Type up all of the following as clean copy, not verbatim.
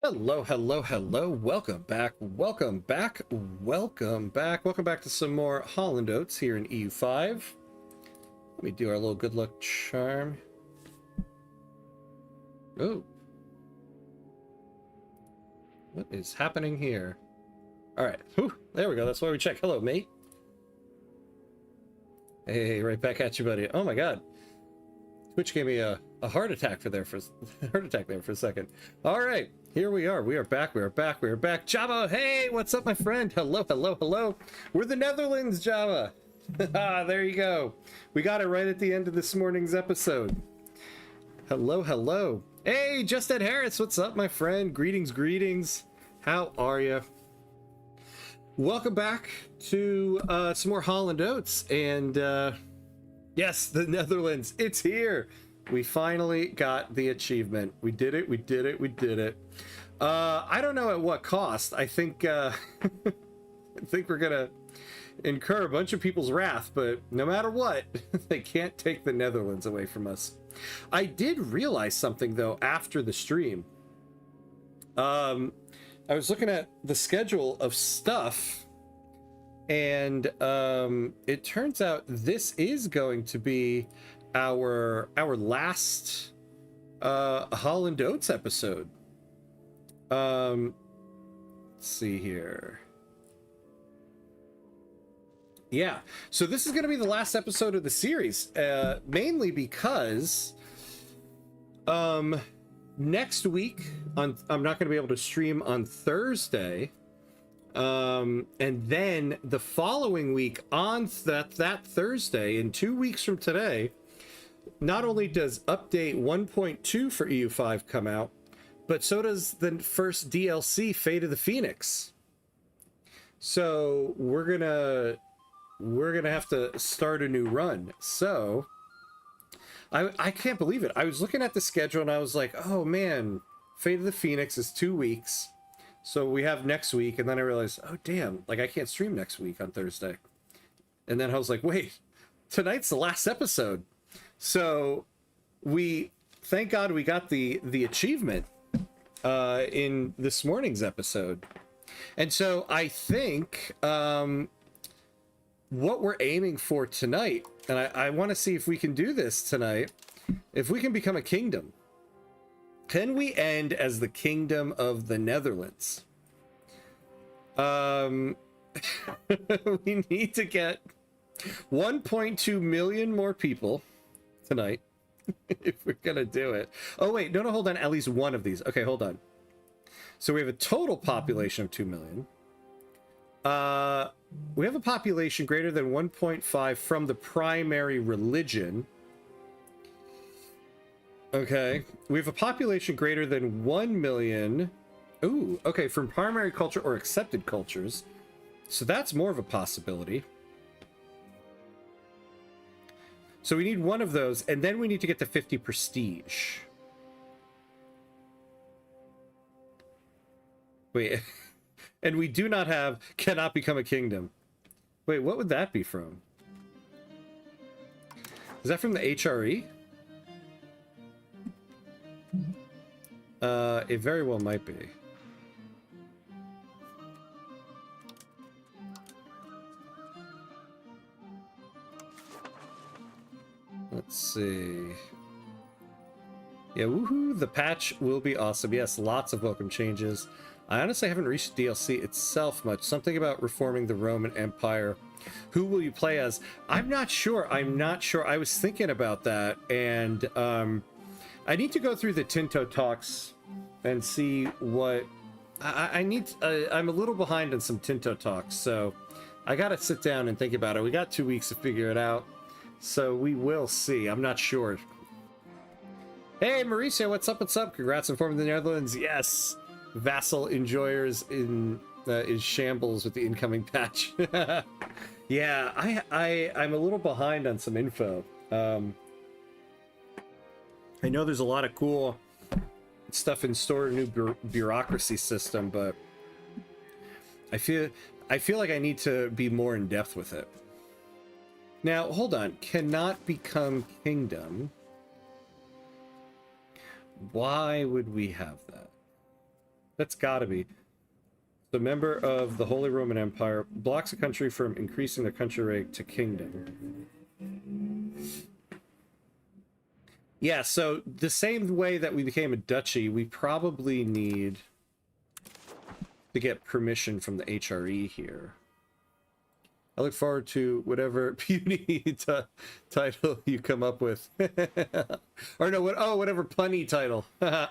Hello, hello, hello. Welcome back. Welcome back. Welcome back. Welcome back to some more Holland Oats here in EU5. Let me do our little good luck charm. Oh. What is happening here? All right. Whew, there we go. That's why we check. Hello, mate. Hey, right back at you, buddy. Oh my God. Twitch gave me a heart attack there for a second. All right, here we are. We are back. We are back. We are back. Java, hey, what's up, my friend? Hello, hello, hello. We're the Netherlands, Java. There you go. We got it right at the end of this morning's episode. Hello, hello. Hey, Just Ed Harris, what's up, my friend? Greetings, greetings. How are you? Welcome back to some more Holland Oats, and yes, the Netherlands, it's here. We finally got the achievement. We did it, we did it, we did it. I don't know at what cost. I think I think we're gonna incur a bunch of people's wrath, but no matter what, they can't take the Netherlands away from us. I did realize something though after the stream. I was looking at the schedule of stuff, and it turns out this is going to be our last Holland Oats episode. Let's see here. Yeah, so this is going to be the last episode of the series, mainly because next week I'm not going to be able to stream on Thursday. And then the following week on that Thursday, in 2 weeks from today, not only does update 1.2 for EU5 come out, but so does the first DLC, Fate of the Phoenix. So we're gonna have to start a new run. So I can't believe it. I was looking at the schedule and I was like, oh man, Fate of the Phoenix is 2 weeks. So we have next week, and then I realized, oh damn, like I can't stream next week on Thursday. And then I was like, wait, tonight's the last episode. So thank God we got the achievement in this morning's episode. And so I think what we're aiming for tonight, and I want to see if we can do this tonight, if we can become a kingdom. Can we end as the Kingdom of the Netherlands? We need to get 1.2 million more people tonight if we're gonna do it. Oh wait, no, hold on. At least one of these. Okay, hold on. So we have a total population of 2 million. We have a population greater than 1.5 from the primary religion. Okay, we have a population greater than 1 million. Ooh, okay, from primary culture or accepted cultures. So that's more of a possibility. So we need one of those, and then we need to get to 50 prestige. Wait, and we do not have cannot become a kingdom. Wait, what would that be from? Is that from the HRE? It very well might be. Let's see. Yeah, woohoo! The patch will be awesome. Yes, lots of welcome changes. I honestly haven't reached DLC itself much. Something about reforming the Roman Empire. Who will you play as? I'm not sure. I'm not sure. I was thinking about that, and I need to go through the Tinto talks and see what I need. I'm a little behind on some Tinto talks, so I gotta sit down and think about it. We got 2 weeks to figure it out, so we will see. I'm not sure. Hey Mauricio, what's up? What's up? Congrats on forming the Netherlands. Yes, vassal enjoyers in is shambles with the incoming patch. Yeah, I'm a little behind on some info. I know there's a lot of cool stuff in store, new bureaucracy system, but I feel like I need to be more in depth with it. Now, hold on. Cannot become kingdom. Why would we have that? That's gotta be. The member of the Holy Roman Empire blocks a country from increasing their country rate to kingdom. Yeah, so the same way that we became a duchy, we probably need to get permission from the HRE here. I look forward to whatever puny title you come up with. Or no, whatever punny title. I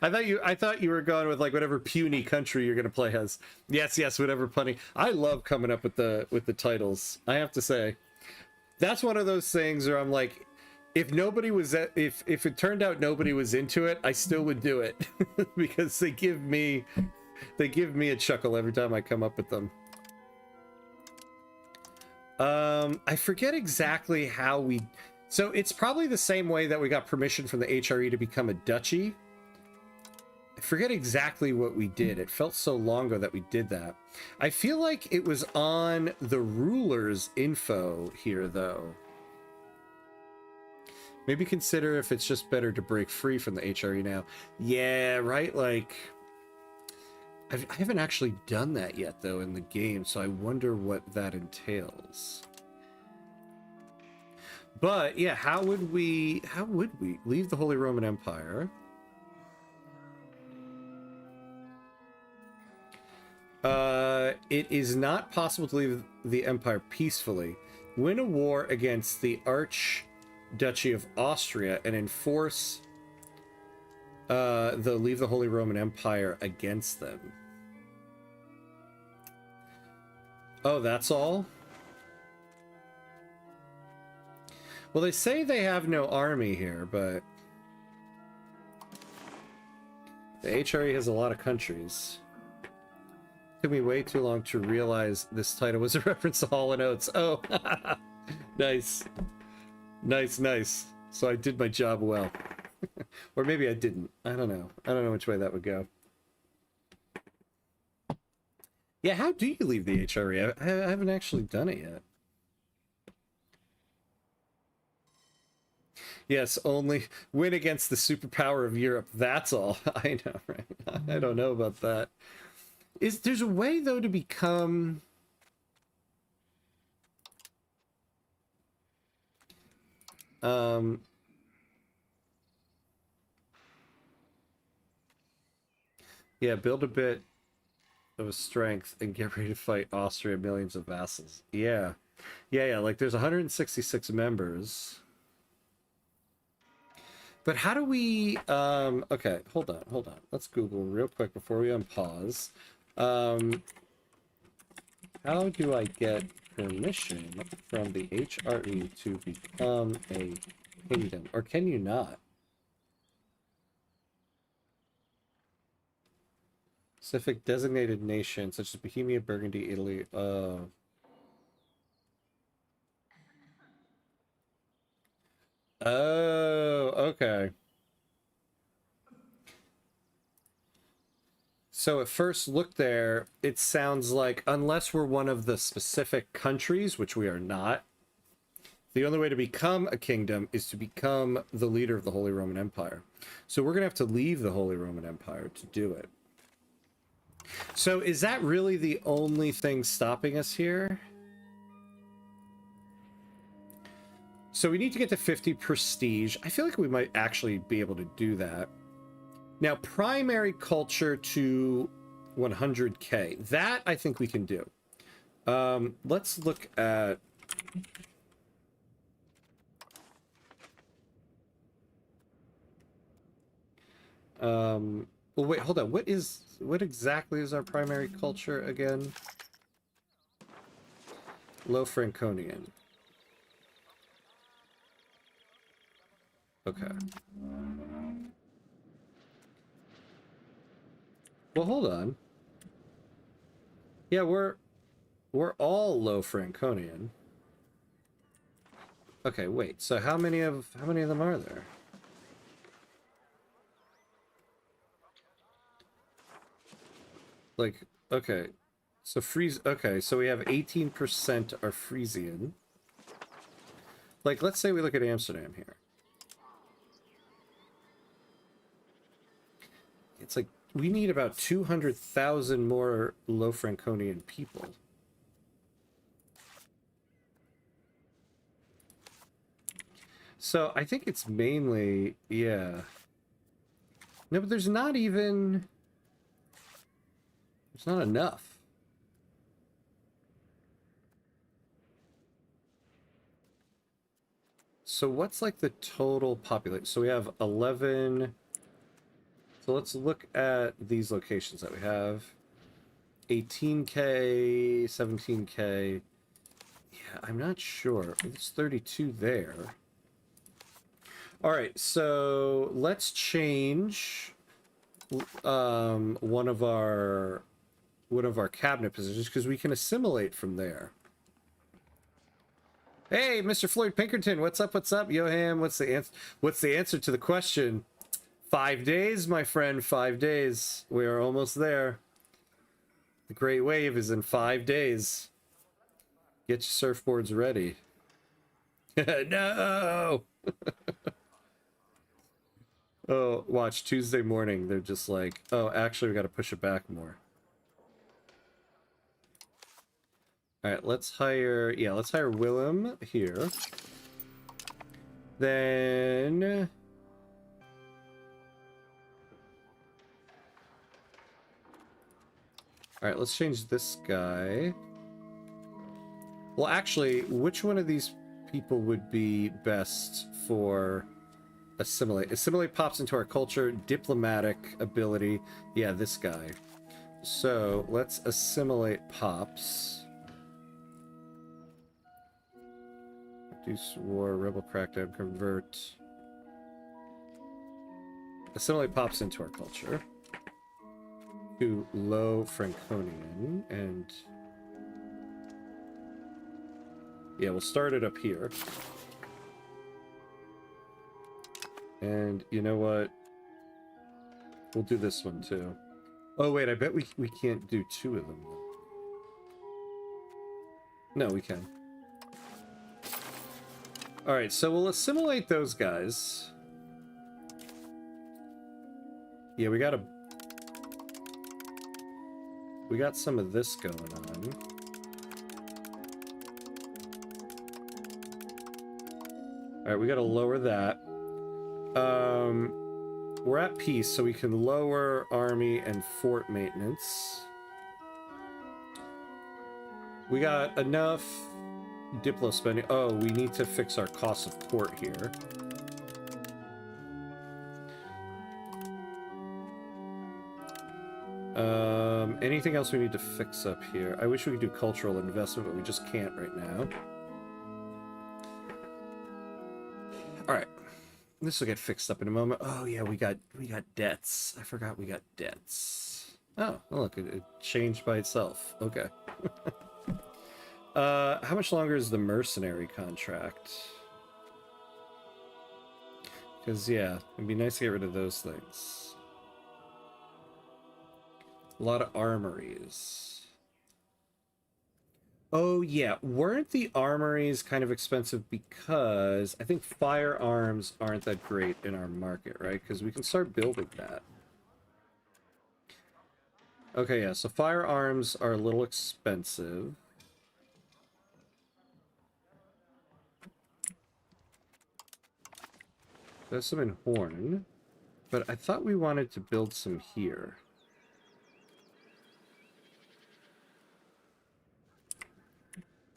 thought you were going with like whatever puny country you're gonna play as. Yes, whatever punny. I love coming up with the titles. I have to say, that's one of those things where I'm like, if nobody was if it turned out nobody was into it, I still would do it because they give me a chuckle every time I come up with them. I forget exactly how we... So it's probably the same way that we got permission from the HRE to become a duchy. I forget exactly what we did. It felt so long ago that we did that. I feel like it was on the ruler's info here, though. Maybe consider if it's just better to break free from the HRE now. Yeah, right? Like... I haven't actually done that yet, though, in the game, so I wonder what that entails. But, yeah, how would we leave the Holy Roman Empire? It is not possible to leave the Empire peacefully. Win a war against the Archduchy of Austria and enforce leave the Holy Roman Empire against them. Oh, that's all? Well, they say they have no army here, but the HRE has a lot of countries. Took me way too long to realize this title was a reference to Holland Oats. Oh, nice. Nice. So I did my job well. Or maybe I didn't. I don't know. I don't know which way that would go. Yeah, how do you leave the HRE? I haven't actually done it yet. Yes, only win against the superpower of Europe. That's all. I know, right? I don't know about that. There's a way, though, to become... Yeah, build a bit of strength and get ready to fight Austria, millions of vassals. Yeah, like there's 166 members. But how do we okay, hold on. Let's Google real quick before we unpause. How do I get permission from the HRE to become a kingdom? Or can you not? Specific designated nations such as Bohemia, Burgundy, Italy. Oh, okay. So at first look there, it sounds like unless we're one of the specific countries, which we are not, the only way to become a kingdom is to become the leader of the Holy Roman Empire. So we're going to have to leave the Holy Roman Empire to do it. So is that really the only thing stopping us here? So we need to get to 50 prestige. I feel like we might actually be able to do that. Now, primary culture to 100k. That I think we can do. Let's look at... well, wait, hold on. What exactly is our primary culture again? Low Franconian. Okay. Well, hold on. Yeah, we're all Low Franconian. Okay, wait. So how many of them are there? Like, okay. So okay, so we have 18% are Frisian. Like, let's say we look at Amsterdam here. It's like we need about 200,000 more low Franconian people. So I think it's mainly, yeah. No, but there's not even, there's not enough. So what's like the total population? So we have 11. So let's look at these locations that we have. 18K, 17K. Yeah, I'm not sure. It's 32 there. All right, so let's change one of our cabinet positions because we can assimilate from there. Hey, Mr. Floyd Pinkerton, what's up? What's up, Yoham? What's the answer to the question? 5 days, my friend. 5 days. We are almost there. The Great Wave is in 5 days. Get your surfboards ready. No. Oh, watch Tuesday morning. They're just like, oh, actually, we got to push it back more. All right, let's hire Willem here. Then all right, let's change this guy. Well, actually, which one of these people would be best for assimilate? Assimilate pops into our culture, diplomatic ability. Yeah, this guy. So let's assimilate pops. Reduce war, rebel crackdown, convert. Assimilate pops into our culture. To low Franconian, and yeah, we'll start it up here. And you know what? We'll do this one too. Oh wait, I bet we can't do 2 of them. No, we can. All right, so we'll assimilate those guys. Yeah, we got some of this going on. All right, we got to lower that. We're at peace, so we can lower army and fort maintenance. We got enough Diplo spending. Oh, we need to fix our cost of port here. Anything else we need to fix up here? I wish we could do cultural investment, but we just can't right now. All right. This will get fixed up in a moment. Oh yeah, we got debts. I forgot we got debts. Oh, look, it changed by itself. Okay. How much longer is the mercenary contract? Because, yeah, it'd be nice to get rid of those things. A lot of armories. Oh, yeah. Weren't the armories kind of expensive because I think firearms aren't that great in our market, right? Because we can start building that. Okay, yeah, so firearms are a little expensive. There's some in Horn, but I thought we wanted to build some here.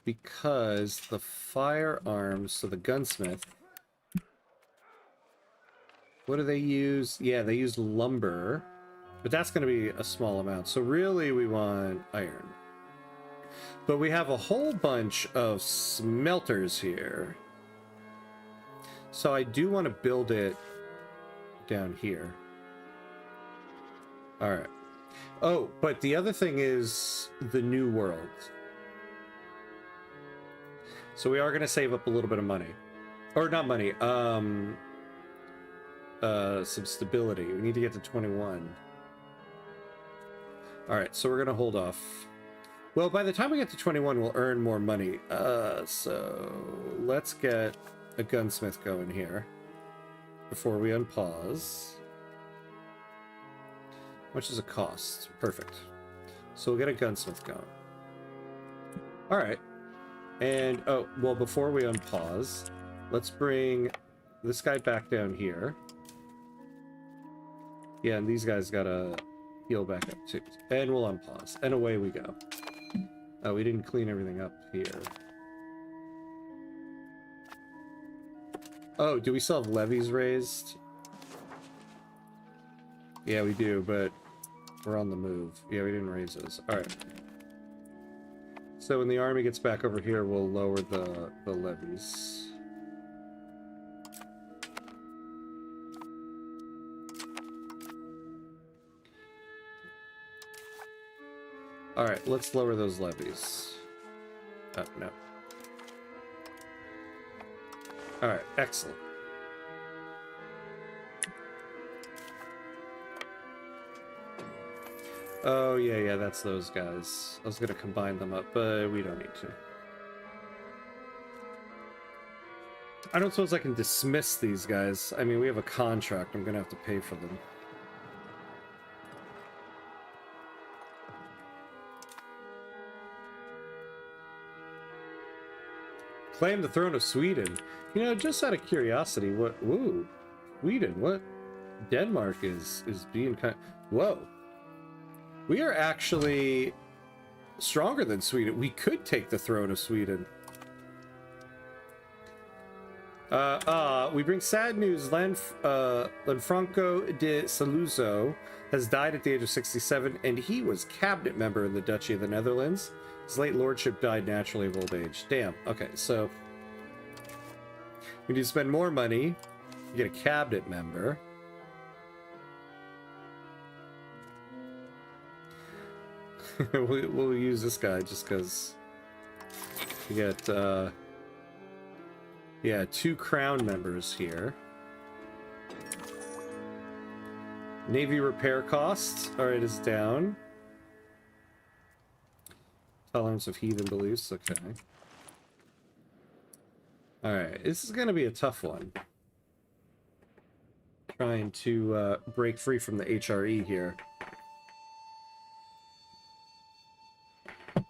Because the firearms, so the gunsmith, what do they use? Yeah, they use lumber, but that's going to be a small amount. So really we want iron. But we have a whole bunch of smelters here. So I do want to build it down here. All right. Oh, but the other thing is the New World. So we are going to save up a little bit of money. Or not money, some stability. We need to get to 21. All right, so we're going to hold off. Well, by the time we get to 21, we'll earn more money. So let's get a gunsmith going here before we unpause. How much does it cost? Perfect. So we'll get a gunsmith going. All right. And, oh, well, before we unpause, let's bring this guy back down here. Yeah, and these guys gotta heal back up too. And we'll unpause. And away we go. Oh, we didn't clean everything up here. Oh, do we still have levies raised? Yeah, we do, but we're on the move. Yeah, we didn't raise those. Alright. So when the army gets back over here, we'll lower the levies. Alright, let's lower those levies. Oh, no. Alright, excellent. Oh, yeah, that's those guys. I was gonna combine them up, but we don't need to. I don't suppose I can dismiss these guys. I mean, we have a contract. I'm gonna have to pay for them. Claim the throne of Sweden. You know, just out of curiosity, what... Ooh, Sweden, what? Denmark is being kind... Whoa. We are actually stronger than Sweden. We could take the throne of Sweden. We bring sad news. Lanfranco de Saluzzo has died at the age of 67, and he was cabinet member in the Duchy of the Netherlands. His late lordship died naturally of old age. Damn. Okay, so we need to spend more money to get a cabinet member. We'll use this guy just because we get yeah, 2 crown members here. Navy repair costs. Alright, is down. Tolerance of heathen beliefs. Okay. Alright, this is gonna be a tough one. Trying to break free from the HRE here.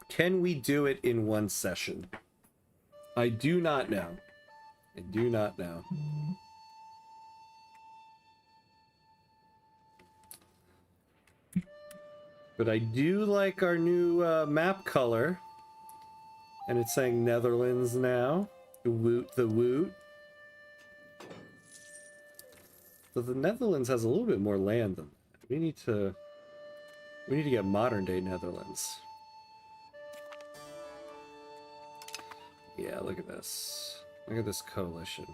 Can we do it in one session? I do not know. I do not know. But I do like our new map color. And it's saying Netherlands now. The woot, the woot. So the Netherlands has a little bit more land than that. We need to get modern day Netherlands. Yeah, look at this. Look at this coalition.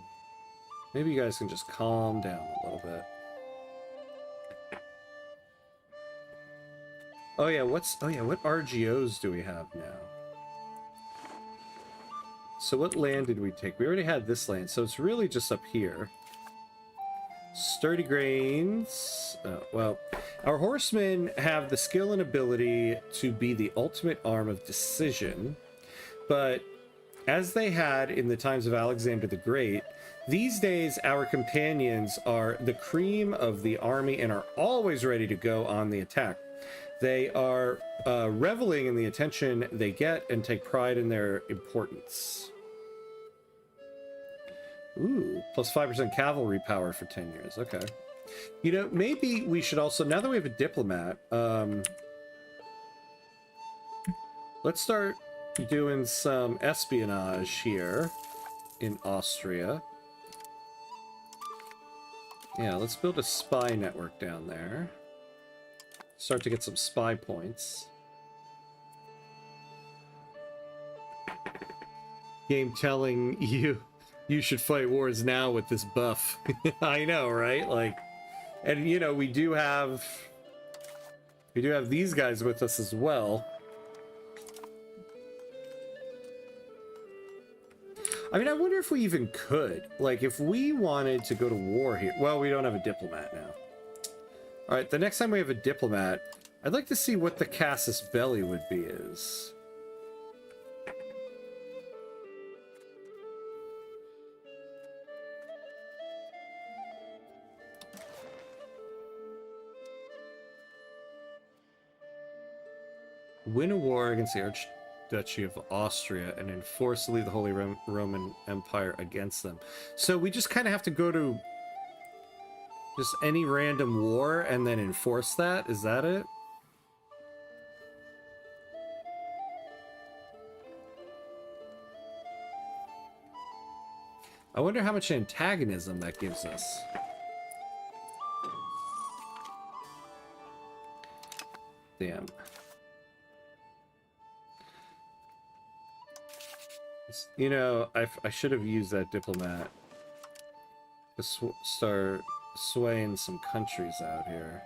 Maybe you guys can just calm down a little bit. Oh yeah, what RGOs do we have now? So what land did we take? We already had this land, so it's really just up here. Sturdy grains. Well, our horsemen have the skill and ability to be the ultimate arm of decision, but as they had in the times of Alexander the Great, these days our companions are the cream of the army and are always ready to go on the attack. They are reveling in the attention they get and take pride in their importance. Ooh, plus 5% cavalry power for 10 years. Okay. You know, maybe we should also, now that we have a diplomat, let's start doing some espionage here in Austria. Yeah, let's build a spy network down there. Start to get some spy points. Game telling you should fight wars now with this buff. I know, right? Like, and you know, we do have these guys with us as well. I mean, I wonder if we even could. Like, if we wanted to go to war here... Well, we don't have a diplomat now. Alright, the next time we have a diplomat, I'd like to see what the casus belli would be is. Win a war against the Archduchy of Austria and enforce to lead the Holy Roman Empire against them. So we just kind of have to go to just any random war and then enforce that? Is that it? I wonder how much antagonism that gives us. Damn. You know, I should have used that diplomat to start swaying some countries out here.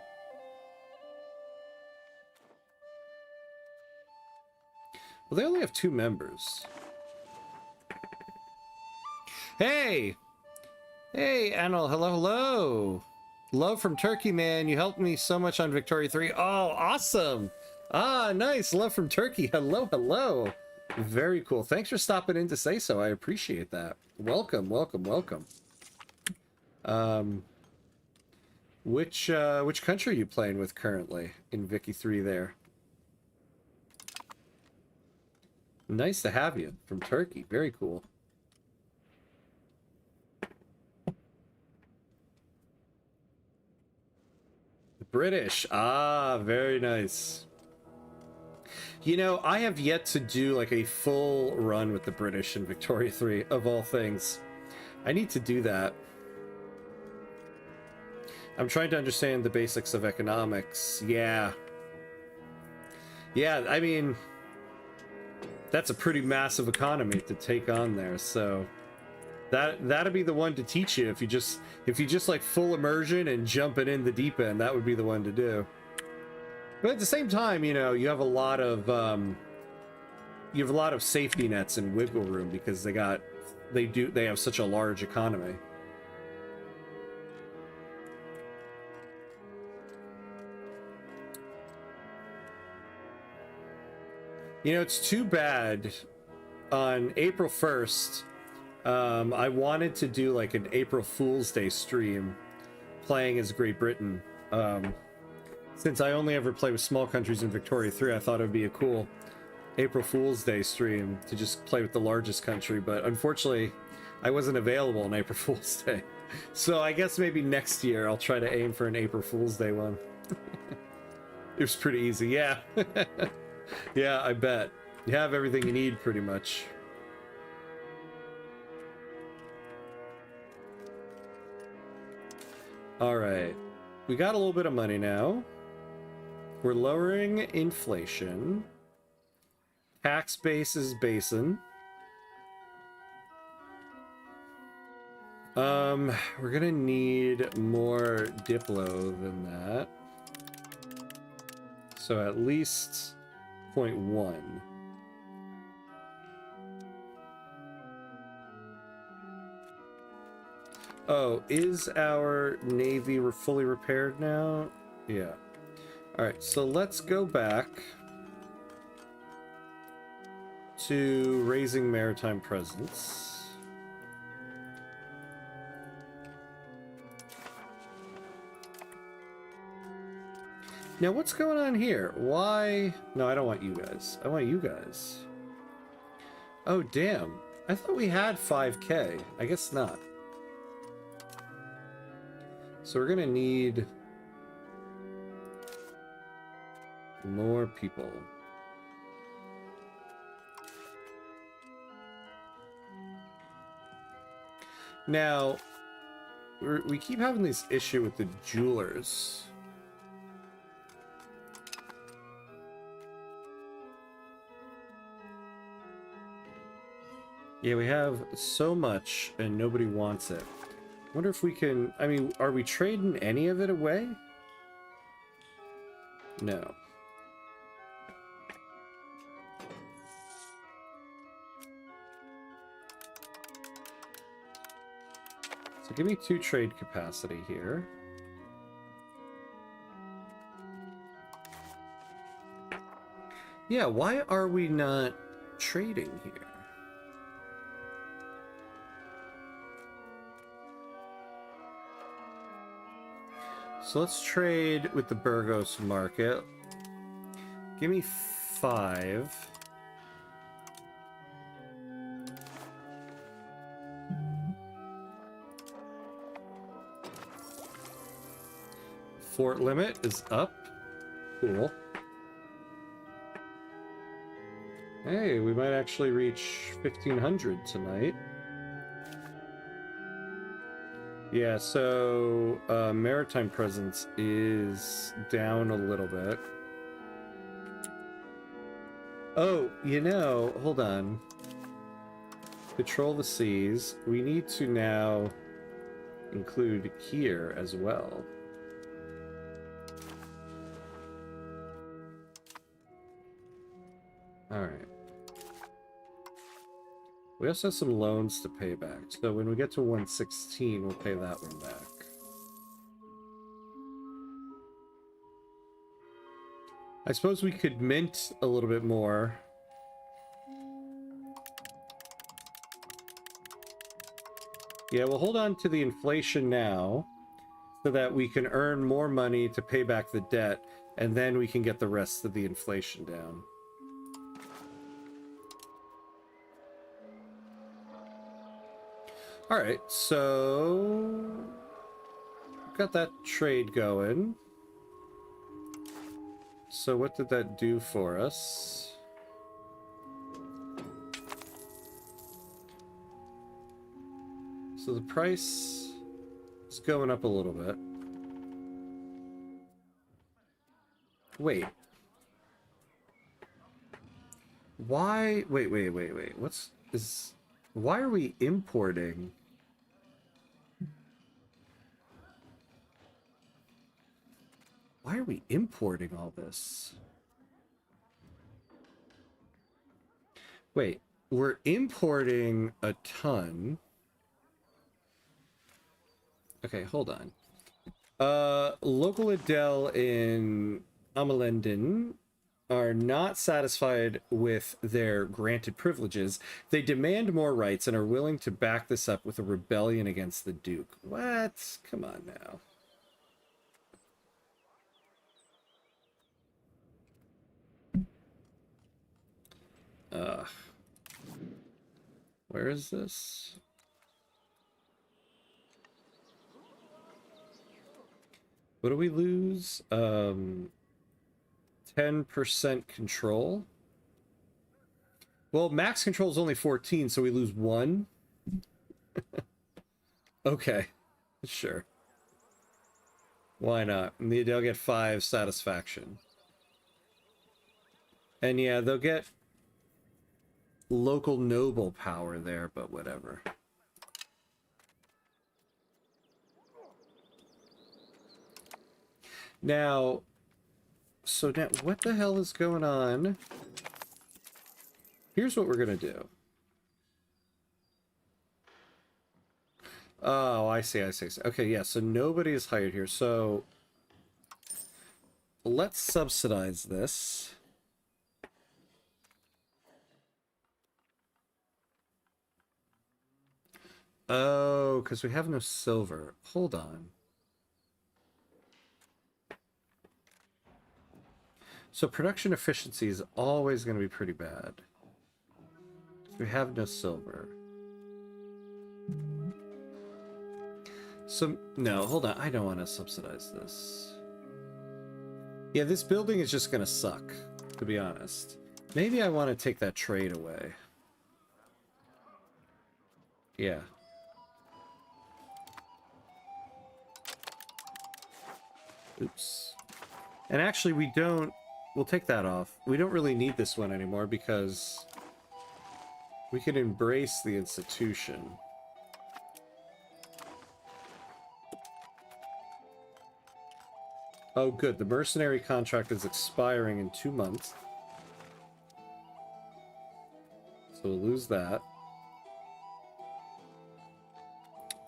Well, they only have 2 members. Hey! Hey, Anil, hello, hello! Love from Turkey, man. You helped me so much on Victoria 3. Oh, awesome! Ah, nice. Love from Turkey. Hello, hello. Very cool. Thanks for stopping in to say so. I appreciate that. Welcome, welcome, welcome. Which country are you playing with currently in Vicky 3 there? Nice to have you from Turkey. Very cool. British. Ah, very nice. You know, I have yet to do like a full run with the British in Victoria 3, of all things. I need to do that. I'm trying to understand the basics of economics. Yeah. Yeah, I mean, that's a pretty massive economy to take on there, so that'd be the one to teach you if you just like full immersion and jumping in the deep end. That would be the one to do. But at the same time, you know, you have a lot of safety nets and wiggle room because they have such a large economy. You know, it's too bad on April 1st, I wanted to do like an April Fool's Day stream playing as Great Britain. Since I only ever play with small countries in Victoria 3, I thought it would be a cool April Fool's Day stream to just play with the largest country, but unfortunately, I wasn't available on April Fool's Day. So I guess maybe next year I'll try to aim for an April Fool's Day one. It was pretty easy, yeah. Yeah, I bet. You have everything you need, pretty much. Alright. We got a little bit of money now. We're lowering inflation. Tax base is basing. We're gonna need more Diplo than that. So at least 0.1. Oh, is our navy fully repaired now? Yeah. Alright, so let's go back to raising maritime presence. Now, what's going on here? Why? No, I don't want you guys. I want you guys. Oh, damn. I thought we had 5K. I guess not. So we're gonna need more people. Now, we keep having this issue with the jewelers. Yeah, we have so much and nobody wants it. Wonder if we can, I mean, are we trading any of it away? No. So give me 2 trade capacity here. Yeah, why are we not trading here? So let's trade with the Burgos market. Give me 5. Fort limit is up. Cool. Hey, we might actually reach 1500 tonight. Yeah, so maritime presence is down a little bit. Oh, you know, hold on. Patrol the seas. We need to now include here as well. Alright. We also have some loans to pay back. So when we get to 116, we'll pay that one back. I suppose we could mint a little bit more. Yeah, we'll hold on to the inflation now so that we can earn more money to pay back the debt, and then we can get the rest of the inflation down. All right, so got that trade going. So what did that do for us? So the price is going up a little bit. Wait. Why? Wait. Why are we importing? Why are we importing all this? Wait, we're importing a ton. Okay, hold on. Local Adele in Amelenden are not satisfied with their granted privileges. They demand more rights and are willing to back this up with a rebellion against the Duke. What? Come on now. Where is this? What do we lose? 10% control. Well, max control is only 14, so we lose 1. Okay, sure. Why not? And they'll get 5 satisfaction. And yeah, they'll get local noble power there, but whatever. Now, so now, what the hell is going on? Here's what we're gonna do. Oh, I see. Okay, yeah, so nobody is hired here. So let's subsidize this. Oh, because we have no silver. Hold on. So production efficiency is always going to be pretty bad. We have no silver. So, no, hold on. I don't want to subsidize this. Yeah, this building is just going to suck, to be honest. Maybe I want to take that trade away. Yeah. Oops. And actually, we don't... We'll take that off. We don't really need this one anymore because we can embrace the institution. Oh, good. The mercenary contract is expiring in 2 months. So we'll lose that.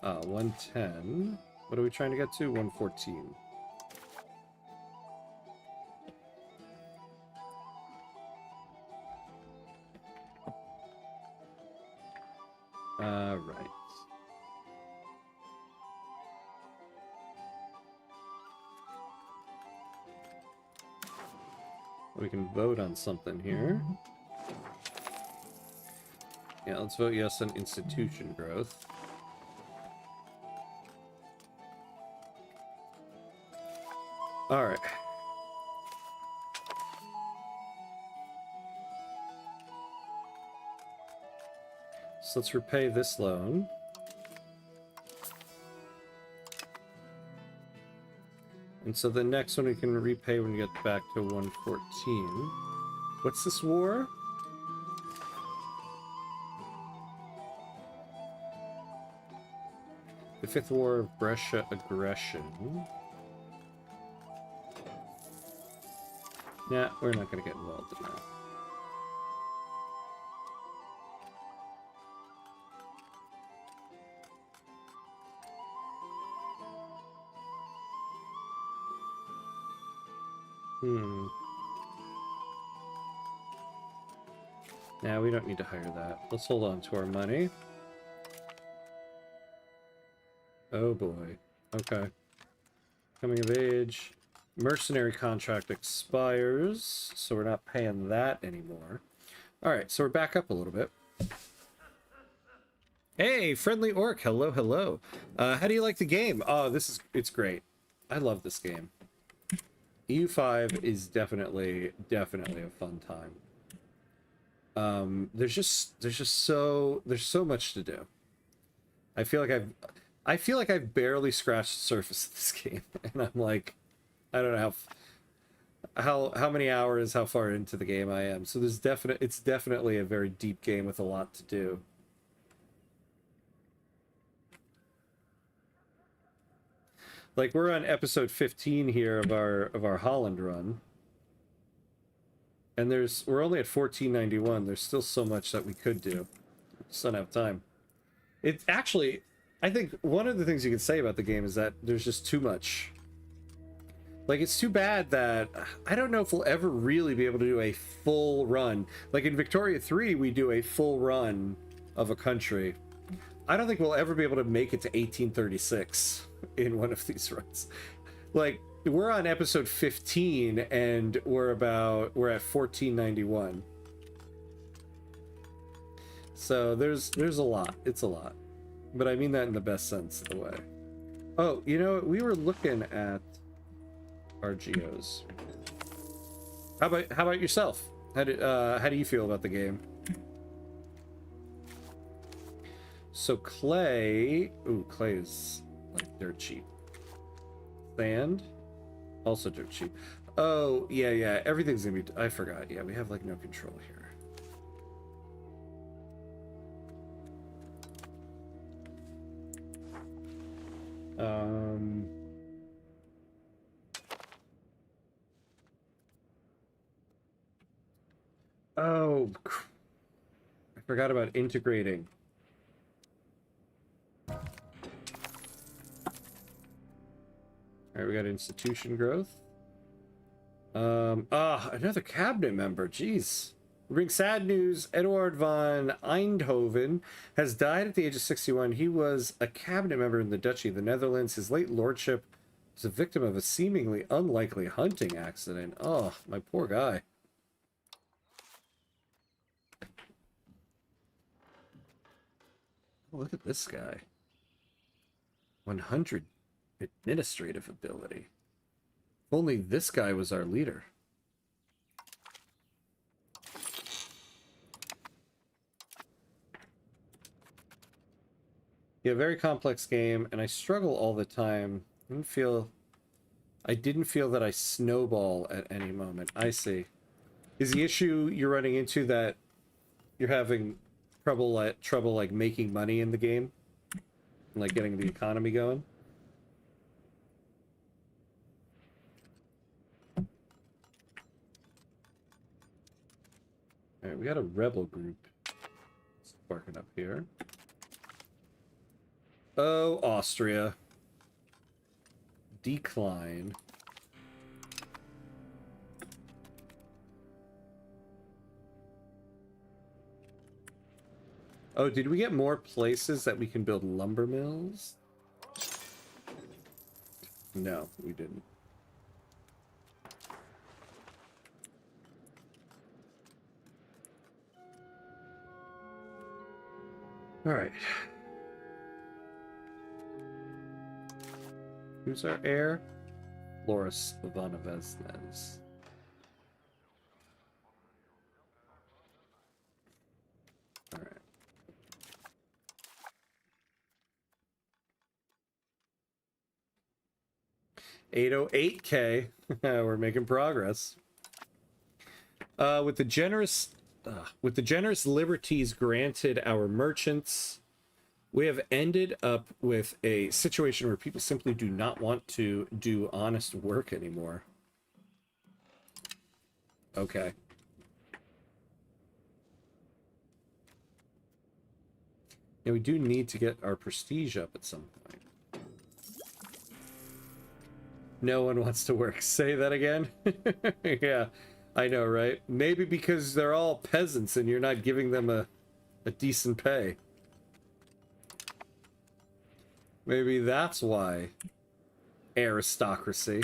110. What are we trying to get to? 114. Right. We can vote on something here. Yeah, let's vote yes on institution growth. All right. So let's repay this loan. And so the next one we can repay when we get back to 114. What's this war? The Fifth War of Brescia Aggression. Nah, we're not going to get involved in that. Nah, we don't need to hire that. Let's hold on to our money. Oh boy. Okay. Coming of age. Mercenary contract expires, so we're not paying that anymore. Alright, so we're back up a little bit. Hey, friendly orc. Hello, hello. How do you like the game? Oh, it's great. I love this game. EU5 is definitely a fun time. There's so much to do. I feel like I've barely scratched the surface of this game, and I'm like, I don't know how many hours, how far into the game I am. So it's definitely a very deep game with a lot to do. Like, we're on episode 15 here of our Holland run. And we're only at 1491. There's still so much that we could do. Just don't have time. It's actually, I think one of the things you could say about the game is that there's just too much. Like, it's too bad that I don't know if we'll ever really be able to do a full run. Like in Victoria 3, we do a full run of a country. I don't think we'll ever be able to make it to 1836 in one of these runs. Like, we're on episode 15 and we're at 1491. So there's a lot. It's a lot. But I mean that in the best sense of the way. Oh, you know, we were looking at our geos. How about yourself? How do you feel about the game? So clay, ooh, clay is like dirt cheap. Sand, also dirt cheap. Oh, yeah, everything's gonna be, I forgot. Yeah, we have like no control here. Oh, I forgot about integrating. All right, we got institution growth. Another cabinet member. Jeez. We bring sad news. Eduard von Eindhoven has died at the age of 61. He was a cabinet member in the Duchy of the Netherlands. His late lordship was a victim of a seemingly unlikely hunting accident. Oh, my poor guy. Oh, look at this guy. 100 administrative ability. If only this guy was our leader. Yeah, very complex game, and I struggle all the time. I didn't feel that I snowball at any moment. I see. Is the issue you're running into that you're having trouble like making money in the game? Like getting the economy going? Alright, we got a rebel group sparking up here. Oh, Austria. Decline. Oh, did we get more places that we can build lumber mills? No, we didn't. All right. Who's our heir? Loris Ivanovesnes. All right. 808K. We're making progress. With the generous liberties granted our merchants, we have ended up with a situation where people simply do not want to do honest work anymore. Okay. And we do need to get our prestige up at some point. No one wants to work. Say that again? Yeah, I know, right? Maybe because they're all peasants and you're not giving them a decent pay. Maybe that's why. Aristocracy.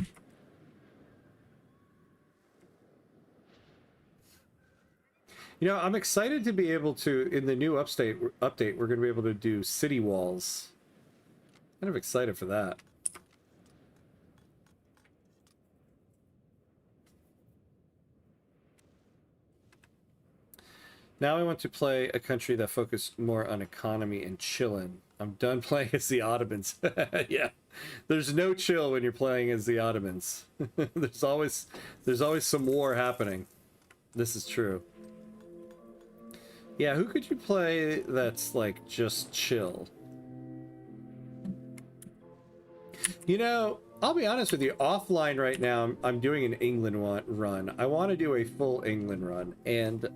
You know, I'm excited to be able to, in the new update, we're going to be able to do city walls. Kind of excited for that. Now I want to play a country that focused more on economy and chillin'. I'm done playing as the Ottomans. Yeah, there's no chill when you're playing as the Ottomans. there's always some war happening. This is true. Yeah, who could you play that's like just chill? You know, I'll be honest with you, offline right now, I'm doing an England run. I want to do a full England run, and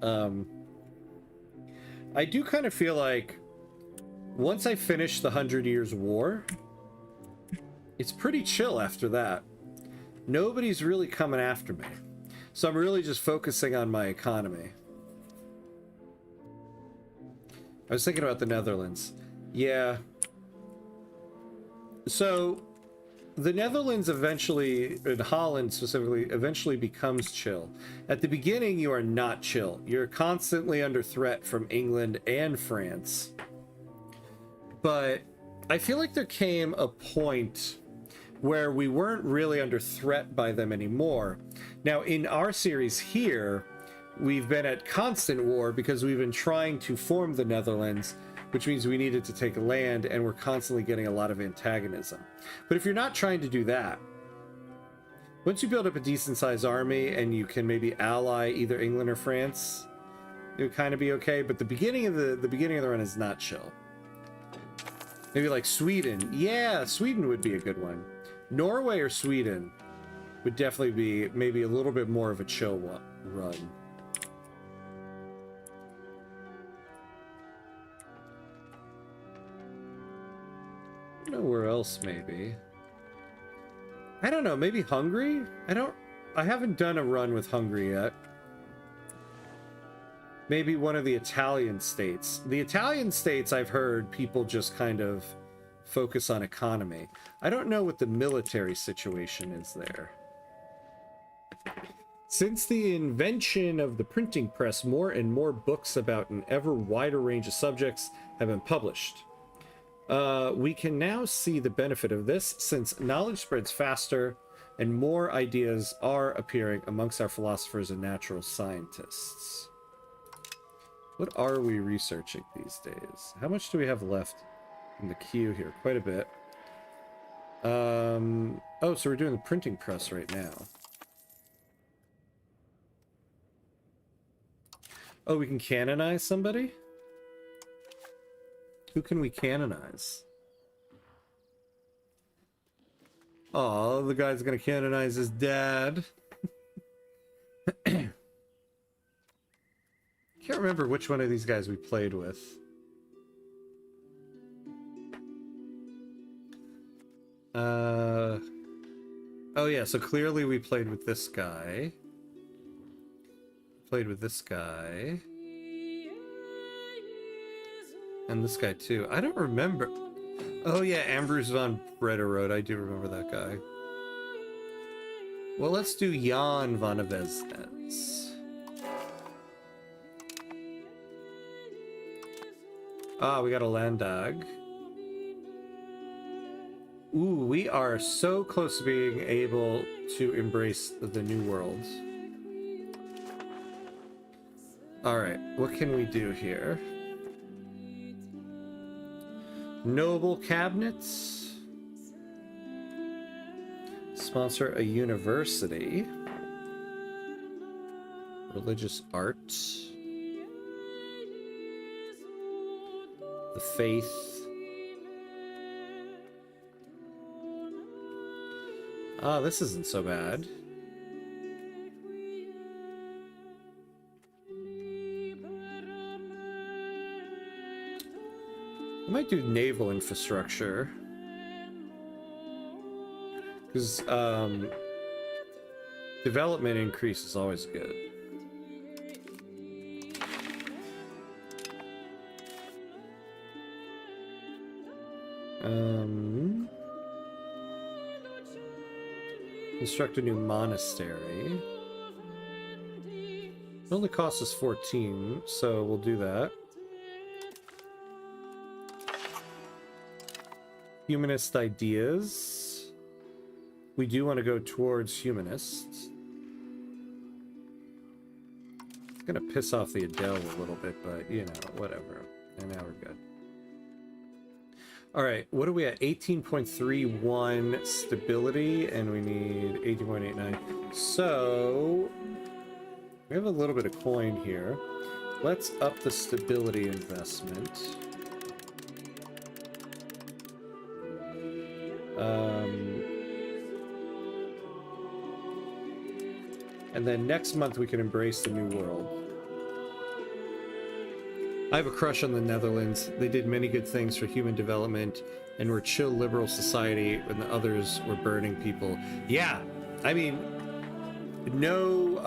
I do kind of feel like once I finish the 100 Years' War, it's pretty chill after that. Nobody's really coming after me. So I'm really just focusing on my economy. I was thinking about the Netherlands. Yeah. So the Netherlands eventually, and Holland specifically, eventually becomes chill. At the beginning, you are not chill. You're constantly under threat from England and France. But I feel like there came a point where we weren't really under threat by them anymore. Now, in our series here, we've been at constant war because we've been trying to form the Netherlands, which means we needed to take land, and we're constantly getting a lot of antagonism. But if you're not trying to do that, once you build up a decent-sized army and you can maybe ally either England or France, it would kind of be okay. But the beginning of the run is not chill. Maybe like Sweden. Yeah, Sweden would be a good one. Norway or Sweden would definitely be maybe a little bit more of a chill run. I don't know where else maybe. I don't know, maybe Hungary? I haven't done a run with Hungary yet. Maybe one of the Italian states. The Italian states, I've heard people just kind of focus on economy. I don't know what the military situation is there. Since the invention of the printing press, more and more books about an ever wider range of subjects have been published. We can now see the benefit of this, since knowledge spreads faster and more ideas are appearing amongst our philosophers and natural scientists. What are we researching these days? How much do we have left in the queue here? Quite a bit. Oh, so we're doing the printing press right now. Oh, we can canonize somebody? Who can we canonize? Oh, the guy's gonna canonize his dad. Can't remember which one of these guys we played with. Oh yeah, so clearly we played with this guy. Played with this guy. And this guy too. I don't remember. Oh yeah, Ambrose von Brederode. I do remember that guy. Well, let's do Jan van Avesnes. Ah, we got a Landag. Ooh, we are so close to being able to embrace the New World. Alright, what can we do here? Noble cabinets. Sponsor a university. Religious arts. The faith. Ah, this isn't so bad. I might do naval infrastructure. Because, development increase is always good. Construct a new monastery. It only costs us 14, so we'll do that. Humanist ideas. We do want to go towards humanists. It's gonna piss off the Adele a little bit, but you know, whatever. And now we're good. All right, what are we at? 18.31 stability, and we need 18.89. So we have a little bit of coin here. Let's up the stability investment. And then next month we can embrace the New World. I have a crush on the Netherlands. They did many good things for human development and were a chill liberal society when the others were burning people. Yeah, I mean, no,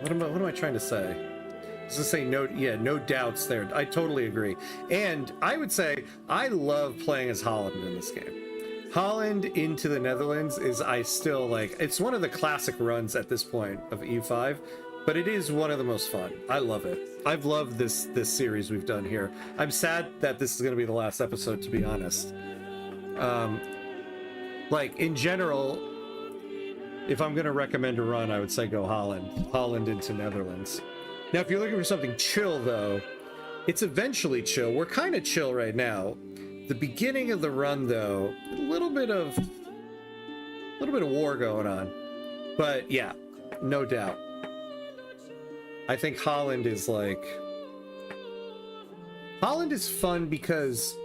what am I trying to say? I was gonna say no doubts there. I totally agree. And I would say I love playing as Holland in this game. Holland into the Netherlands is, I still like, it's one of the classic runs at this point of EU5. But it is one of the most fun. I love it. I've loved this series we've done here. I'm sad that this is going to be the last episode, to be honest. Like, in general, if I'm going to recommend a run, I would say go Holland. Holland into Netherlands. Now, if you're looking for something chill, though, it's eventually chill. We're kind of chill right now. The beginning of the run, though, a little bit of war going on. But, yeah, no doubt. I think Holland is like... Holland is fun because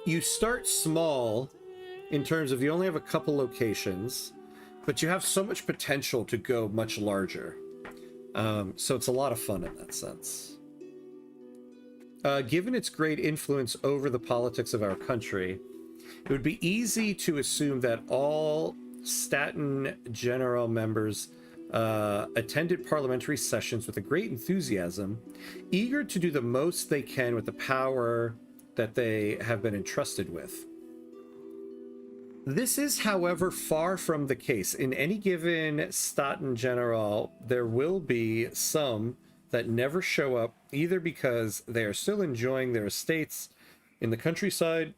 you start small in terms of you only have a couple locations, but you have so much potential to go much larger. So it's a lot of fun in that sense. Given its great influence over the politics of our country, it would be easy to assume that all Staten General members attended parliamentary sessions with a great enthusiasm, eager to do the most they can with the power that they have been entrusted with. This is, however, far from the case. In any given Staten General, there will be some that never show up, either because they are still enjoying their estates in the countryside,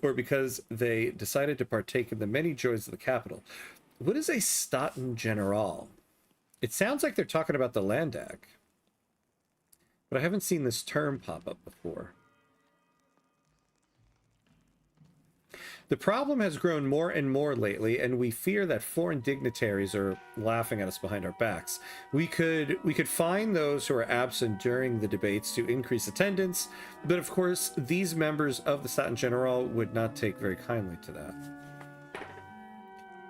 or because they decided to partake in the many joys of the capital. What is a Staten General? It sounds like they're talking about the Landag, but I haven't seen this term pop up before. The problem has grown more and more lately, and we fear that foreign dignitaries are laughing at us behind our backs. We could find those who are absent during the debates to increase attendance, but of course, these members of the Staten General would not take very kindly to that.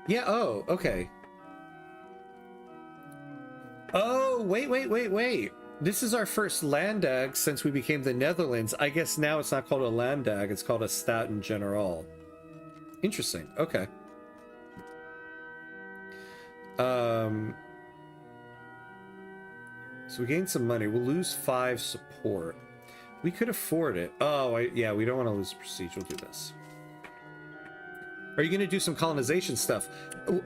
Yeah, oh, okay. Oh, wait. This is our first Landag since we became the Netherlands. I guess now it's not called a Landag, it's called a Staten General. Interesting, okay. So we gained some money. We'll lose 5 support. We could afford it. Oh, yeah, we don't want to lose prestige. We'll do this. Are you going to do some colonization stuff?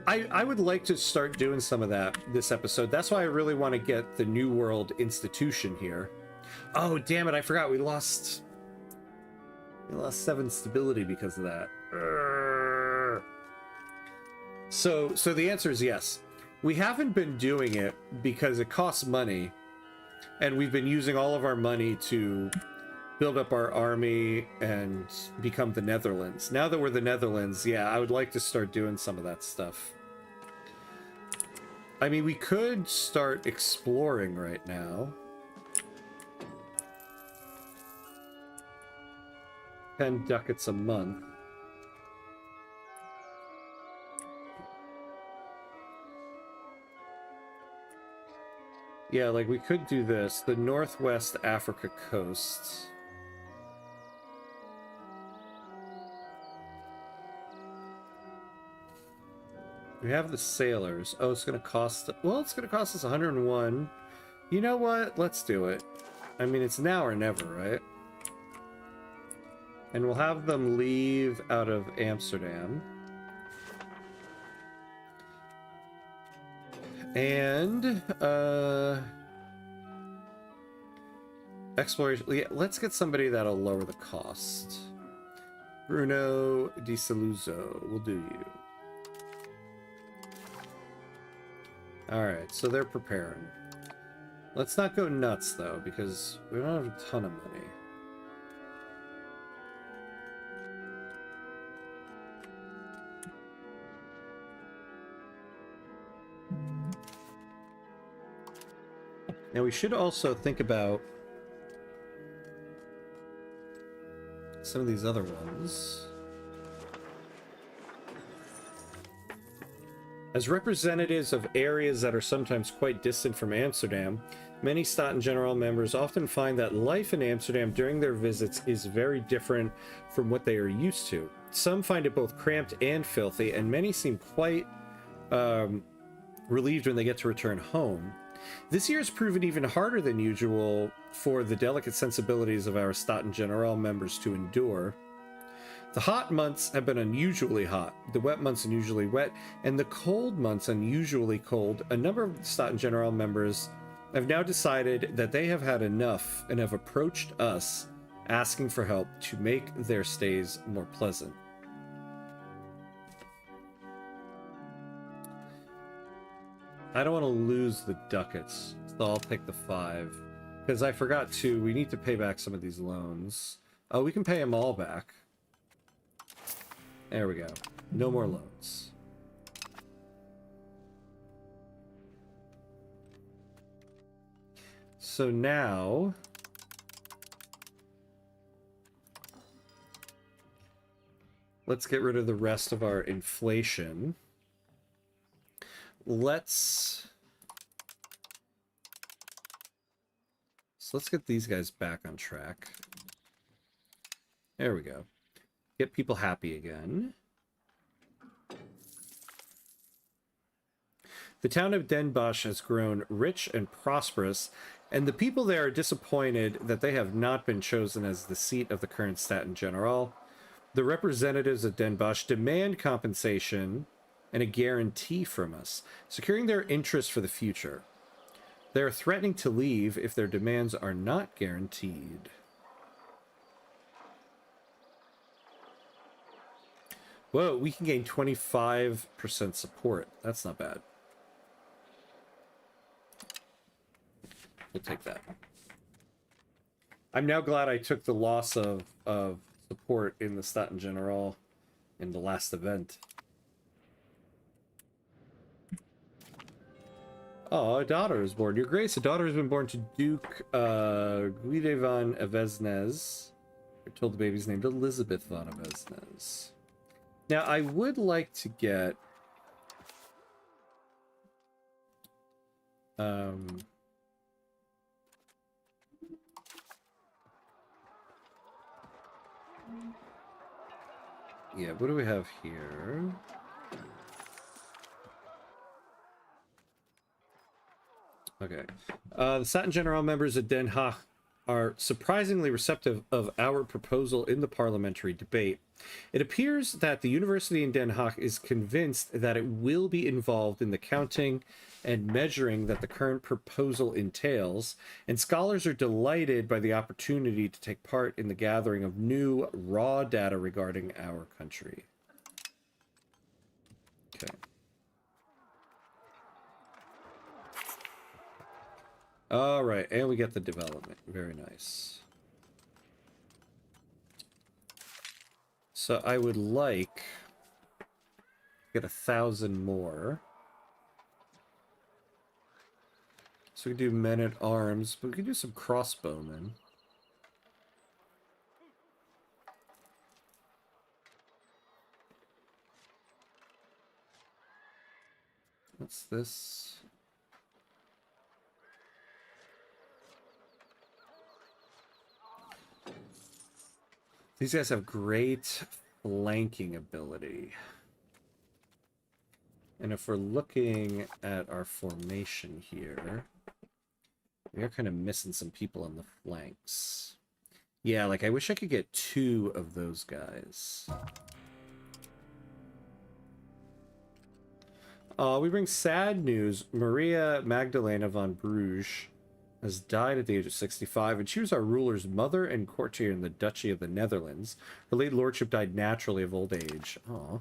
I would like to start doing some of that this episode. That's why I really want to get the New World institution here. Oh, damn it, I forgot. We lost 7 stability because of that. So the answer is yes. We haven't been doing it because it costs money, and we've been using all of our money to build up our army and become the Netherlands. Now that we're the Netherlands, yeah, I would like to start doing some of that stuff. I mean, we could start exploring right now. 10 ducats a month. Yeah, like we could do this. The Northwest Africa coast. We have the sailors. Oh, it's gonna cost... Well, it's gonna cost us 101. You know what? Let's do it. I mean, it's now or never, right? And we'll have them leave out of Amsterdam. And, exploration. Yeah, let's get somebody that'll lower the cost. Bruno Di Saluzzo. We'll do you. Alright, so they're preparing. Let's not go nuts, though, because we don't have a ton of money. Now, we should also think about some of these other ones. As representatives of areas that are sometimes quite distant from Amsterdam, many Staten-Generaal members often find that life in Amsterdam during their visits is very different from what they are used to. Some find it both cramped and filthy, and many seem quite relieved when they get to return home. This year has proven even harder than usual for the delicate sensibilities of our Staten-Generaal members to endure. The hot months have been unusually hot, the wet months unusually wet, and the cold months unusually cold. A number of Staten-Generaal members have now decided that they have had enough and have approached us asking for help to make their stays more pleasant. I don't want to lose the ducats, so I'll take the 5. Because I forgot to, we need to pay back some of these loans. Oh, we can pay them all back. There we go. No more loans. So now... let's get rid of the rest of our inflation. Let's get these guys back on track. There we go. Get people happy again. The town of Den Bosch has grown rich and prosperous, and the people there are disappointed that they have not been chosen as the seat of the current Staten-Generaal. The representatives of Den Bosch demand compensation and a guarantee from us, securing their interests for the future. They are threatening to leave if their demands are not guaranteed. Whoa, we can gain 25% support. That's not bad. We'll take that. I'm now glad I took the loss of support in the Staten-Generaal in the last event. Oh, a daughter is born. Your Grace, a daughter has been born to Duke Guide van Avesnes. We're told the baby's named Elizabeth van Avesnes. Now, I would like to get... yeah, what do we have here? Okay. The Staten-Generaal members of Den Haag are surprisingly receptive of our proposal in the parliamentary debate. It appears that the university in Den Haag is convinced that it will be involved in the counting and measuring that the current proposal entails, and scholars are delighted by the opportunity to take part in the gathering of new raw data regarding our country. Okay. All right, and we get the development. Very nice. So I would like to get 1,000 more. So we can do men at arms, but we can do some crossbowmen. What's this? These guys have great flanking ability. And if we're looking at our formation here, we are kind of missing some people on the flanks. Yeah, like I wish I could get 2 of those guys. We bring sad news. Maria Magdalena von Bruges has died at the age of 65, and she was our ruler's mother and courtier in the Duchy of the Netherlands. Her late lordship died naturally of old age. Aw.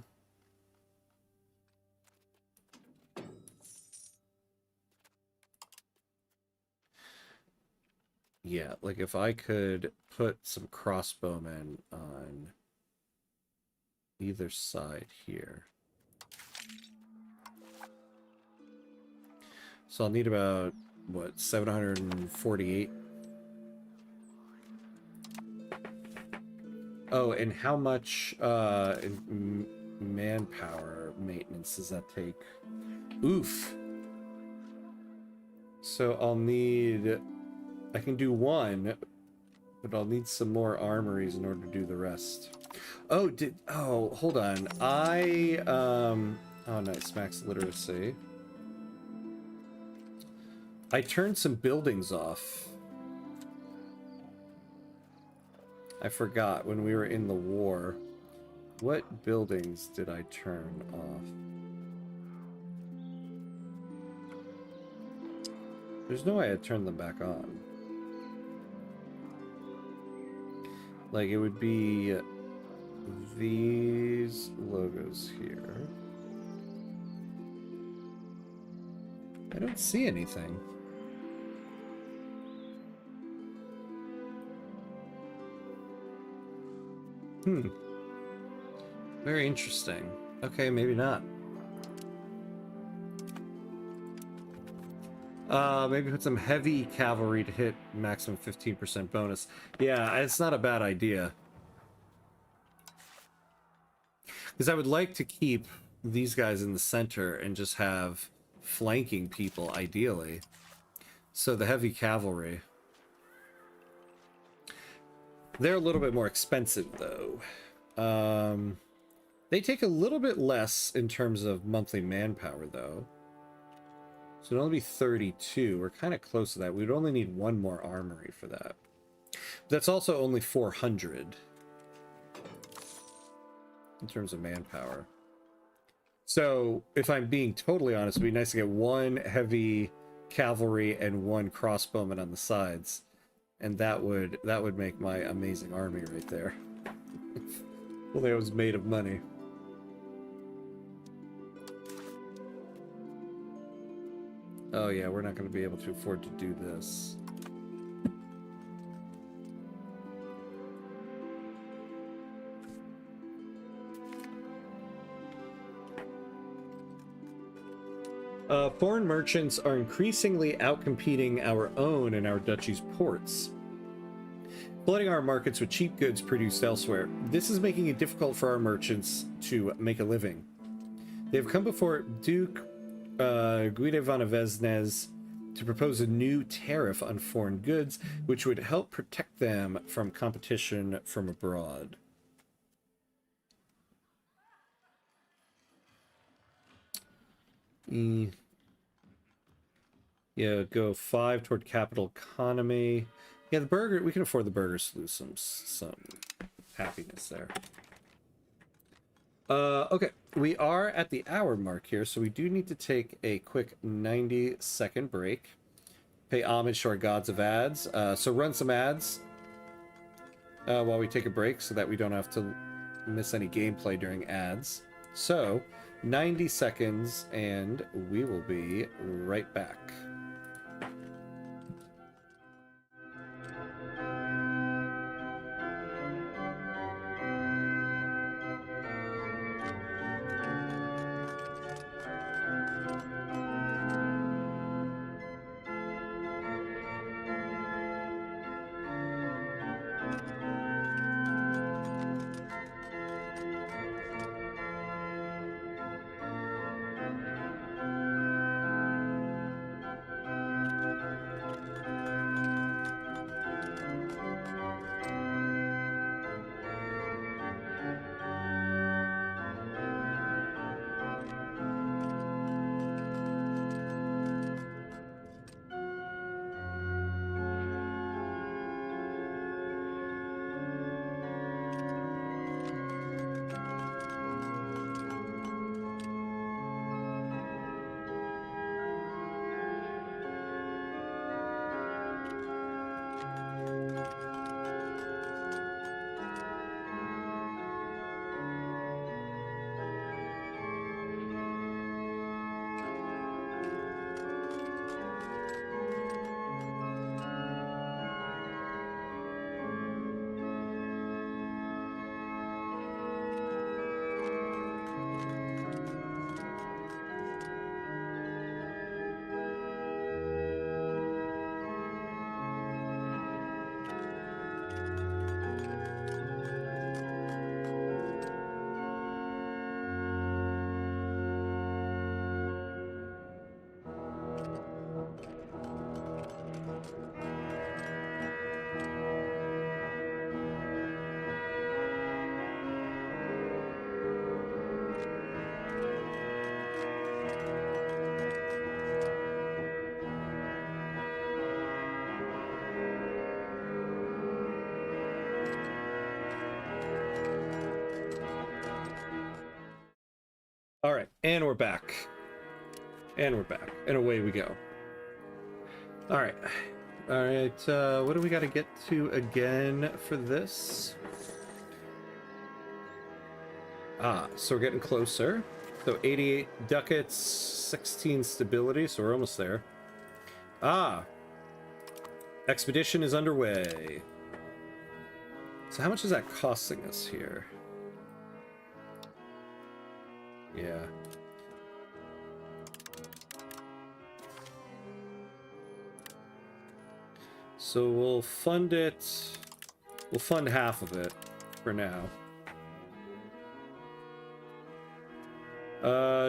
Yeah, like if I could put some crossbowmen on either side here. So I'll need about, what, 748? Oh, and how much manpower maintenance does that take? Oof. So I'll need... I can do 1, but I'll need some more armories in order to do the rest. Oh, hold on. Oh, nice. Max literacy. I turned some buildings off. I forgot when we were in the war. What buildings did I turn off? There's no way I'd turn them back on. Like, it would be these logos here. I don't see anything. Very interesting. Okay, maybe not. Maybe put some heavy cavalry to hit maximum 15% bonus. Yeah, it's not a bad idea. Because I would like to keep these guys in the center and just have flanking people, ideally. So the heavy cavalry. They're a little bit more expensive, though. They take a little bit less in terms of monthly manpower, though. So it'll only be 32. We're kind of close to that. We'd only need 1 more armory for that. That's also only 400 in terms of manpower. So if I'm being totally honest, it'd be nice to get 1 heavy cavalry and 1 crossbowman on the sides, and that would make my amazing army right there. Well, it was made of money. Oh yeah, we're not going to be able to afford to do this. Foreign merchants are increasingly outcompeting our own in our duchy's ports, flooding our markets with cheap goods produced elsewhere. This is making it difficult for our merchants to make a living. They have come before Duke Guido van Avesnes to propose a new tariff on foreign goods, which would help protect them from competition from abroad. Yeah, go 5 toward capital economy. Yeah, the burger, we can afford the burgers to lose some happiness there. Okay, we are at the hour mark here, so we do need to take a quick 90-second break. Pay homage to our gods of ads. So run some ads while we take a break so that we don't have to miss any gameplay during ads. So, 90 seconds, and we will be right back. All right, and we're back. And we're back. And away we go. All right. All right, what do we got to get to again for this? So we're getting closer. So 88 ducats, 16 stability, so we're almost there. Expedition is underway. So how much is that costing us here? Yeah. So we'll fund it. We'll fund half of it for now.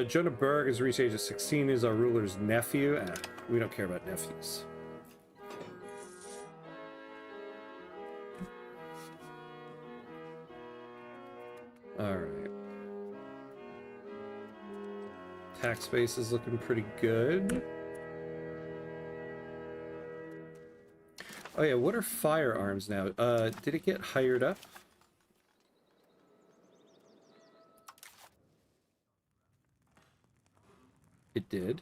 Jonah Berg has reached age of 16, is our ruler's nephew. We don't care about nephews. Alright. Tax base is looking pretty good. Oh yeah, what are firearms now? Did it get hired up? It did.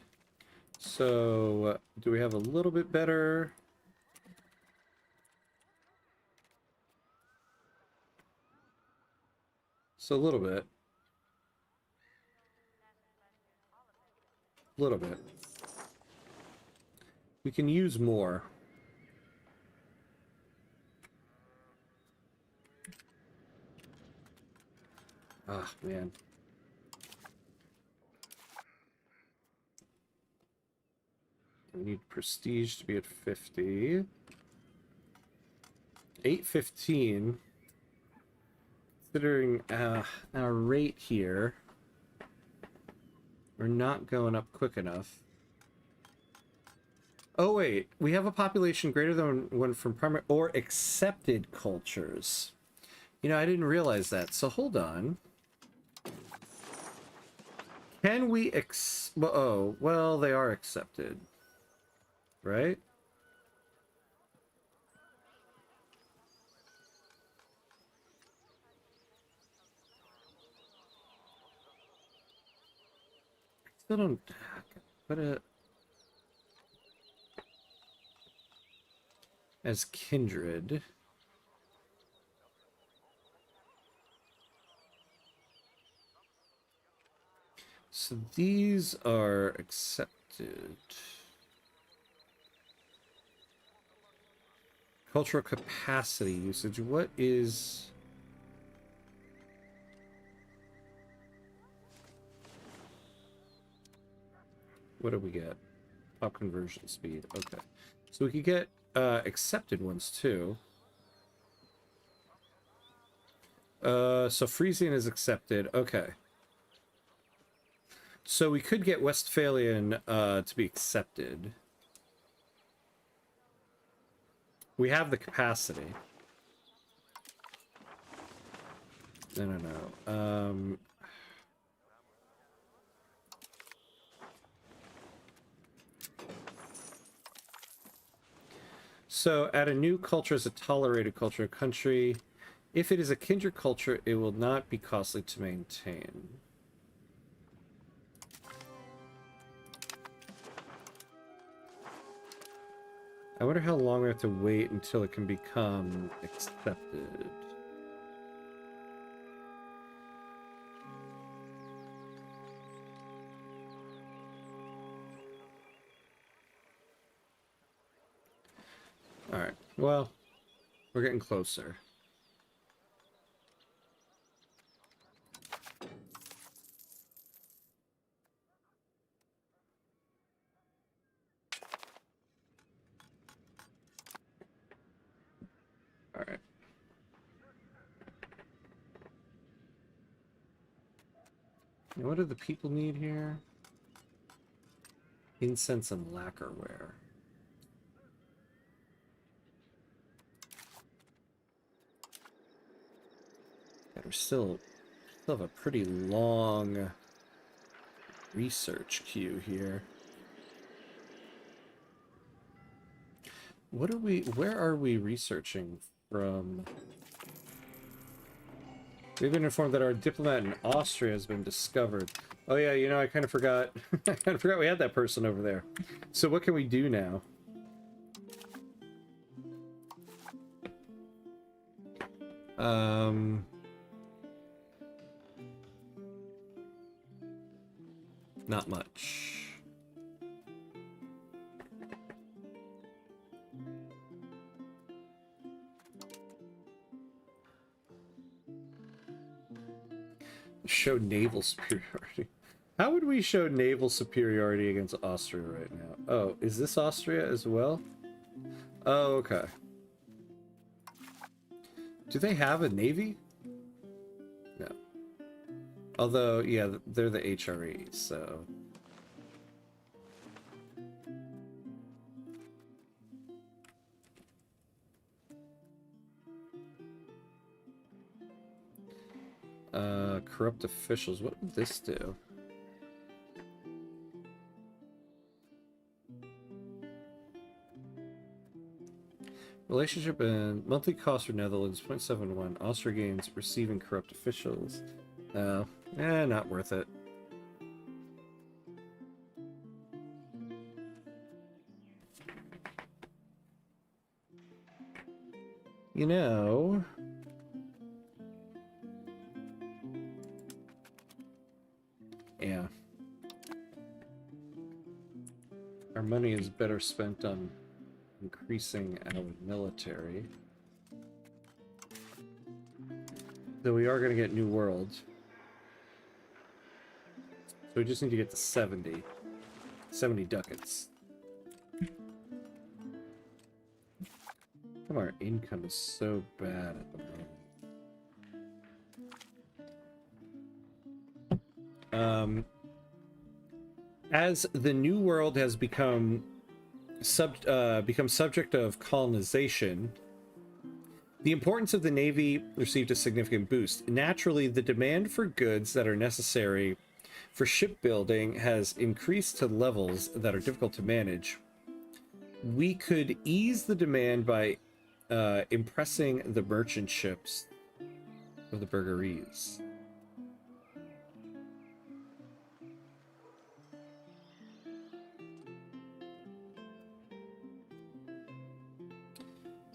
So, do we have a little bit better? So a little bit. A little bit. We can use more. Ah, man. We need prestige to be at 50. 815. Considering our rate here, we're not going up quick enough. Oh wait, we have a population greater than one from primary or accepted cultures. You know, I didn't realize that. So hold on. Can we oh, well, they are accepted. Right? still don't put it as kindred. So these are accepted. Cultural capacity usage. What is... What do we get? Pop conversion speed. Okay. So we could get accepted ones too. So Frisian is accepted. Okay. So we could get Westphalian to be accepted. We have the capacity. No. So add a new culture as a tolerated culture country. If it is a kindred culture, it will not be costly to maintain. I wonder how long we have to wait until it can become accepted. Alright, well, we're getting closer. Alright. Now what do the people need here? Incense and lacquerware. Yeah, we're still have a pretty long research queue here. Where are we researching from? We've been informed that our diplomat in Austria has been discovered. Oh yeah, you know, I kind of forgot. I kind of forgot we had that person over there. So what can we do now? Not much. Show naval superiority. How would we show naval superiority against Austria right now? Oh, is this Austria as well? Oh, okay. Do they have a navy? No. Although, yeah, they're the HRE, so... corrupt officials. What would this do? Relationship and monthly cost for Netherlands 0.71. Austria gains receiving corrupt officials. No, not worth it. You know, yeah, our money is better spent on increasing our military. Though we are going to get New World. So we just need to get to 70. 70 ducats. Our income is so bad at the moment. As the New World has become subject of colonization, the importance of the Navy received a significant boost. Naturally, the demand for goods that are necessary for shipbuilding has increased to levels that are difficult to manage. We could ease the demand by impressing the merchant ships of the burgeries.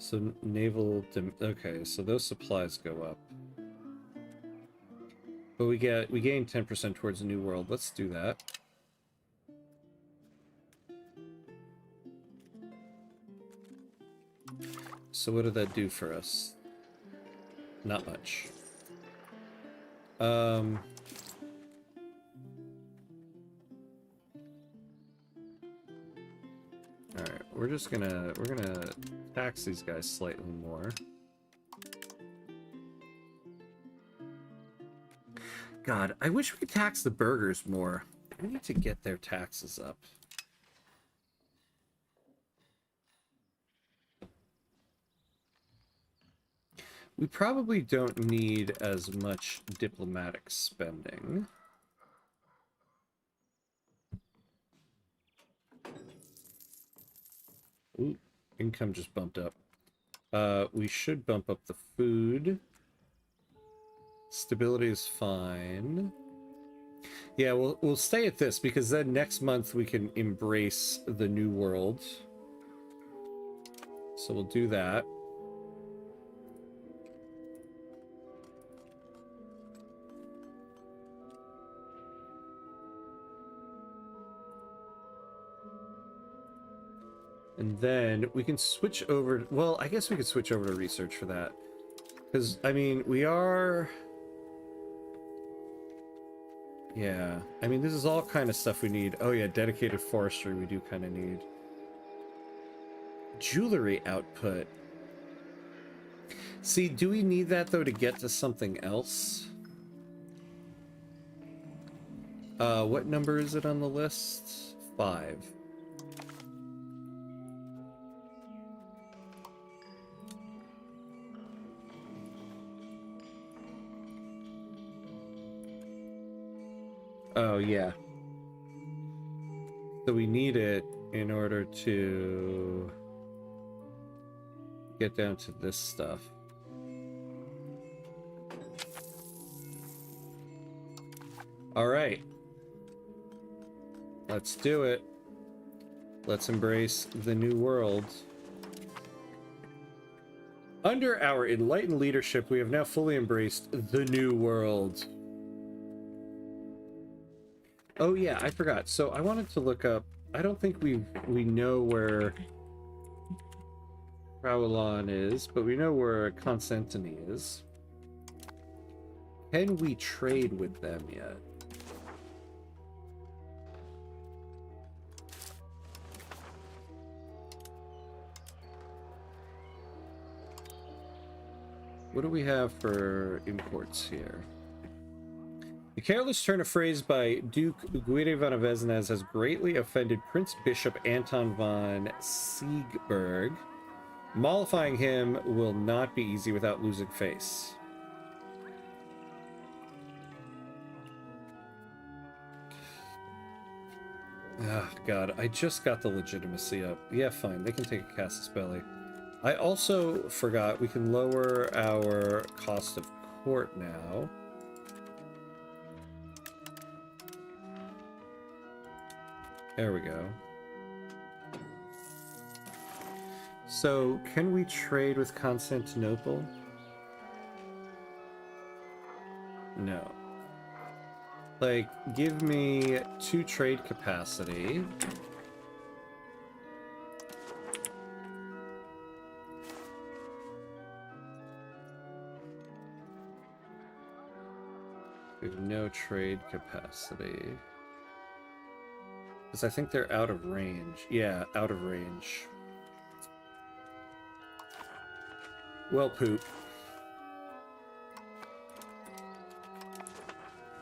So okay, so those supplies go up. But we gain 10% towards the New World. Let's do that. So what did that do for us? Not much. Alright, we're gonna tax these guys slightly more. God, I wish we could tax the burgers more. We need to get their taxes up. We probably don't need as much diplomatic spending. Ooh, income just bumped up. We should bump up the food. Stability is fine. Yeah, we'll stay at this because then next month we can embrace the New World. So we'll do that. And then we can switch over... Well, I guess we could switch over to research for that. Because, I mean, we are... Yeah. I mean, this is all kind of stuff we need. Oh, yeah, dedicated forestry we do kind of need. Jewelry output. See, do we need that, though, to get to something else? What number is it on the list? 5. Oh, yeah. So we need it in order to get down to this stuff. All right. Let's do it. Let's embrace the New World. Under our enlightened leadership, we have now fully embraced the New World. Oh yeah, I forgot. So I wanted to look up. I don't think we know where Raulan is, but we know where Constantine is. Can we trade with them yet? What do we have for imports here? The careless turn of phrase by Duke Guido von Aveznez has greatly offended Prince Bishop Anton von Siegberg. Mollifying him will not be easy without losing face. Oh, God, I just got the legitimacy up. Yeah, fine, they can take a Casus Belli. I also forgot we can lower our cost of court now. There we go. So, can we trade with Constantinople? No. Like, give me 2 trade capacity. We have no trade capacity. Because I think they're out of range. Yeah, out of range. Well, poop.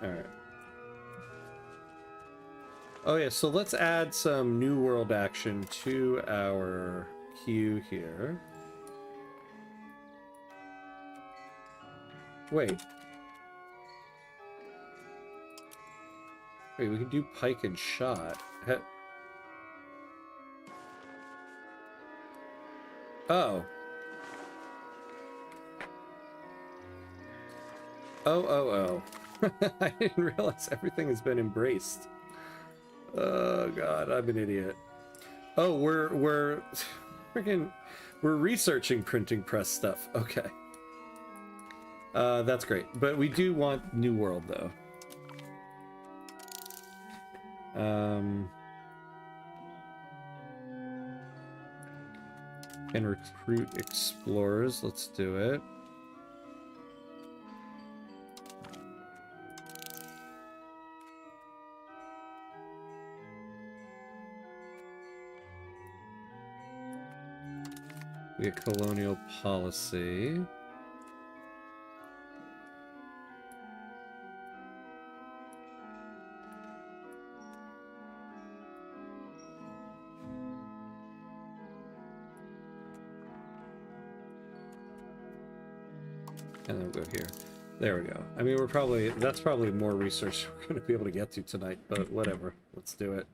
Alright. Oh yeah, so let's add some New World action to our queue here. Wait. Wait, we can do pike and shot. Oh. Oh. I didn't realize everything has been embraced. Oh god, I'm an idiot. Oh, we're freaking We're researching printing press stuff. Okay. That's great. But we do want New World, though. And recruit explorers. Let's do it. We get colonial policy. And then we'll go here. There we go. I mean, that's probably more research we're going to be able to get to tonight, but whatever. Let's do it.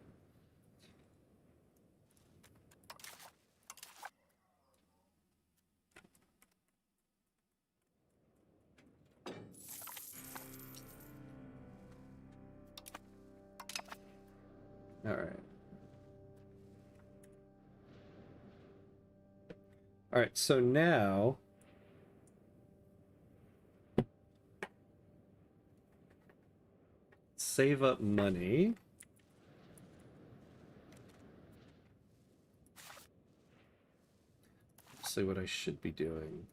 All right. All right, so now save up money. Let's see what I should be doing.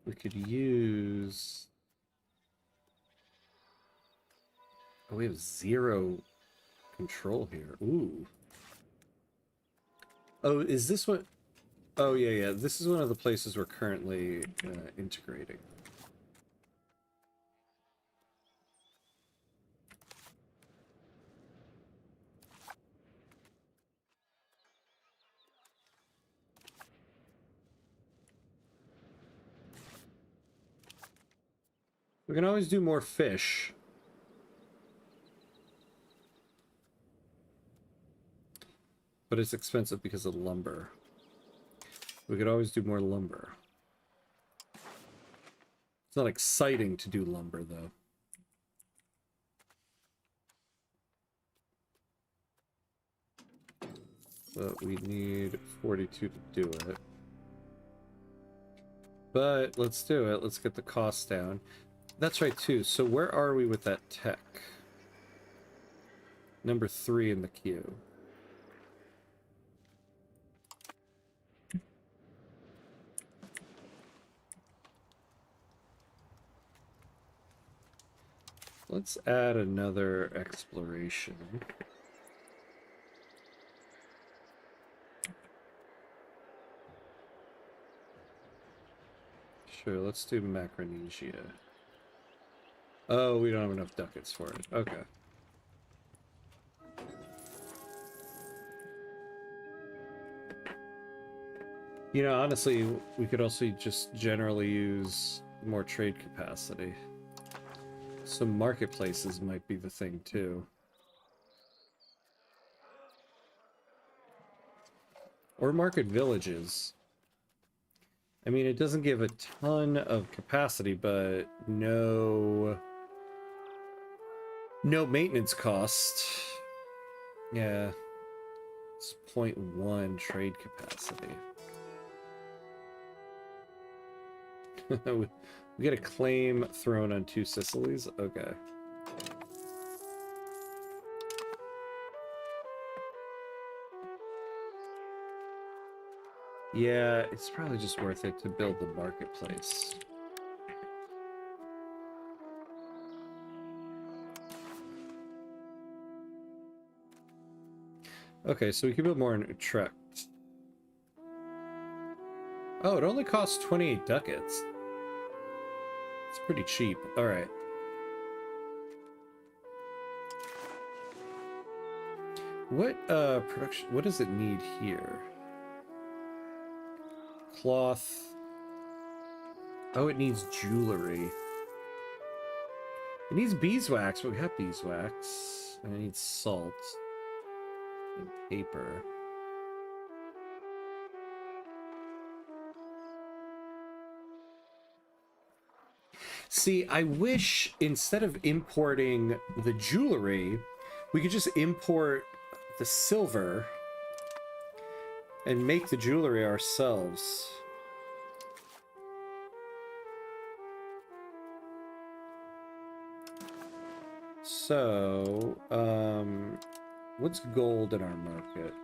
We could use... Oh, we have 0 control here. Ooh. Oh, is this what... Oh, yeah. This is one of the places we're currently integrating. We can always do more fish. But it's expensive because of lumber. We could always do more lumber. It's not exciting to do lumber, though. But we need 42 to do it. But let's do it. Let's get the cost down. That's right, too. So where are we with that tech? Number 3 in the queue. Let's add another exploration. Sure, let's do Micronesia. Oh, we don't have enough ducats for it. Okay. You know, honestly, we could also just generally use more trade capacity. Some marketplaces might be the thing, too. Or market villages. I mean, it doesn't give a ton of capacity, but no maintenance cost. Yeah. It's 0.1 trade capacity. We get a claim thrown on 2 Sicilies? Okay. Yeah, it's probably just worth it to build the marketplace. Okay, so we can build more in Utrecht. Oh, it only costs 28 ducats. It's pretty cheap. All right. What production? What does it need here? Cloth. Oh, it needs jewelry. It needs beeswax, but we have beeswax. And it needs salt and paper. See, I wish instead of importing the jewelry, we could just import the silver and make the jewelry ourselves. So, what's gold in our market?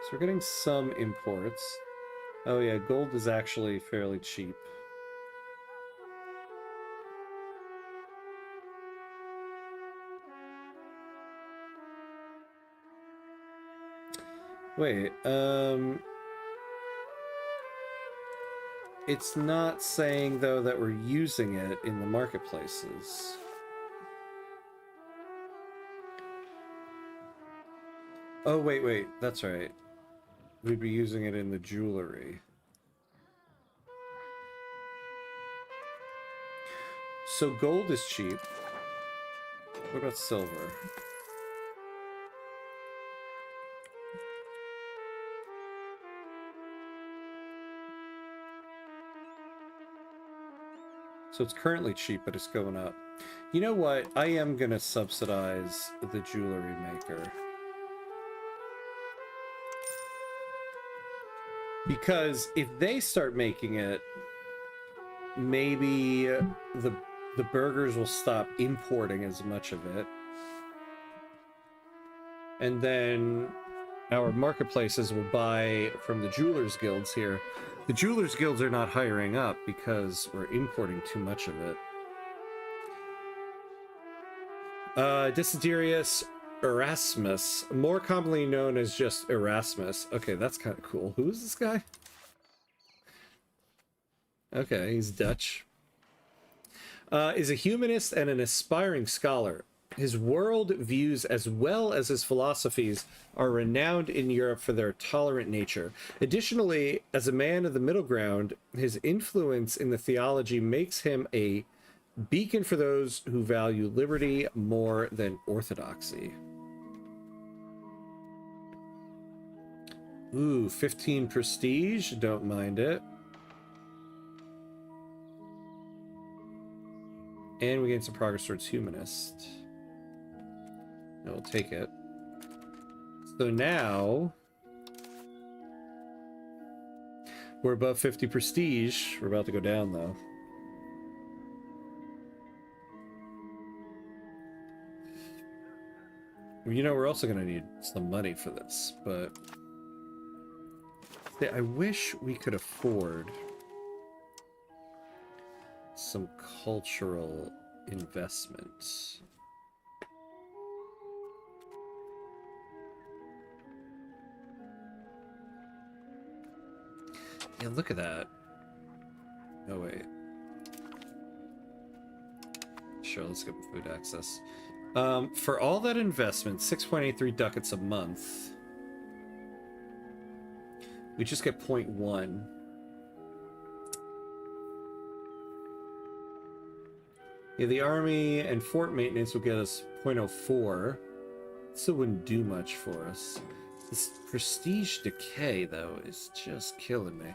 So we're getting some imports. Oh yeah, gold is actually fairly cheap. Wait, it's not saying though that we're using it in the marketplaces. Oh wait, that's right. We'd be using it in the jewelry. So gold is cheap. What about silver? So it's currently cheap, but it's going up. You know what? I am gonna subsidize the jewelry maker. Because if they start making it, maybe the burgers will stop importing as much of it. And then our marketplaces will buy from the jewelers guilds here. The jewelers guilds are not hiring up because we're importing too much of it. Desiderius Erasmus, more commonly known as just Erasmus. Okay, that's kind of cool. Who is this guy? Okay, he's Dutch. Is a humanist and an aspiring scholar. His world views as well as his philosophies are renowned in Europe for their tolerant nature. Additionally, as a man of the middle ground, his influence in the theology makes him a beacon for those who value liberty more than orthodoxy. Ooh, 15 prestige. Don't mind it. And we gain some progress towards humanist. We'll take it. So now we're above 50 prestige. We're about to go down though. You know, we're also going to need some money for this, but I wish we could afford some cultural investments. Yeah, look at that. Oh, wait. Sure, let's go with food access. For all that investment, 6.83 ducats a month. We just get 0.1. Yeah, the army and fort maintenance will get us 0.04. Still wouldn't do much for us. This prestige decay, though, is just killing me.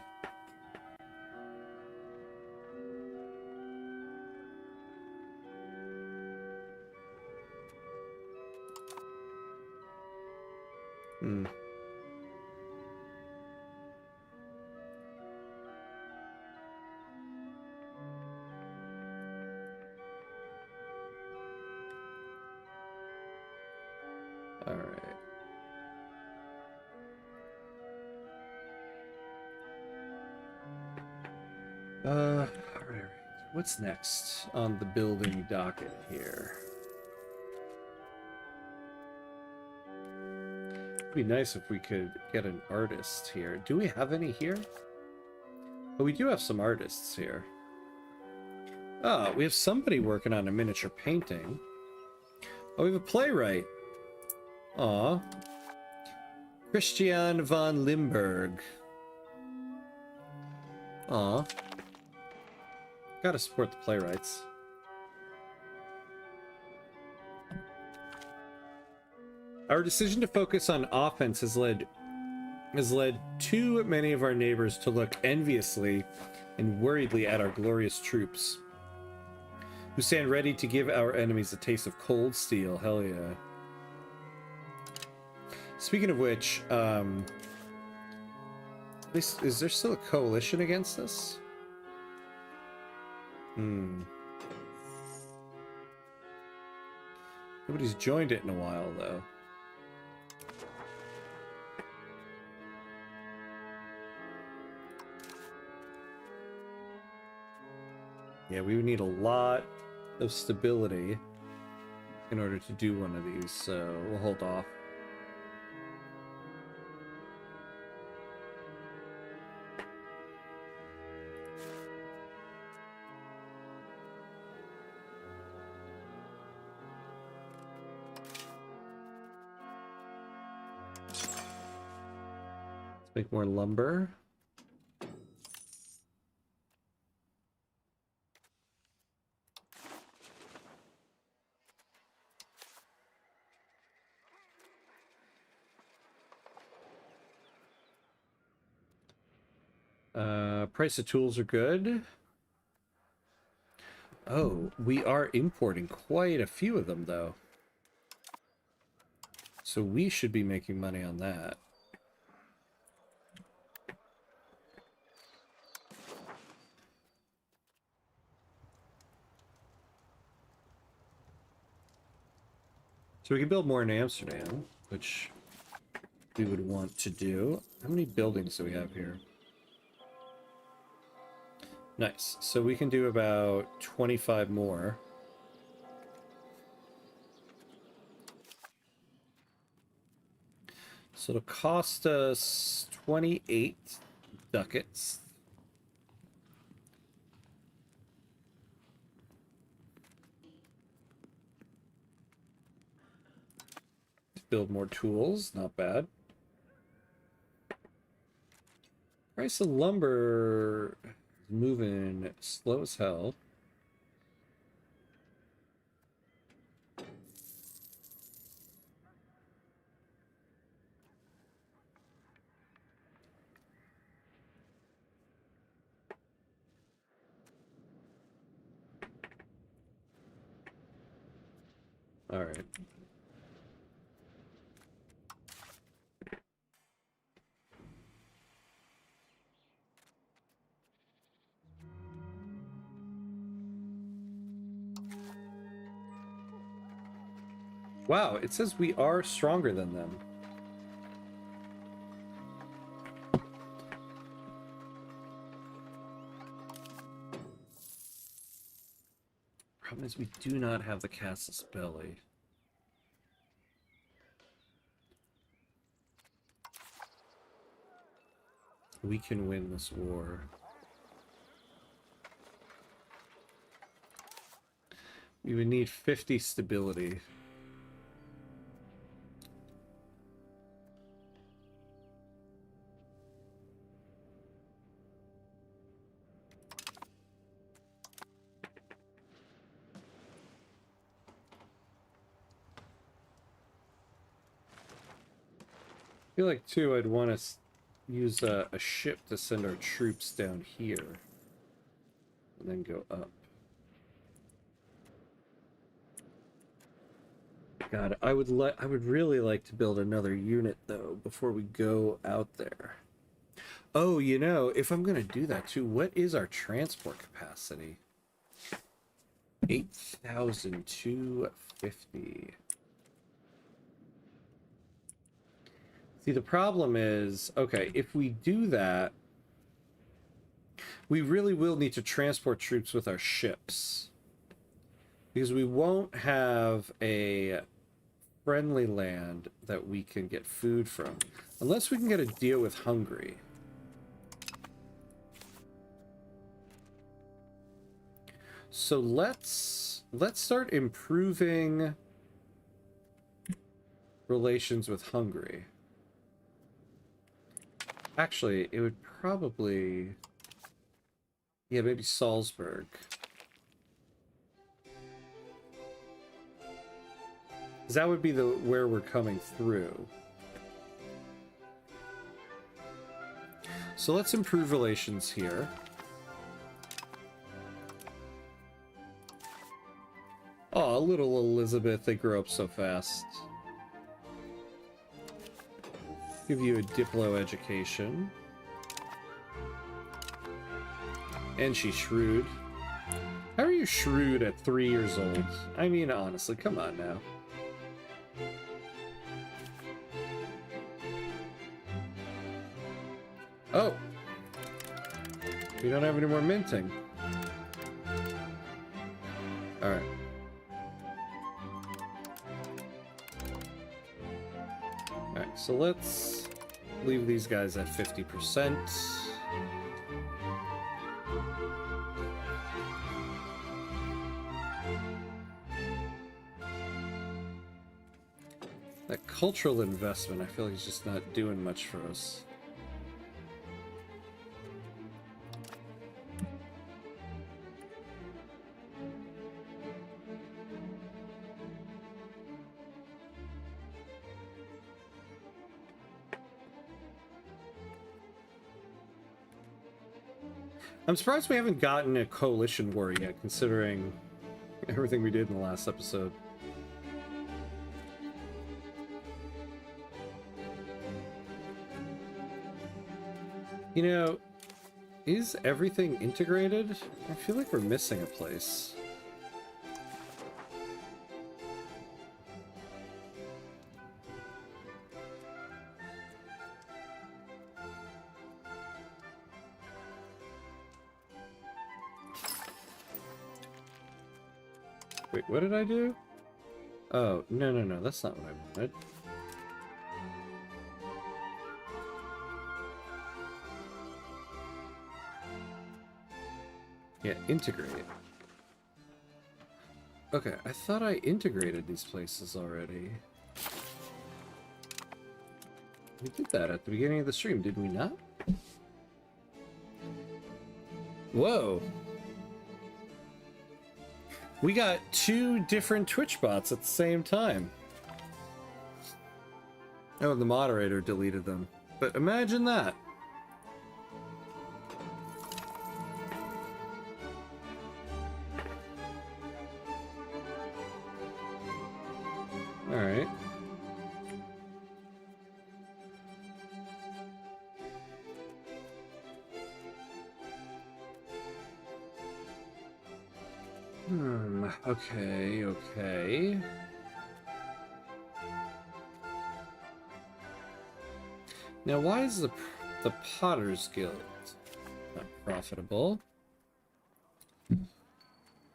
Hmm. All right. All right. What's next on the building docket here? It'd be nice if we could get an artist here. Do we have any here? Oh, we do have some artists here. Oh, we have somebody working on a miniature painting. Oh, we have a playwright. Aw. Christian von Limburg. Aw. Gotta support the playwrights. Our decision to focus on offense has led too many of our neighbors to look enviously and worriedly at our glorious troops, who stand ready to give our enemies a taste of cold steel. Hell yeah. Speaking of which, is there still a coalition against us? Nobody's joined it in a while, though. Yeah, we would need a lot of stability in order to do one of these, so we'll hold off. Let's make more lumber. Price of tools are good. Oh, we are importing quite a few of them, though. So we should be making money on that. So we can build more in Amsterdam, which we would want to do. How many buildings do we have here? Nice. So we can do about 25 more. So it'll cost us 28 ducats. To build more tools, not bad. Price of lumber is moving slow as hell. All right. Wow, it says we are stronger than them. Problem is we do not have the Casus Belli. We can win this war. We would need 50 stability. I feel like, too, I'd want to use a ship to send our troops down here. And then go up. God, I would really like to build another unit, though, before we go out there. Oh, you know, if I'm going to do that, too, what is our transport capacity? 8,250. See, the problem is, okay, if we do that, we really will need to transport troops with our ships. Because we won't have a friendly land that we can get food from. Unless we can get a deal with Hungary. So let's start improving relations with Hungary. Actually, it would probably... Yeah, maybe Salzburg. Because that would be where we're coming through. So let's improve relations here. Oh, little Elizabeth, they grow up so fast. Give you a Diplo education. And she's shrewd. How are you shrewd at 3 years old? I mean, honestly, come on now. Oh! We don't have any more minting. Alright. Alright, so let's leave these guys at 50%. That cultural investment, I feel like he's just not doing much for us. I'm surprised we haven't gotten a coalition war yet, considering everything we did in the last episode. You know, is everything integrated? I feel like we're missing a place. Wait, what did I do? Oh, no, that's not what I wanted. Yeah, integrate. Okay, I thought I integrated these places already. We did that at the beginning of the stream, did we not? Whoa! We got 2 different Twitch bots at the same time. Oh, the moderator deleted them. But imagine that. Alright. Okay. Now, why is the Potter's Guild not profitable?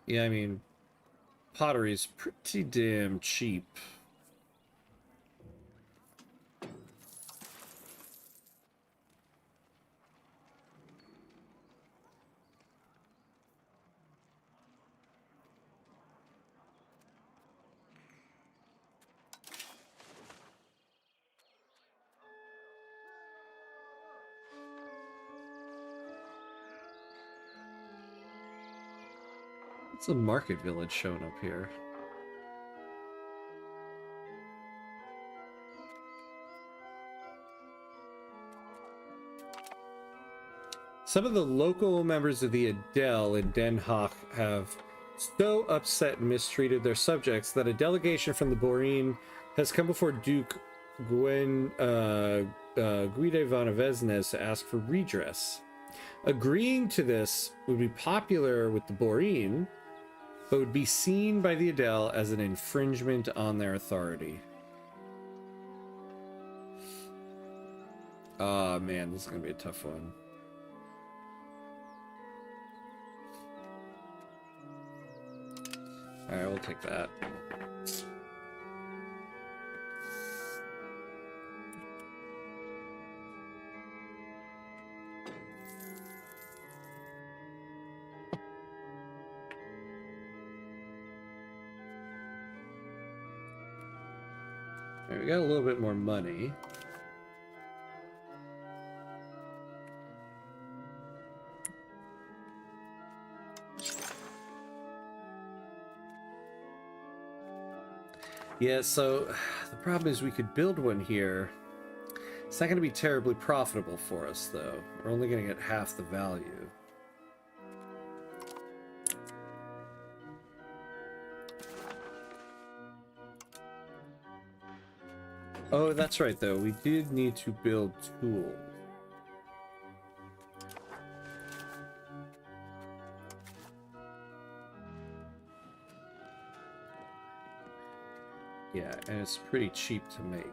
Yeah, I mean, pottery's pretty damn cheap. It's a market village showing up here. Some of the local members of the Adel in Den Haag have so upset and mistreated their subjects that a delegation from the Borin has come before Duke Guide van Avesnes to ask for redress. Agreeing to this would be popular with the Borin, but would be seen by the Adel as an infringement on their authority. Ah, man, this is going to be a tough one. Alright, we'll take that. Alright, we got a little bit more money. Yeah, so the problem is we could build one here. It's not going to be terribly profitable for us, though. We're only going to get half the value. Oh, that's right, though. We did need to build tools. Yeah, and it's pretty cheap to make.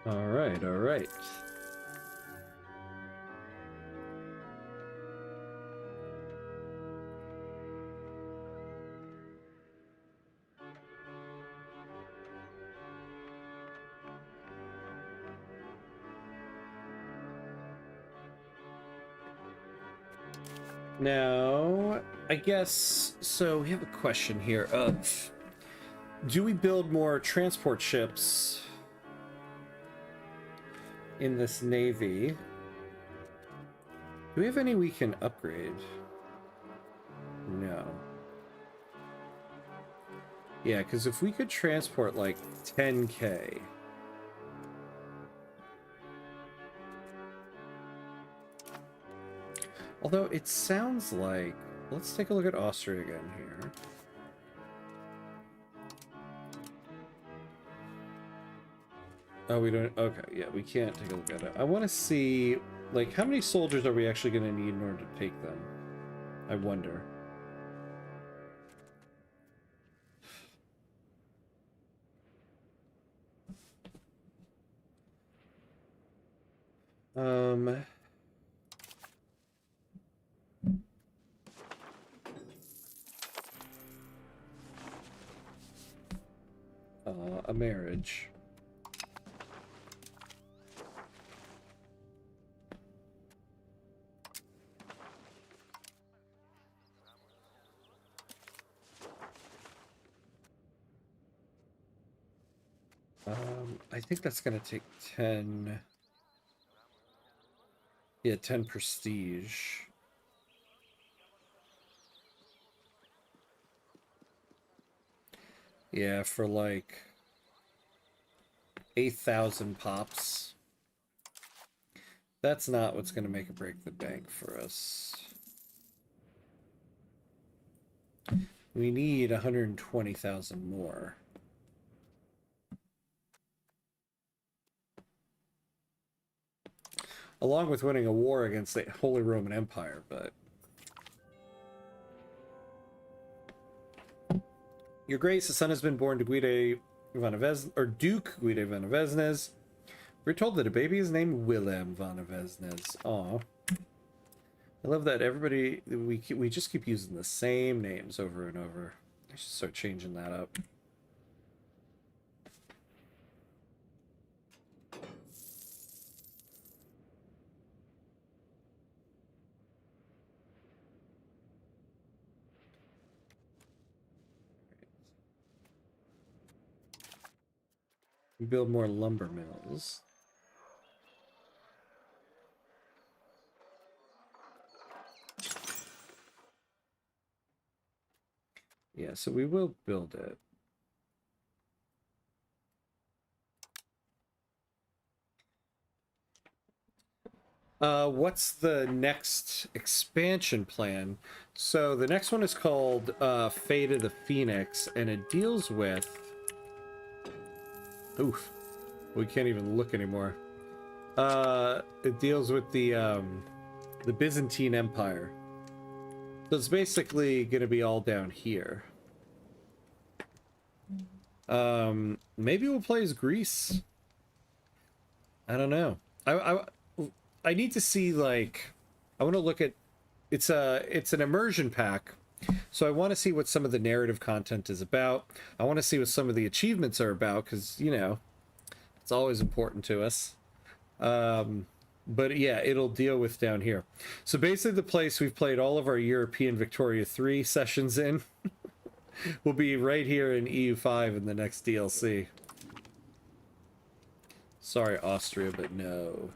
All right, all right. Now, I guess, so we have a question here of, do we build more transport ships in this navy? Do we have any we can upgrade? No. Yeah, because if we could transport like 10K. Although it sounds like, let's take a look at Austria again here. Oh, we don't, okay, yeah, we can't take a look at it. I want to see, like, how many soldiers are we actually going to need in order to take them? I wonder. A marriage. I think that's gonna take 10. Yeah, 10 prestige. Yeah, for like 8,000 pops. That's not what's gonna make or break the bank for us. We need 120,000 more. Along with winning a war against the Holy Roman Empire, but... Your Grace, a son has been born to Guide von Vesnes, or Duke Guide von Vesnes. We're told that a baby is named Willem von Vesnes. Aw. I love that everybody, we just keep using the same names over and over. I should start changing that up. We build more lumber mills. Yeah, so we will build it. What's the next expansion plan? So the next one is called Fate of the Phoenix, and it deals with... Oof. We can't even look anymore. It deals with the Byzantine Empire. So it's basically going to be all down here. Maybe we'll play as Greece. I don't know. I need to see, like, I want to look at, it's an immersion pack, so I want to see what some of the narrative content is about. I want to see what some of the achievements are about, because, you know, it's always important to us. But yeah, it'll deal with down here. So basically the place we've played all of our European Victoria 3 sessions in will be right here in EU5 in the next DLC. Sorry, Austria, but no.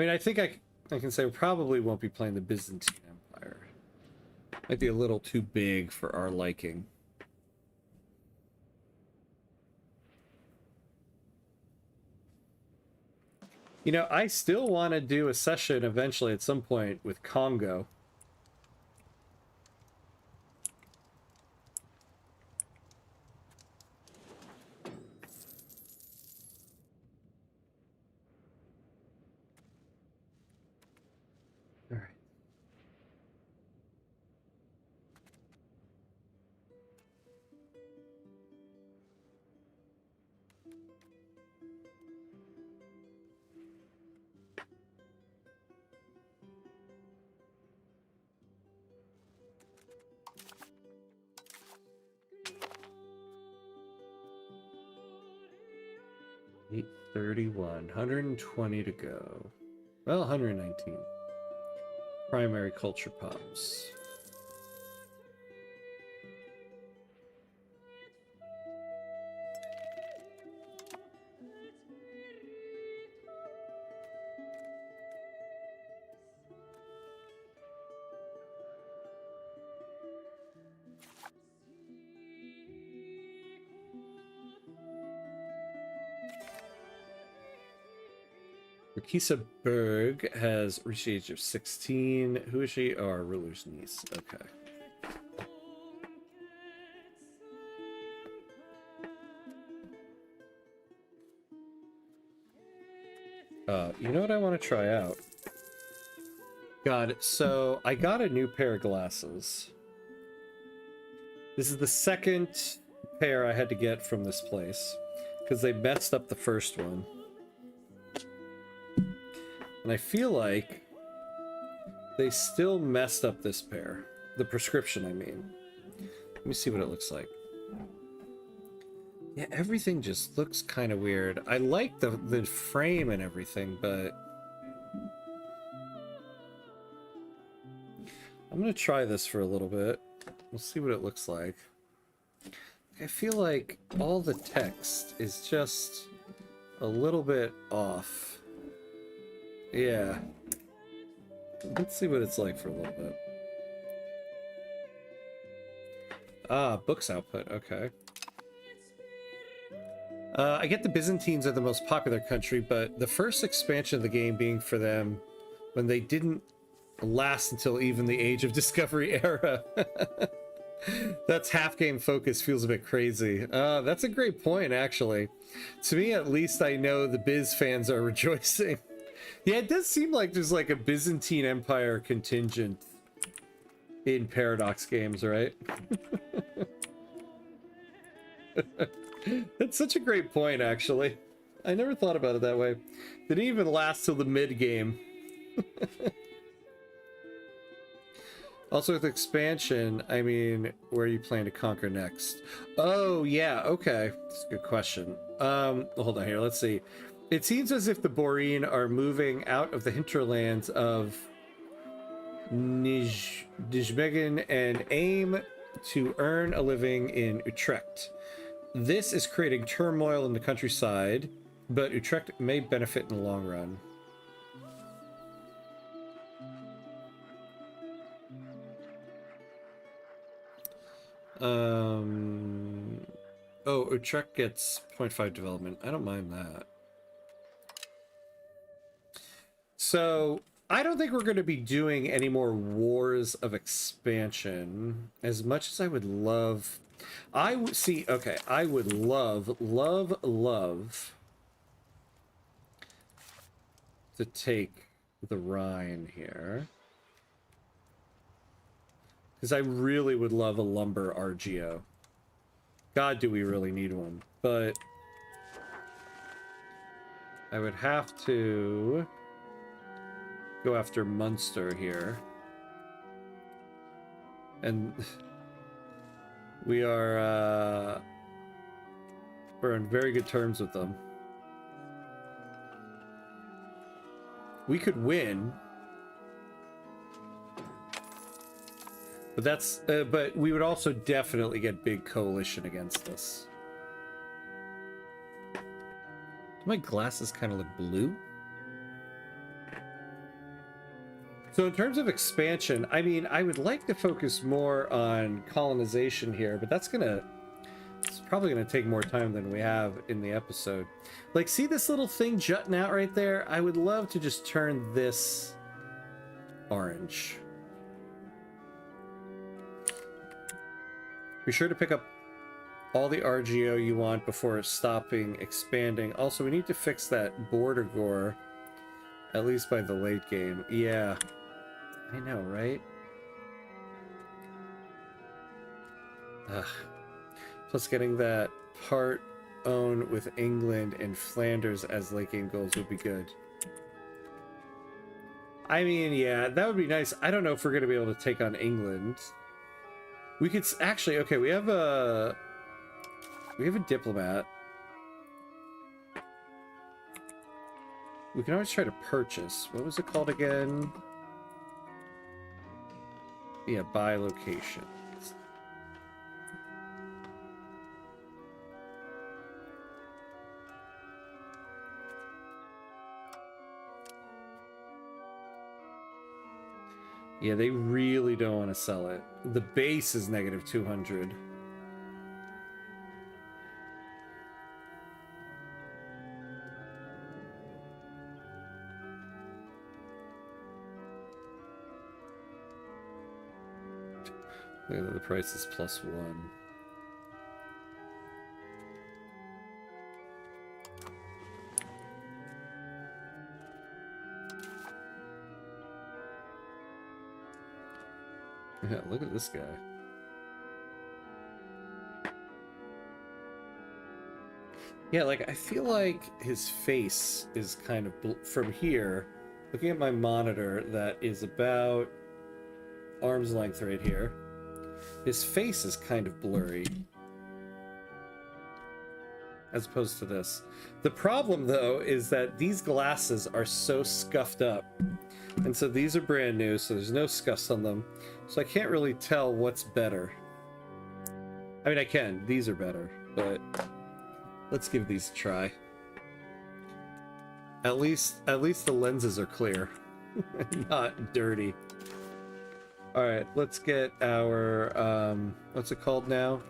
I mean, I think I can say we probably won't be playing the Byzantine Empire. Might be a little too big for our liking. You know, I still want to do a session eventually at some point with Congo. All right. $831, 120 to go. Well, 119. Primary culture pops. Rakisa Berg has reached the age of 16. Who is she? Oh, our ruler's niece. Okay. You know what I want to try out? God, so I got a new pair of glasses. This is the second pair I had to get from this place because they messed up the first one. And I feel like they still messed up this pair. The prescription, I mean. Let me see what it looks like. Yeah, everything just looks kind of weird. I like the frame and everything, but I'm gonna try this for a little bit. We'll see what it looks like. I feel like all the text is just a little bit off. Yeah. Let's see what it's like for a little bit. Ah, books output, okay. I get the Byzantines are the most popular country, but the first expansion of the game being for them when they didn't last until even the Age of Discovery era. That's half-game focus feels a bit crazy. That's a great point, actually. To me, at least, I know the Biz fans are rejoicing. Yeah, it does seem like there's like a Byzantine Empire contingent in Paradox games, right? That's such a great point, actually. I never thought about it that way. They didn't even last till the mid-game. Also, with expansion, I mean, where are you planning to conquer next? Oh, yeah, okay. That's a good question. Hold on here, let's see. It seems as if the Boreen are moving out of the hinterlands of Nijmegen and aim to earn a living in Utrecht. This is creating turmoil in the countryside, but Utrecht may benefit in the long run. Oh, Utrecht gets 0.5 development. I don't mind that. So, I don't think we're going to be doing any more Wars of Expansion as much as I would love. I would see, okay, I would love to take the Rhine here. Because I really would love a lumber RGO. God, do we really need one. But I would have to go after Munster here. And we are, we're on very good terms with them. We could win. But that's, but we would also definitely get big coalition against us. Do my glasses kind of look blue? So in terms of expansion, I mean, I would like to focus more on colonization here, but it's probably gonna take more time than we have in the episode. Like, see this little thing jutting out right there? I would love to just turn this orange. Be sure to pick up all the RGO you want before stopping expanding. Also, we need to fix that border gore, at least by the late game. Yeah, I know, right? Ugh. Plus, getting that part owned with England and Flanders as late game goals would be good. I mean, yeah, that would be nice. I don't know if we're going to be able to take on England. We could actually, okay, we have a diplomat. We can always try to purchase. What was it called again? Yeah, buy location. Yeah, they really don't want to sell it. The base is negative 200. Look at the price is +1. Yeah, look at this guy. Yeah, like, I feel like his face is kind of from here, looking at my monitor that is about arm's length right here. His face is kind of blurry, as opposed to this. The problem, though, is that these glasses are so scuffed up. And so these are brand new, so there's no scuffs on them. So I can't really tell what's better. I mean, I can. These are better, but let's give these a try. At least the lenses are clear, not dirty. All right, let's get our what's it called now?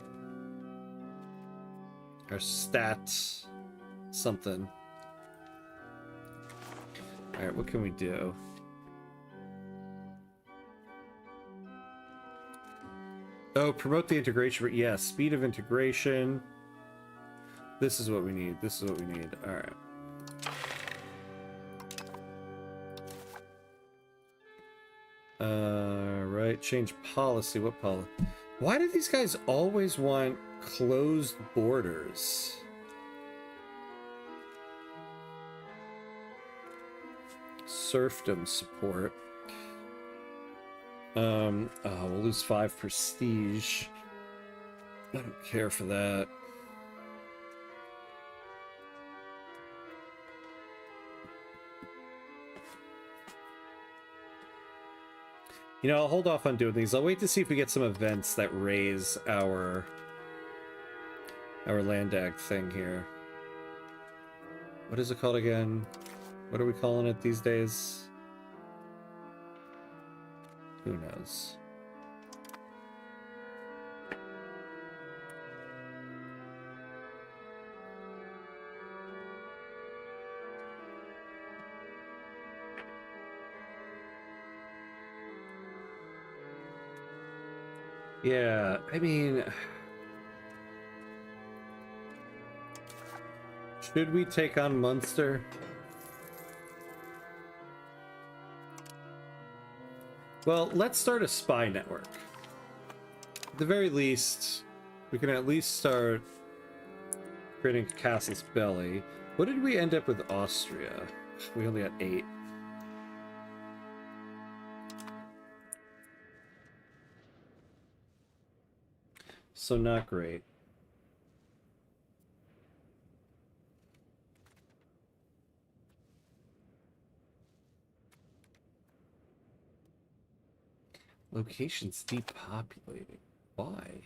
Our stat something. All right, what can we do? Oh, promote the integration. Yeah, speed of integration. This is what we need. This is what we need. All right. Right. Change policy. What policy? Why do these guys always want closed borders? Serfdom support. Oh, we'll lose 5 prestige. I don't care for that. You know, I'll hold off on doing these. I'll wait to see if we get some events that raise our Landag thing here. What is it called again? What are we calling it these days? Who knows? Yeah, I mean, should we take on Munster? Well, let's start a spy network. At the very least, we can at least start creating a casus belli. What did we end up with Austria? We only had 8. So not great. Locations depopulating. Why?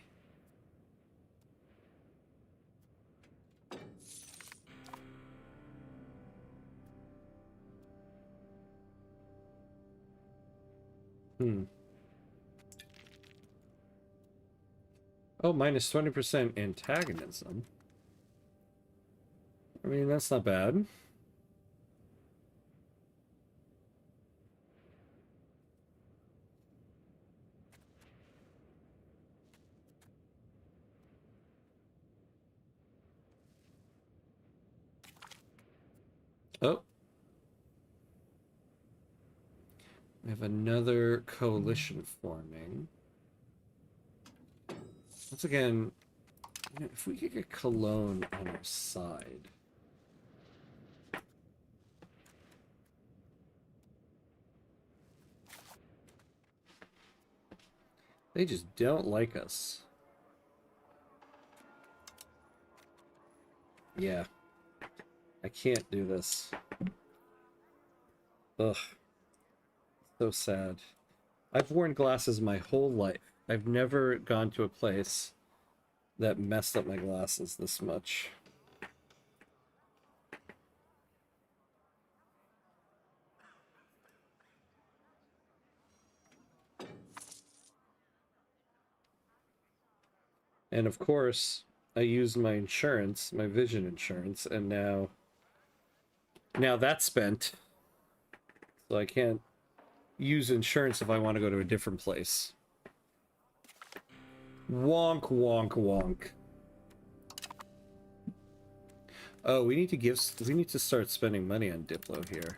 Hmm. Oh, minus 20% antagonism. I mean, that's not bad. Oh. We have another coalition forming. Once again, you know, if we could get Cologne on our side. They just don't like us. Yeah. I can't do this. Ugh. So sad. I've worn glasses my whole life. I've never gone to a place that messed up my glasses this much. And of course, I used my insurance, my vision insurance, and now that's spent. So I can't use insurance if I want to go to a different place. Wonk, wonk, wonk. Oh, we need to start spending money on Diplo here.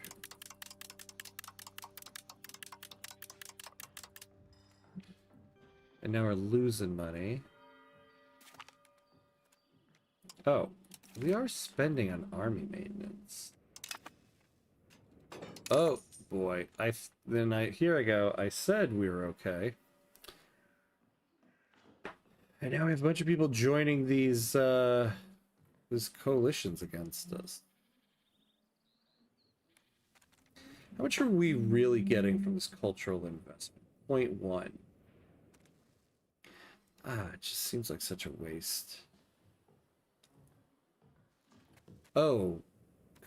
And now we're losing money. Oh, we are spending on army maintenance. Oh boy, here I go. I said we were okay. And now we have a bunch of people joining these coalitions against us. How much are we really getting from this cultural investment? 0.1. Ah, it just seems like such a waste. Oh,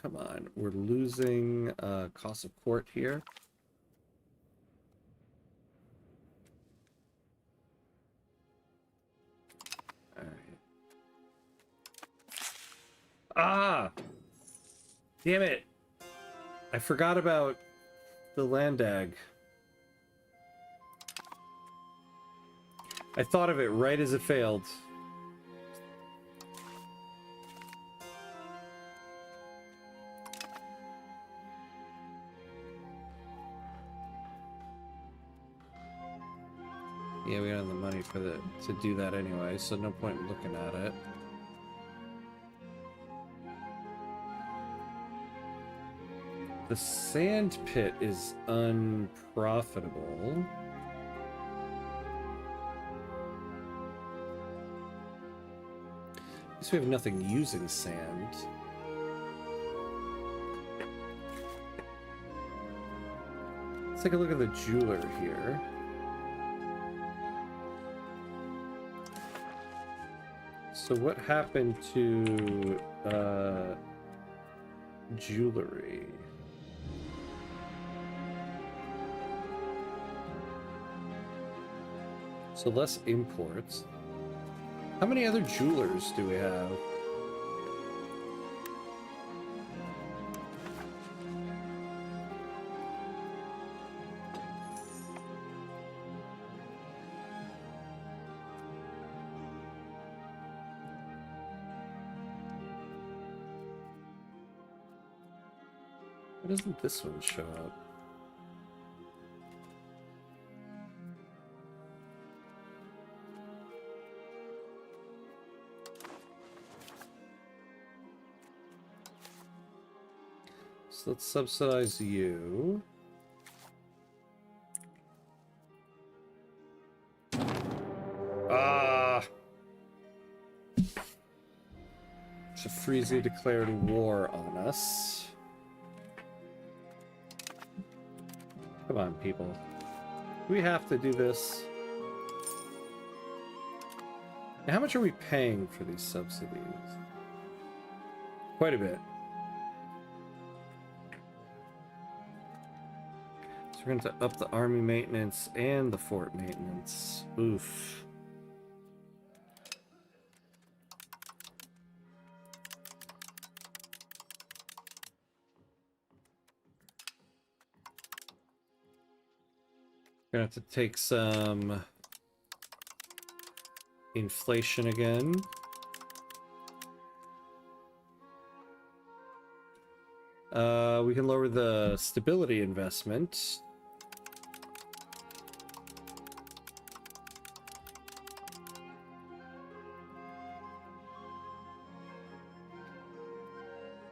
come on. We're losing cost of court here. Alright. Ah! Damn it! I forgot about the Landag. I thought of it right as it failed. Yeah, we don't have the money to do that anyway, so no point in looking at it. The sand pit is unprofitable. I guess we have nothing using sand. Let's take a look at the jeweler here. So what happened to jewelry? So less imports. How many other jewelers do we have? Why doesn't this one show up? So let's subsidize you. Ah! So Freezy declared war on us. Come on, people. We have to do this. Now, how much are we paying for these subsidies? Quite a bit. So So we're going to up the army maintenance and the fort maintenance. Oof. Gonna have to take some inflation again. We can lower the stability investment.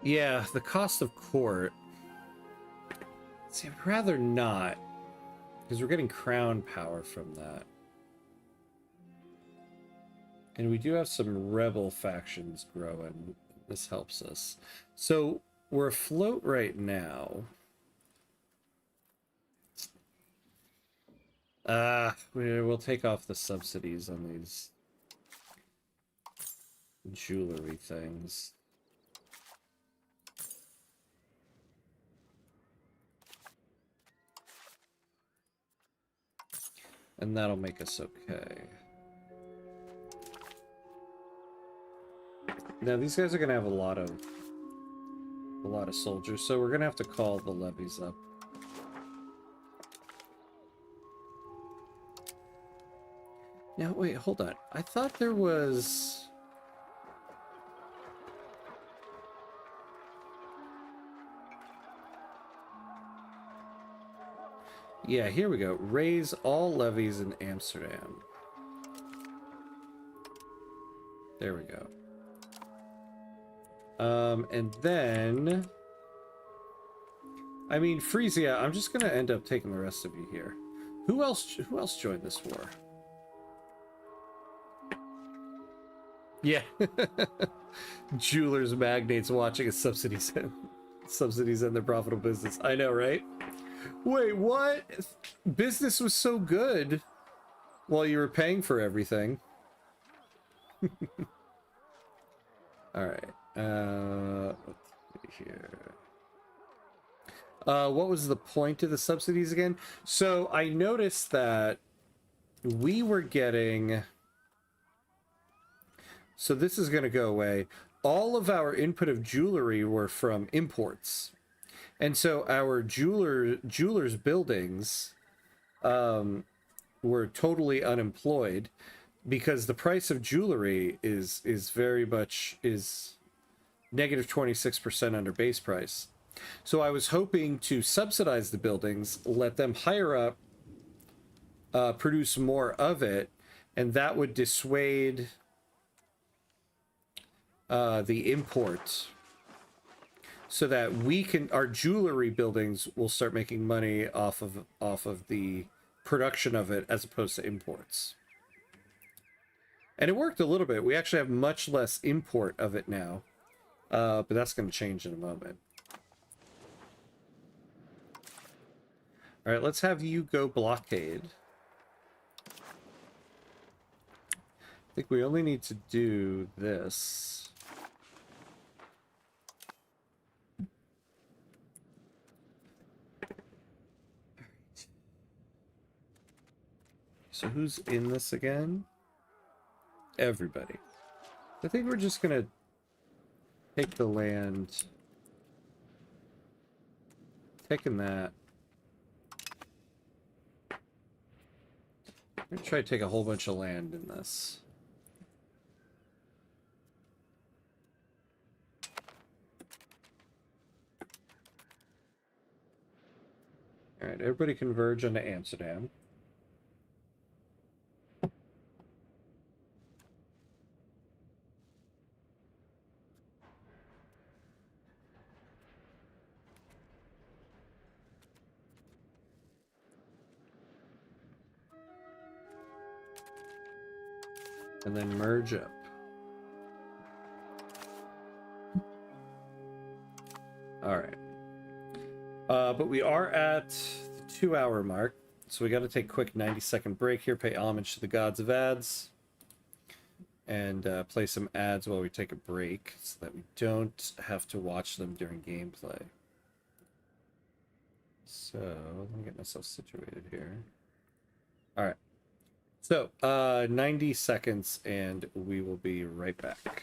Yeah, the cost of court. See, I'd rather not, because we're getting crown power from that. And we do have some rebel factions growing. This helps us. So we're afloat right now. We'll take off the subsidies on these jewelry things. And that'll make us okay. Now these guys are gonna have a lot of soldiers, so we're gonna have to call the levies up. Now wait, hold on. I thought there was... Yeah, here we go. Raise all levies in Amsterdam. There we go. And then... I mean, Frisia, I'm just gonna end up taking the rest of you here. Who else joined this war? Yeah. Jewelers, magnates watching as subsidies end their profitable business. I know, right? Wait, what? Business was so good while you were paying for everything. Alright. Let's see here. What was the point of the subsidies again? So I noticed that we were getting... So this is going to go away. All of our input of jewelry were from imports. And so our jewelers' buildings were totally unemployed because the price of jewelry is very much negative 26% under base price. So I was hoping to subsidize the buildings, let them hire up, produce more of it, and that would dissuade the import, so that our jewelry buildings will start making money off of the production of it as opposed to imports. And it worked a little bit. We actually have much less import of it now, but that's going to change in a moment. All right, let's have you go blockade. I think we only need to do this. So who's in this again? Everybody. I think we're just gonna take the land. Taking that. I'm gonna try to take a whole bunch of land in this. Alright, everybody converge onto Amsterdam. And then merge up. Alright. But we are at the 2-hour mark, so we got to take a quick 90-second break here, pay homage to the gods of ads, and play some ads while we take a break, so that we don't have to watch them during gameplay. So let me get myself situated here. All right. So 90 seconds and we will be right back.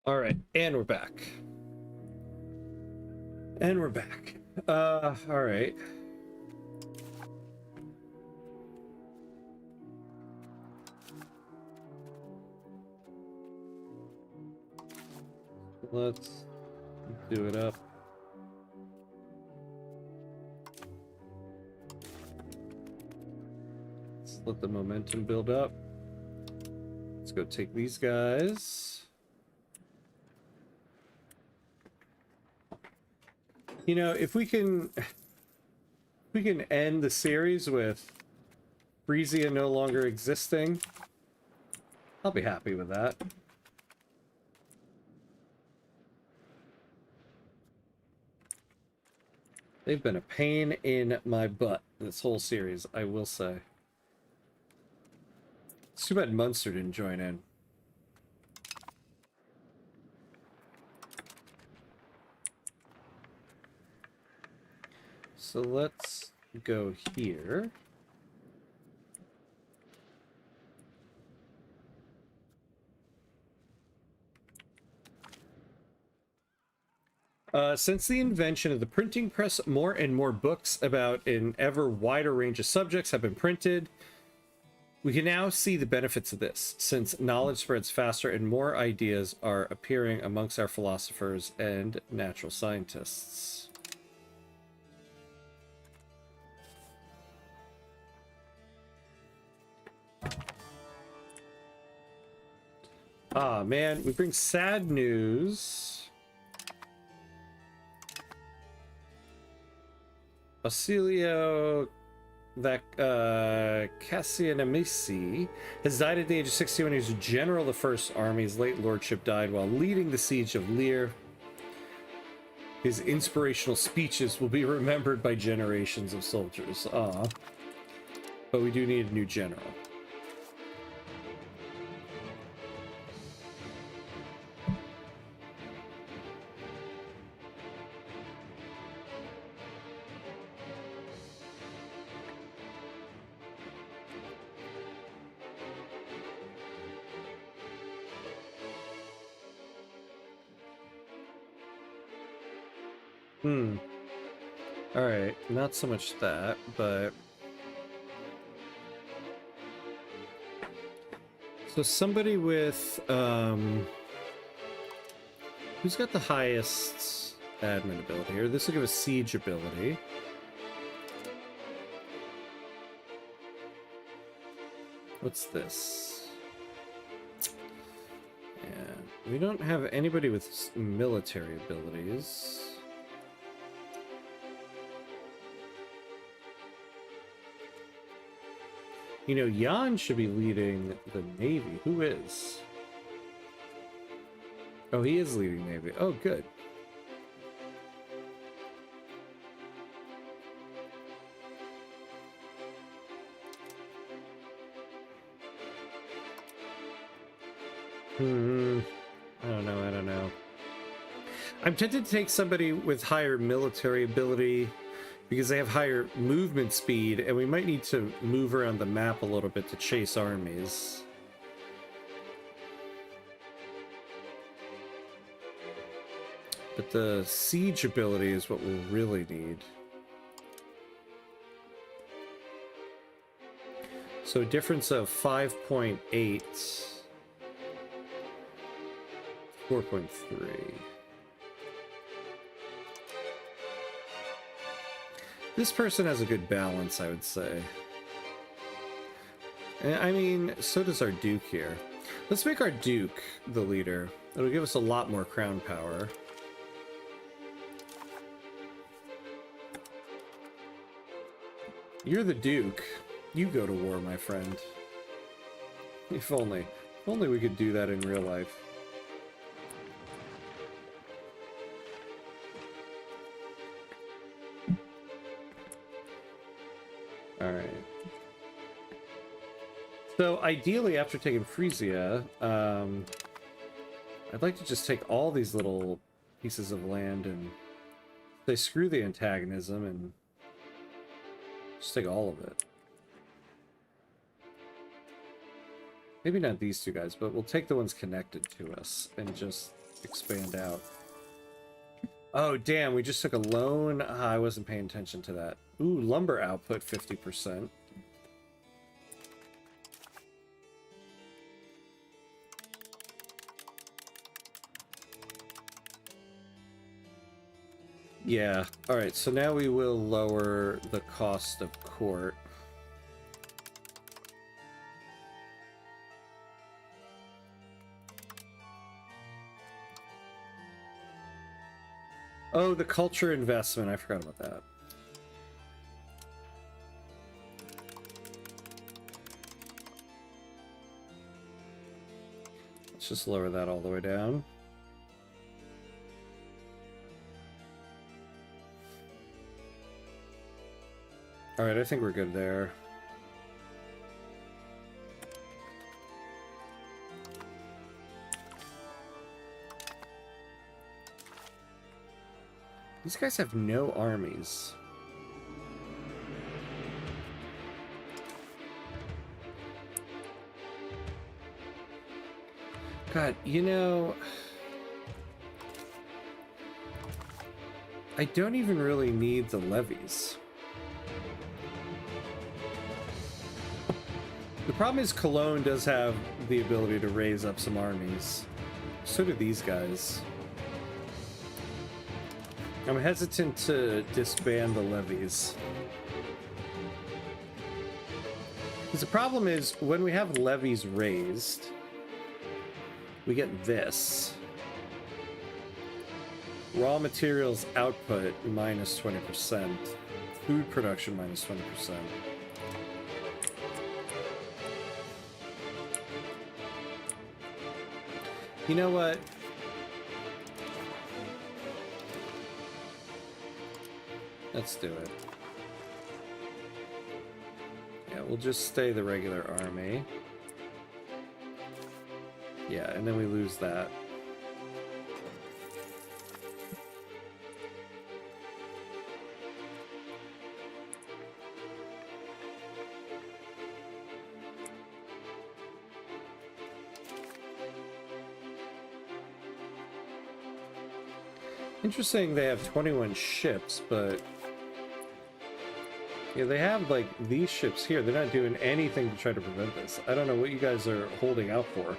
All right, and we're back. And we're back. All right. Let's do it up. Let's let the momentum build up. Let's go take these guys. You know, if we can end the series with Frisia no longer existing, I'll be happy with that. They've been a pain in my butt this whole series, I will say. It's too bad Munster didn't join in. So let's go here. Since the invention of the printing press, more and more books about an ever wider range of subjects have been printed. We can now see the benefits of this, since knowledge spreads faster and more ideas are appearing amongst our philosophers and natural scientists. Ah, man, we bring sad news. Basilio Cassianamisi has died at the age of 61. He was general of the First Army. His late lordship died while leading the siege of Lear. His inspirational speeches will be remembered by generations of soldiers. Ah, but we do need a new general. Alright, not so much that, but... So somebody with, who's got the highest admin ability here? This will give us siege ability. What's this? Yeah, we don't have anybody with military abilities. You know, Jan should be leading the Navy. Who is? Oh, he is leading Navy. Oh, good. I don't know. I'm tempted to take somebody with higher military ability because they have higher movement speed, and we might need to move around the map a little bit to chase armies. But the siege ability is what we'll really need. So a difference of 5.8, 4.3. This person has a good balance, I would say. I mean, so does our Duke here. Let's make our Duke the leader. It'll give us a lot more crown power. You're the Duke. You go to war, my friend. If only we could do that in real life. Alright. So, ideally, after taking Frisia, I'd like to just take all these little pieces of land and they screw the antagonism and just take all of it. Maybe not these two guys, but we'll take the ones connected to us and just expand out. Oh, damn, we just took a loan. I wasn't paying attention to that. Ooh, lumber output 50%. Yeah, alright, so now we will lower the cost of court. Oh, the culture investment. I forgot about that. Let's just lower that all the way down. Alright, I think we're good there. These guys have no armies. God, you know... I don't even really need the levies. The problem is Cologne does have the ability to raise up some armies. So do these guys. I'm hesitant to disband the levies. Because the problem is, when we have levies raised, we get this. Raw materials output minus 20%. Food production minus 20%. You know what? Let's do it. Yeah, we'll just stay the regular army. Yeah, and then we lose that. Interesting they have 21 ships, but... yeah, they have, like, these ships here. They're not doing anything to try to prevent this. I don't know what you guys are holding out for.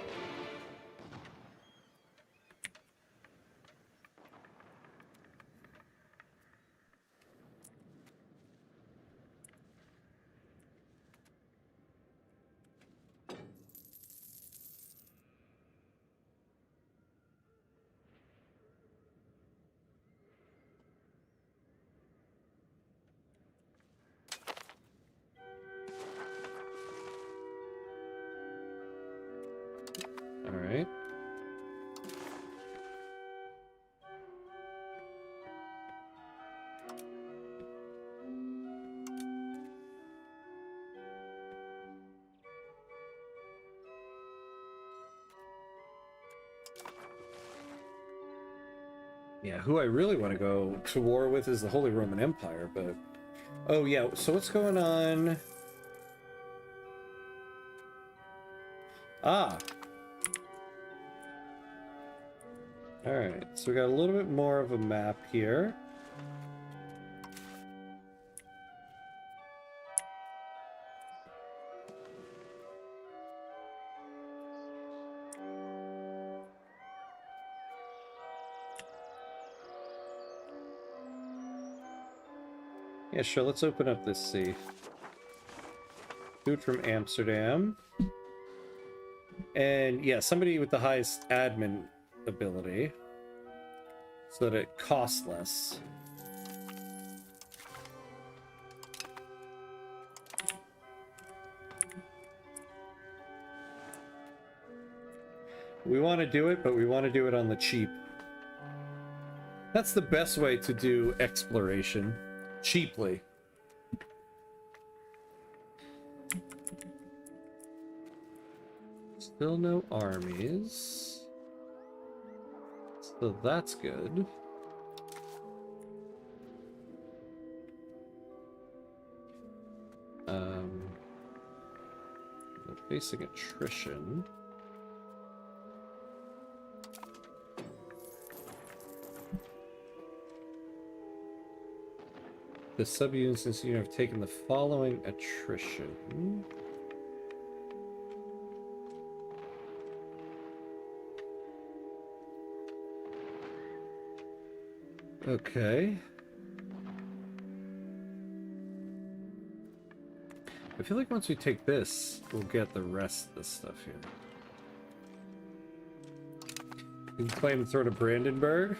Alright. Yeah, who I really want to go to war with is the Holy Roman Empire, but... oh, yeah, so what's going on? Ah! Alright, so we got a little bit more of a map here. Yeah, sure, let's open up this sea. Food from Amsterdam. And yeah, somebody with the highest admin ability. So that it costs less. We want to do it, but we want to do it on the cheap. That's the best way to do exploration. Cheaply. Still no armies. So that's good. Basic attrition. The sub-units since you have taken the following attrition. Okay. I feel like once we take this, we'll get the rest of this stuff here. You can claim the throne of Brandenburg.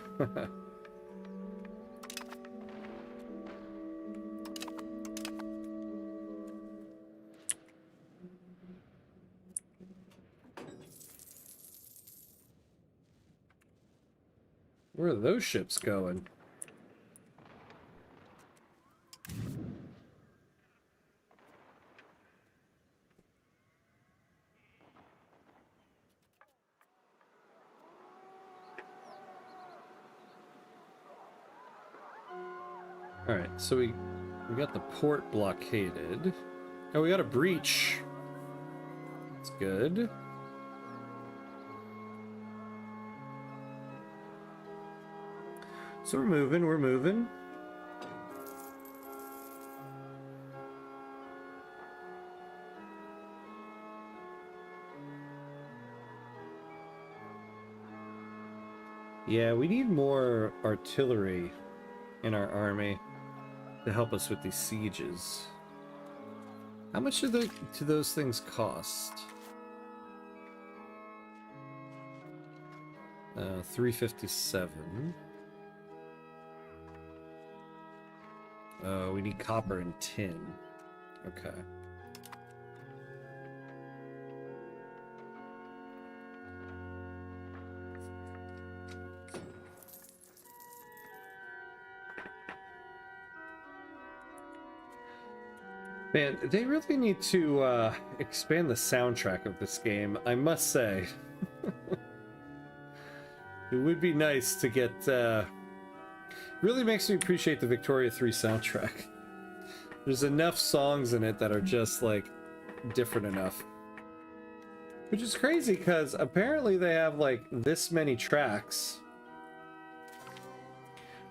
Where are those ships going? Alright, so we got the port blockaded. Oh, we got a breach. That's good. So we're moving, we're moving. Yeah, we need more artillery in our army to help us with these sieges. How much do those things cost? 357. We need copper and tin. Okay. Man, they really need to expand the soundtrack of this game, I must say. It would be nice to get... really makes me appreciate the Victoria 3 soundtrack. There's enough songs in it that are just, like, different enough. Which is crazy, because apparently they have, like, this many tracks.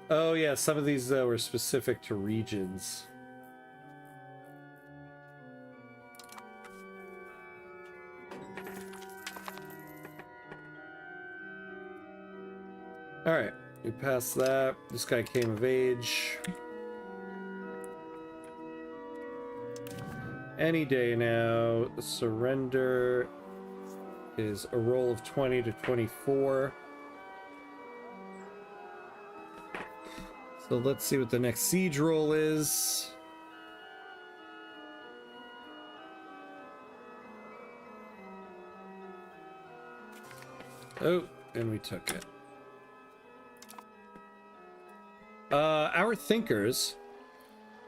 Oh yeah, some of these were specific to regions. Alright, we passed that. This guy came of age. Any day now. Surrender is a roll of 20 to 24. So let's see what the next siege roll is. Oh, and we took it. Our thinkers,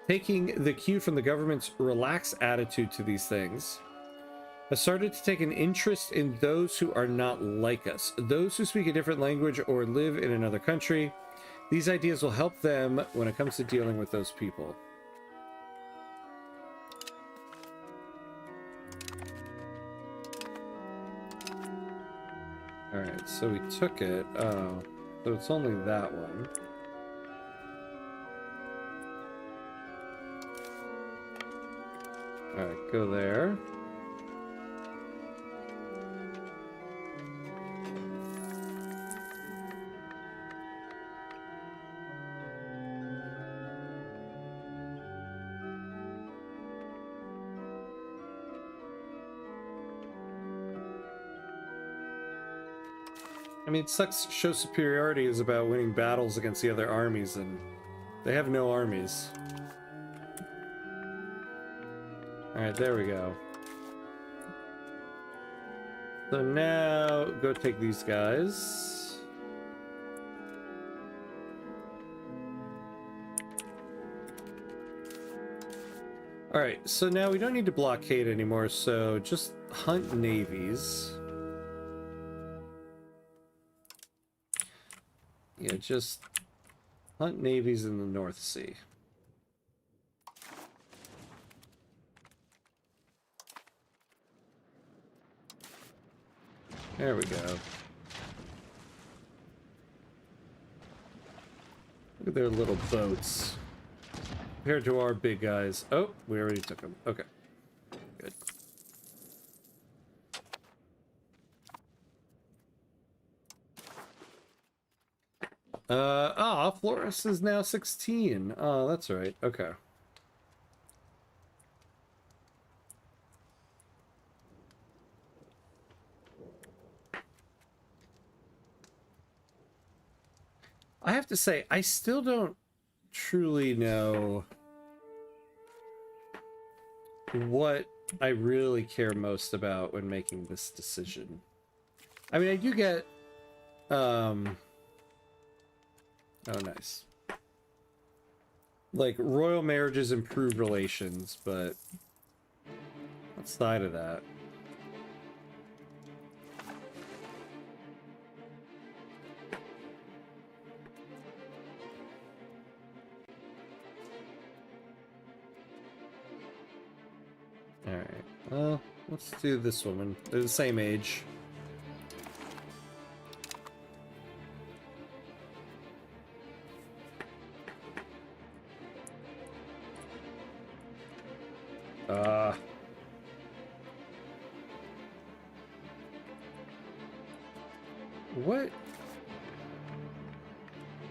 taking the cue from the government's relaxed attitude to these things, have started to take an interest in those who are not like us, those who speak a different language or live in another country. These ideas will help them when it comes to dealing with those people. Alright, so we took it. Oh, so it's only that one. Alright, go there. I mean, it sucks. Show superiority is about winning battles against the other armies, and they have no armies. Alright, there we go. So now, go take these guys. Alright, so now we don't need to blockade anymore, so just hunt navies. Yeah, just hunt navies in the North Sea. There we go. Look at their little boats. Compared to our big guys. Oh, we already took them. Okay. Good. Flores is now 16. Oh, that's right. Okay. I have to say, I still don't truly know what I really care most about when making this decision. I mean, I do get, oh, nice. Like, royal marriages improve relations, but outside of that. Alright, well, let's do this woman. They're the same age. What?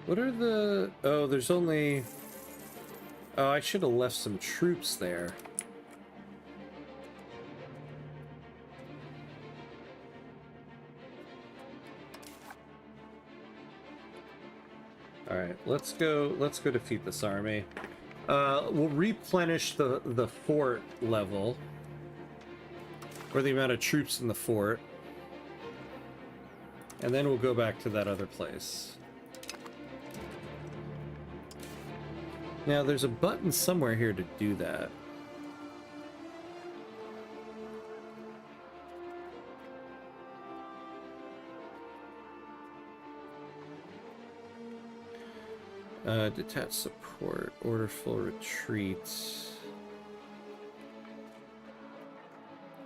What are the... Oh, there's only... Oh, I should have left some troops there. Alright, let's go defeat this army. We'll replenish the fort level. Or the amount of troops in the fort. And then we'll go back to that other place. Now, there's a button somewhere here to do that. Detach support, order full retreat.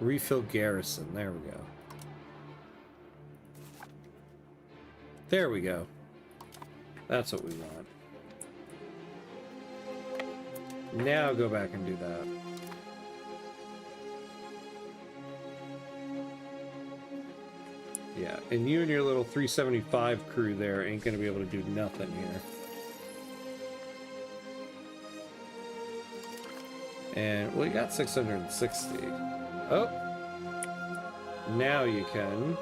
Refill garrison, there we go. There we go. That's what we want. Now go back and do that. Yeah, and you and your little 375 crew there ain't gonna be able to do nothing here. And, well, you got 660. Oh! Now you can.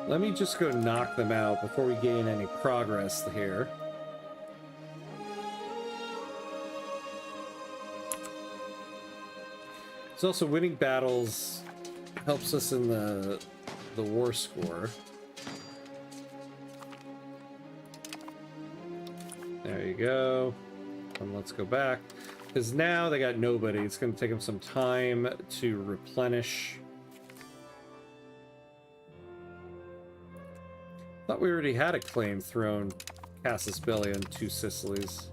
Let me just go knock them out before we gain any progress here. It's also winning battles helps us in the war score. There you go. And let's go back. Because now they got nobody. It's going to take them some time to replenish. Thought we already had a claim thrown. Casus Belli and 2 Sicilies.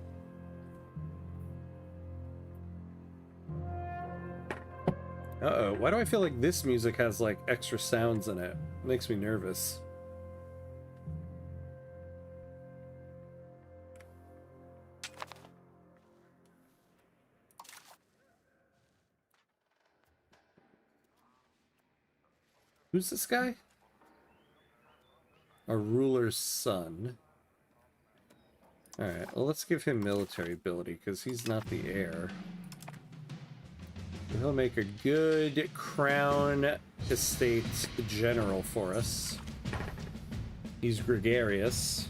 Uh-oh. Why do I feel like this music has, like, extra sounds in it? It makes me nervous. Who's this guy? A ruler's son. Alright, well, let's give him military ability, because he's not the heir. He'll make a good crown estate general for us. He's gregarious.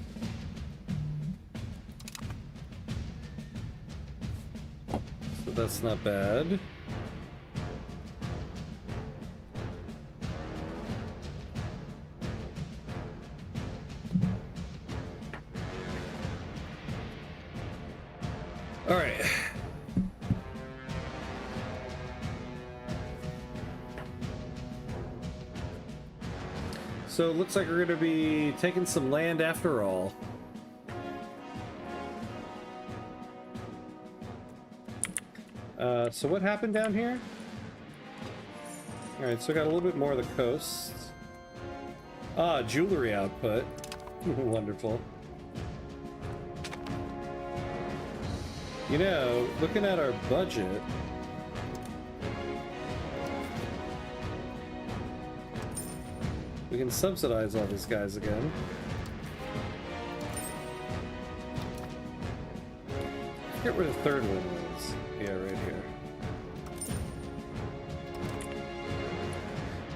So that's not bad. All right. So it looks like we're going to be taking some land after all. So what happened down here? All right, so we got a little bit more of the coast. Ah, jewelry output. Wonderful. You know, looking at our budget, we can subsidize all these guys again. Get rid of the third one is. Yeah, right here.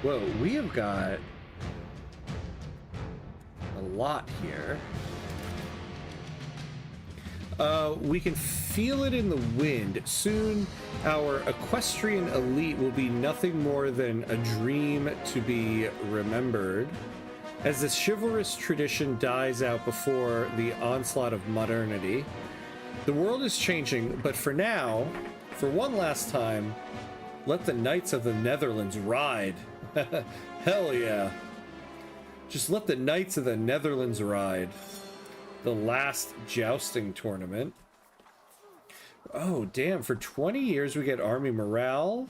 Whoa, we have got a lot here. We can feel it in the wind. Soon, our equestrian elite will be nothing more than a dream to be remembered. As the chivalrous tradition dies out before the onslaught of modernity, the world is changing, but for now, for one last time, let the Knights of the Netherlands ride. Hell yeah. Just let the Knights of the Netherlands ride. The last jousting tournament. Oh, damn. For 20 years, we get army morale,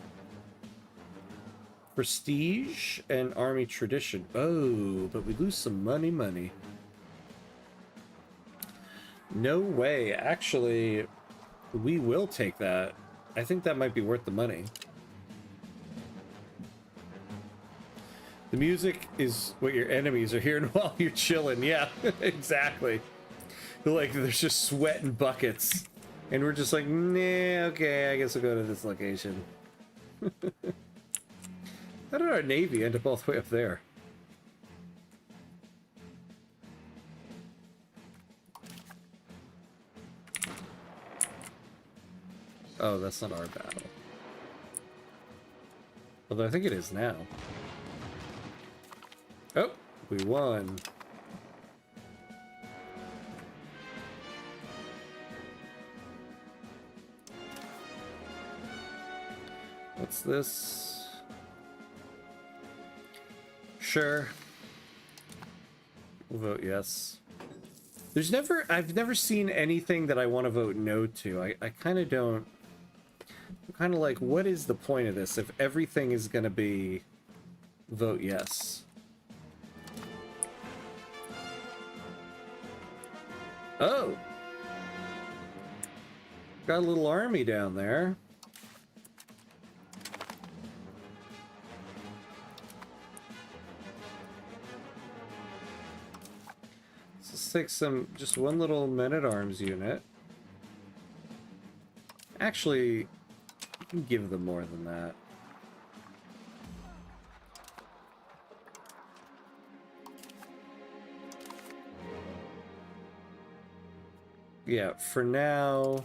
prestige, and army tradition. Oh, but we lose some money. No way. Actually, we will take that. I think that might be worth the money. The music is what your enemies are hearing while you're chilling. Yeah, exactly. Like, there's just sweat and buckets. And we're just like, nah, okay, I guess we'll go to this location. How did our navy end up all the way up there? Oh, that's not our battle. Although I think it is now. Oh, we won. What's this? Sure. We'll vote yes. I've never seen anything that I want to vote no to. I kind of don't. I'm kind of like, what is the point of this if everything is going to be vote yes? Oh. Got a little army down there. Let's take just one little men-at-arms unit. Actually, you can give them more than that. Yeah, for now,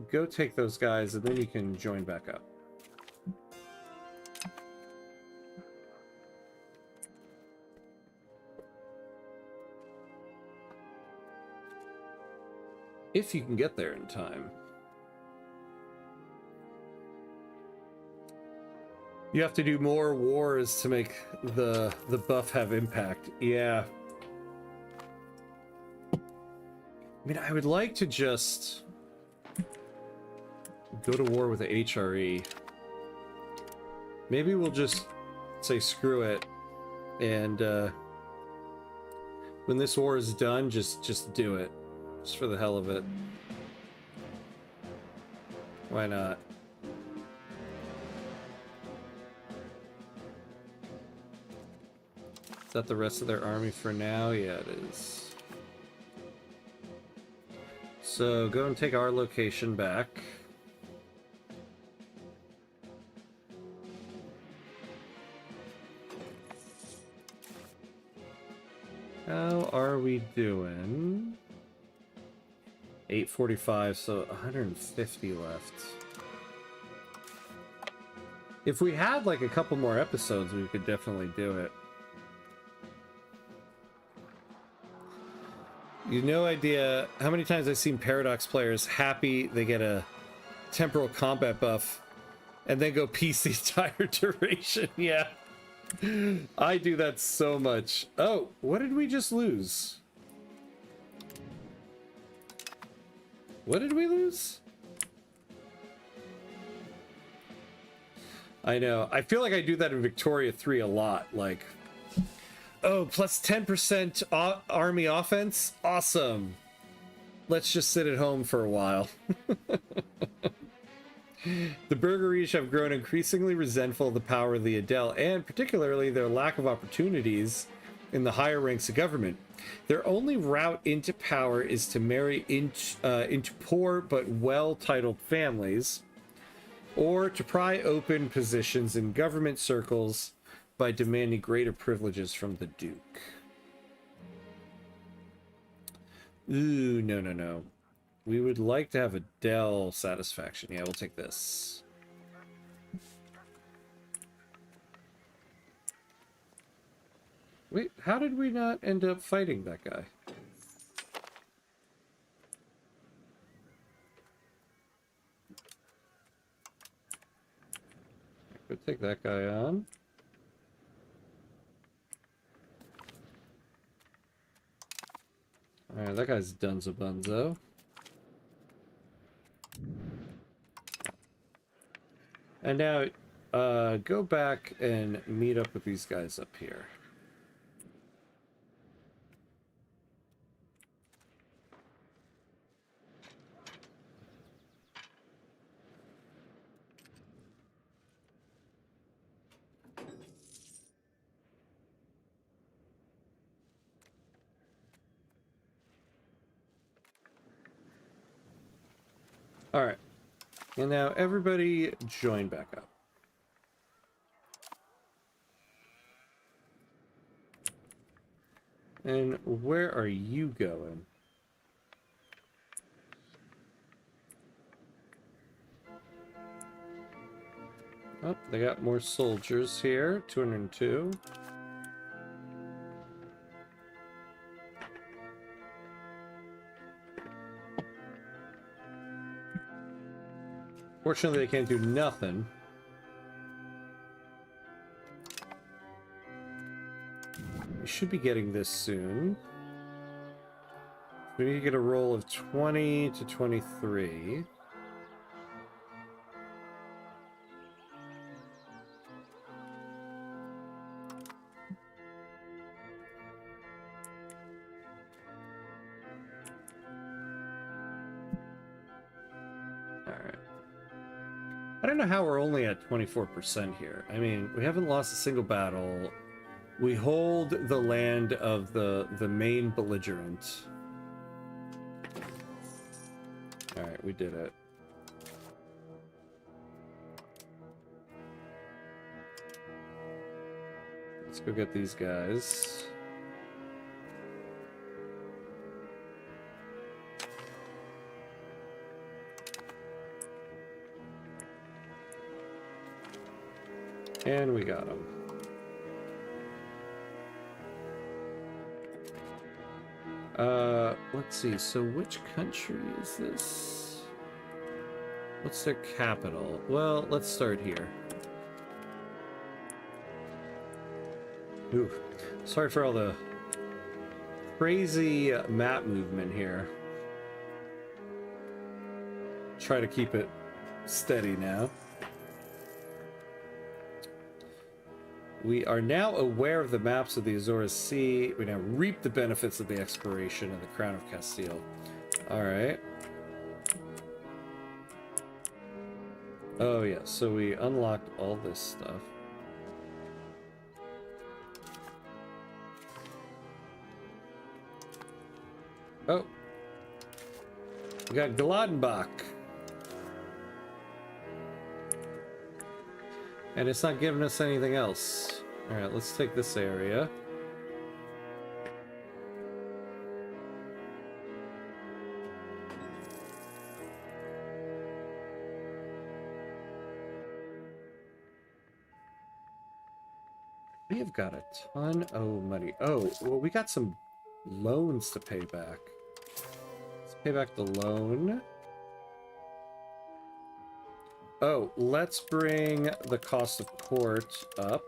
go take those guys and then you can join back up. If you can get there in time. You have to do more wars to make the buff have impact. Yeah. I mean, I would like to just go to war with the HRE. Maybe we'll just say screw it, and when this war is done, just do it, just for the hell of it. Why not? Is that the rest of their army for now? Yeah, it is. So go and take our location back. How are we doing? 845, so 150 left. If we had like a couple more episodes, we could definitely do it. You have no idea how many times I've seen Paradox players happy they get a temporal combat buff and then go peace the entire duration. Yeah. I do that so much. Oh, what did we just lose? What did we lose? I know. I feel like I do that in Victoria 3 a lot. Like, oh, plus 10% army offense? Awesome. Let's just sit at home for a while. The Burgerish have grown increasingly resentful of the power of the Adel, and particularly their lack of opportunities in the higher ranks of government. Their only route into power is to marry into poor but well-titled families, or to pry open positions in government circles by demanding greater privileges from the Duke. Ooh, no, no, no. We would like to have a Dell satisfaction. Yeah, we'll take this. Wait, how did we not end up fighting that guy? Go take that guy on. Alright, that guy's dunzo bunzo. And now, go back and meet up with these guys up here. Alright. And now everybody join back up. And where are you going? Oh, they got more soldiers here. 202. Fortunately, they can't do nothing. We should be getting this soon. We need to get a roll of 20 to 23. I don't know how we're only at 24% here. I mean, we haven't lost a single battle. We hold the land of the main belligerent. All right, we did it. Let's go get these guys. And we got them. Let's see. So which country is this? What's their capital? Well, let's start here. Ooh, sorry for all the crazy map movement here. Try to keep it steady now. We are now aware of the maps of the Azores Sea. We now reap the benefits of the exploration of the Crown of Castile. All right. Oh, yeah. So we unlocked all this stuff. Oh. We got Gladenbach. And it's not giving us anything else. All right, let's take this area. We have got a ton of money. Oh, well, we got some loans to pay back. Let's pay back the loan. Oh, let's bring the cost of court up.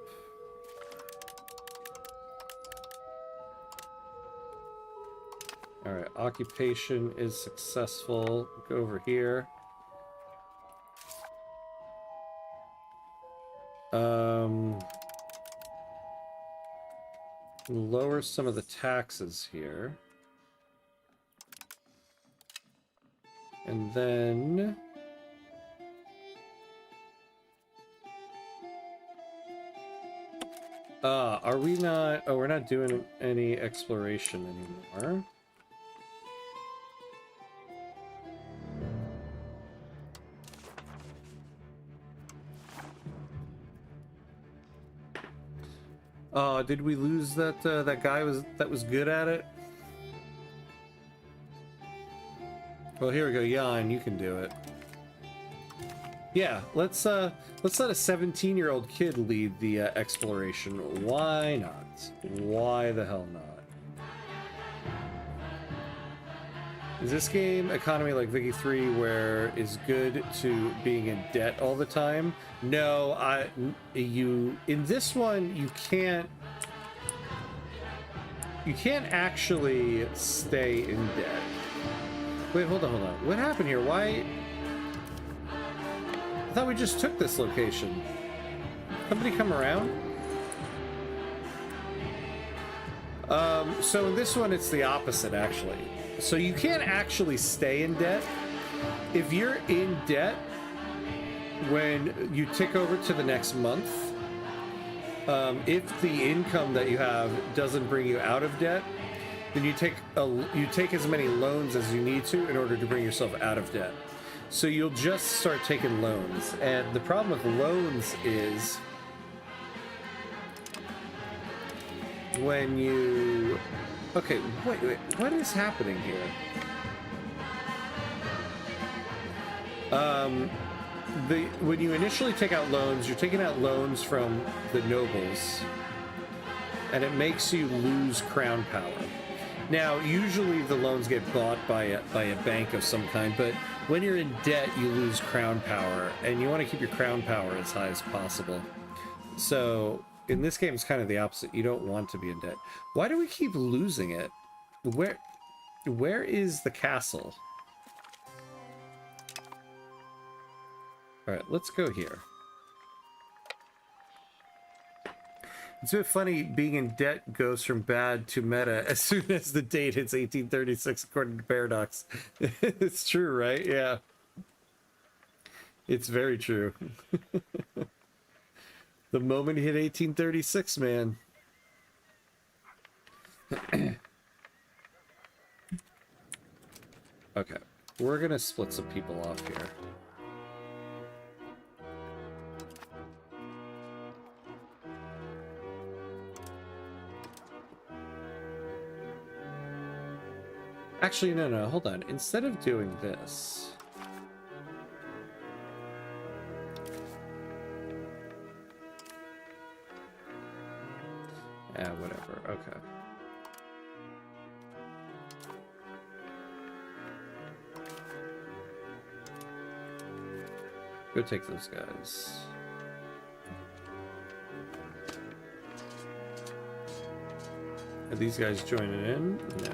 All right, occupation is successful. Go over here. Lower some of the taxes here. And then... are we not... Oh, we're not doing any exploration anymore. Did we lose that that guy that was good at it? Well, here we go, Jan, you can do it. Yeah, let's let a 17-year-old kid lead the exploration. Why not? Why the hell not? Is this game economy like Vicky 3 where is good to being in debt all the time? No, in this one you can't actually stay in debt. Wait, hold on. What happened here? Why? I thought we just took this location. Somebody come around? So in this one, it's the opposite, actually. So you can't actually stay in debt. If you're in debt when you tick over to the next month, if the income that you have doesn't bring you out of debt, then you take as many loans as you need to in order to bring yourself out of debt. So you'll just start taking loans. And the problem with loans is when you... Okay, wait, what is happening here? When you initially take out loans, you're taking out loans from the nobles, and it makes you lose crown power. Now, usually the loans get bought by a bank of some kind, but when you're in debt, you lose crown power, and you want to keep your crown power as high as possible. So, in this game, it's kind of the opposite. You don't want to be in debt. Why do we keep losing it? Where is the castle? All right, let's go here. It's a bit funny, being in debt goes from bad to meta as soon as the date hits 1836, according to Paradox. It's true, right? Yeah. It's very true. The moment he hit 1836, man. Okay, we're gonna split some people off here. Actually, no, hold on. Instead of doing this... Yeah, whatever. Okay. Go take those guys. Are these guys joining in? No.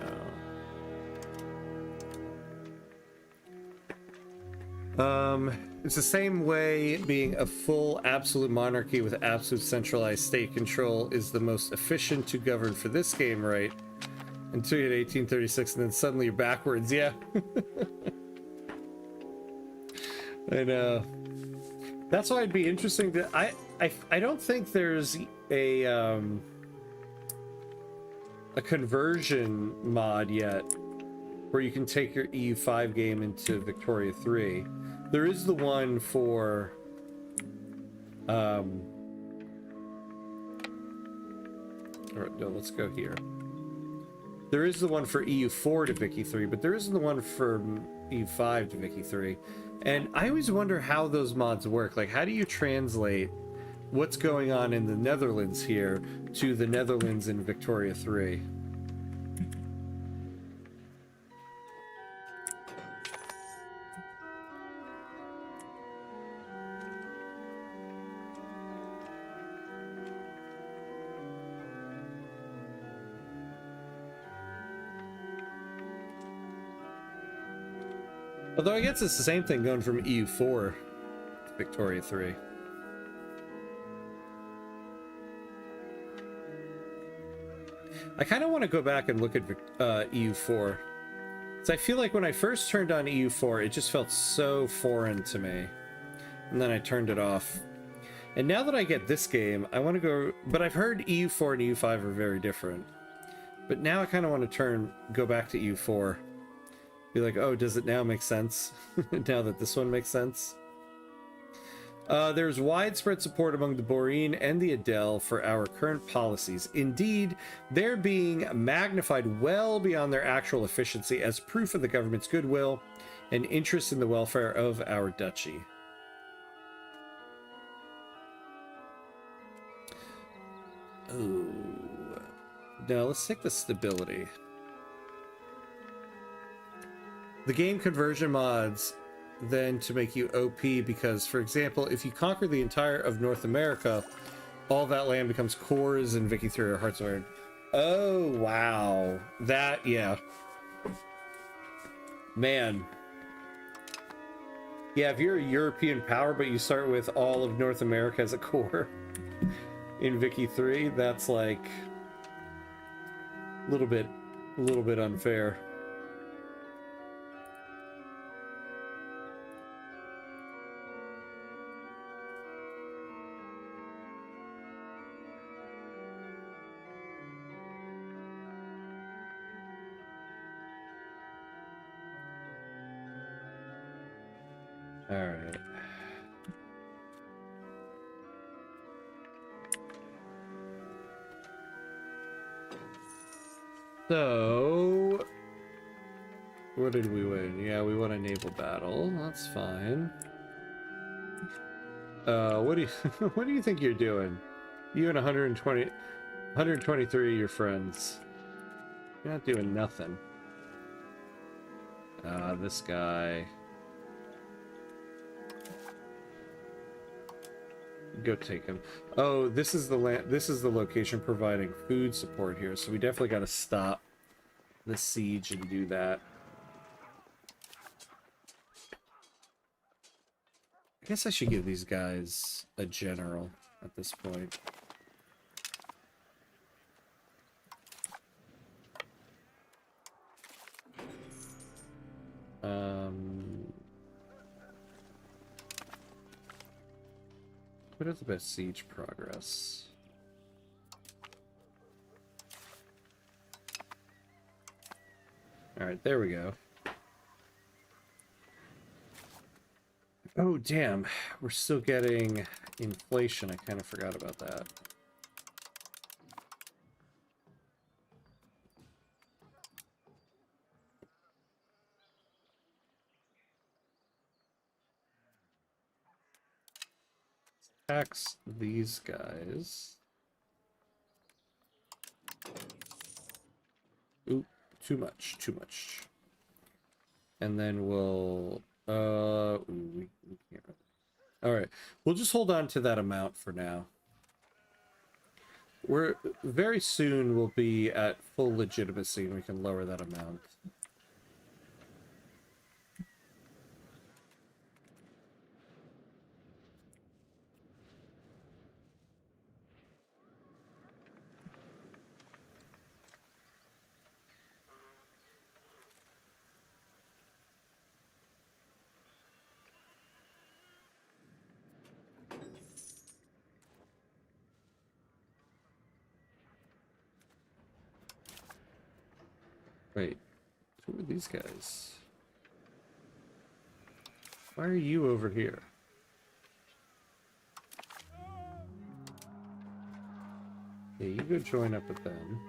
It's the same way being a full absolute monarchy with absolute centralized state control is the most efficient to govern for this game, right? Until you hit 1836 and then suddenly you're backwards, yeah. I know. That's why it'd be interesting to... I don't think there's a conversion mod yet where you can take your EU5 game into Victoria 3. There is the one for no, let's go here. There is the one for EU4 to Vicky 3, but there isn't the one for EU5 to Vicky 3. And I always wonder how those mods work. Like, how do you translate what's going on in the Netherlands here to the Netherlands in Victoria 3? Although I guess it's the same thing going from EU4 to Victoria 3. I kind of want to go back and look at EU4. So I feel like when I first turned on EU4, it just felt so foreign to me. And then I turned it off. And now that I get this game, I want to go... But I've heard EU4 and EU5 are very different. But now I kind of want to go back to EU4. Be like, oh, does it now make sense? Now that this one makes sense? There's widespread support among the Boreen and the Adel for our current policies. Indeed, they're being magnified well beyond their actual efficiency as proof of the government's goodwill and interest in the welfare of our duchy. Oh. Now, let's take the stability. The game conversion mods then to make you OP because, for example, if you conquer the entire of North America, all that land becomes cores in Vicky 3 or Heartsword. Oh, wow. That, yeah. Man. Yeah, if you're a European power, but you start with all of North America as a core in Vicky 3, that's like a little bit unfair. All right. So, what did we win? Yeah, we won a naval battle. That's fine. What do you what do you think you're doing? You and 123 of your friends. You're not doing nothing. This guy. Go take him. Oh, this is the land. This is the location providing food support here. So we definitely got to stop the siege and do that. I guess I should give these guys a general at this point. What is the best siege progress? Alright, there we go. Oh, damn. We're still getting inflation. I kind of forgot about that. Tax these guys. Ooh, too much, too much. And then we'll we can't. All right, we'll just hold on to that amount for now. We're very soon we'll be at full legitimacy and we can lower that amount. Wait, who are these guys? Why are you over here? Yeah, you go join up with them.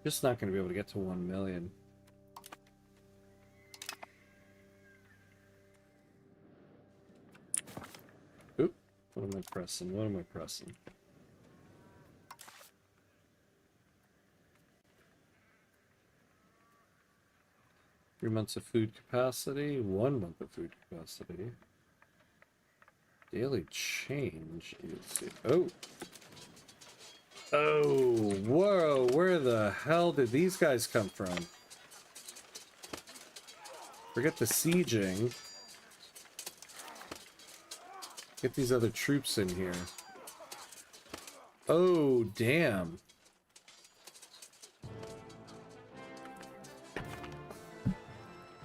Just not going to be able to get to 1 million. Oop, what am I pressing? What am I pressing? Three months of food capacity, 1 month of food capacity. Daily change is... Oh! Oh, whoa, where the hell did these guys come from? Forget the sieging. Get these other troops in here. Oh, damn.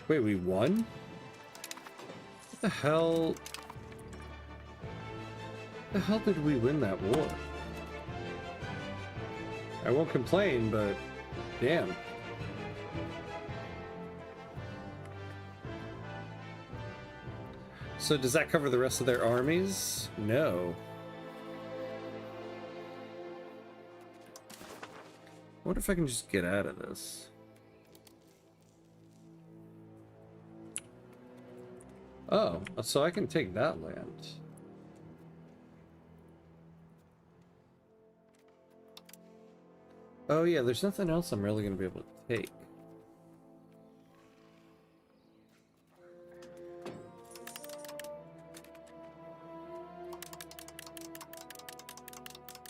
Wait, we won? What the hell? What the hell did we win that war? I won't complain, but damn. So does that cover the rest of their armies? No. I wonder if I can just get out of this. Oh, so I can take that land. Oh yeah, there's nothing else I'm really going to be able to take.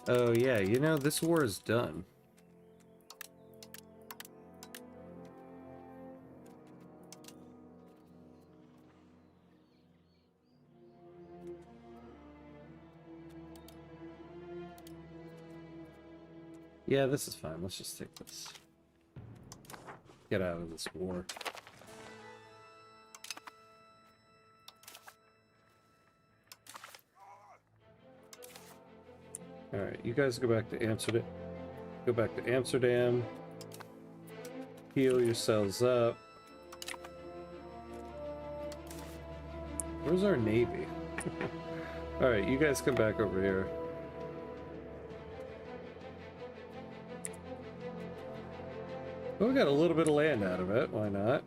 Oh yeah, you know, this war is done. Yeah, this is fine. Let's just take this. Get out of this war. Alright, you guys go back to Amsterdam. Go back to Amsterdam. Heal yourselves up. Where's our navy? Alright, you guys come back over here. Well, we got a little bit of land out of it, why not?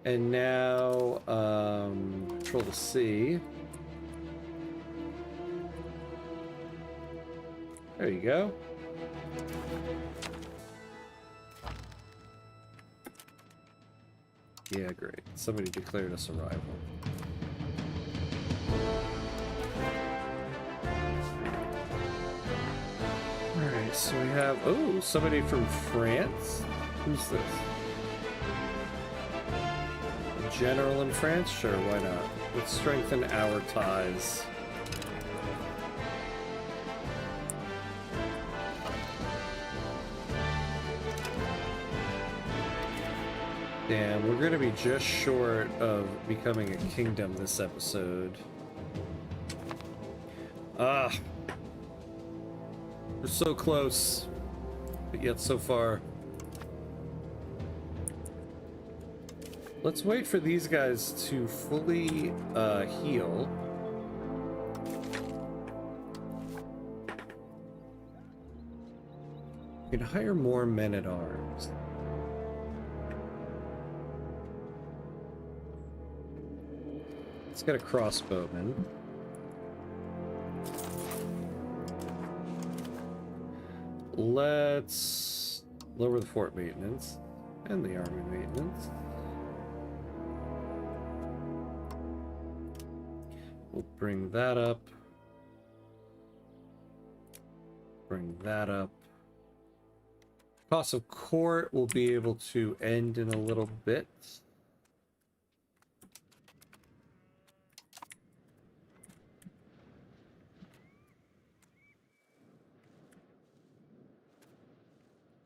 And now, control the sea. There you go. Yeah, great. Somebody declared us a rival. Alright. so we have, oh, somebody from France. Who's this? A general in France? Sure, why not? Let's strengthen our ties. Damn, we're gonna be just short of becoming a kingdom this episode. Ah. We're so close, but yet so far. Let's wait for these guys to fully heal. We can hire more men-at-arms. Let's get a crossbowman. Let's lower the fort maintenance and the army maintenance. We'll bring that up. Bring that up. Cost of court will be able to end in a little bit.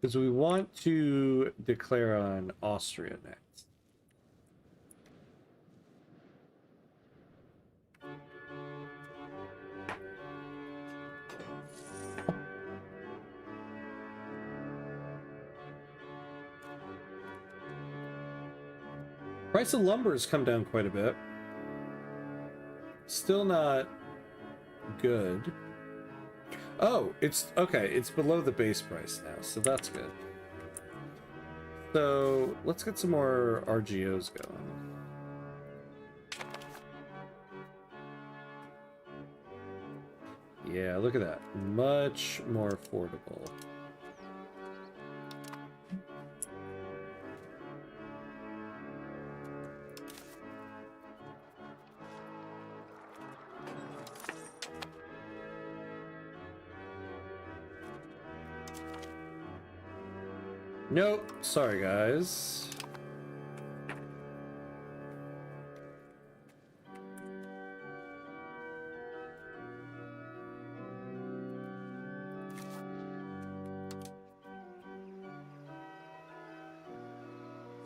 Because we want to declare on Austria next. Price of lumber has come down quite a bit. Still not good. Oh, it's okay. It's below the base price now, so that's good. So let's get some more RGOs going. Yeah, look at that. Much more affordable. Nope. Sorry, guys.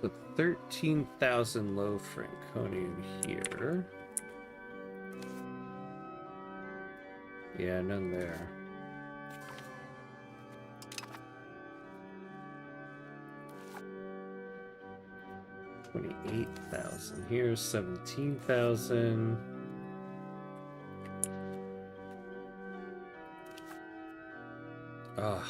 So 13,000 low Franconian here. Yeah, none there. 28,000 here, 17,000. Ah,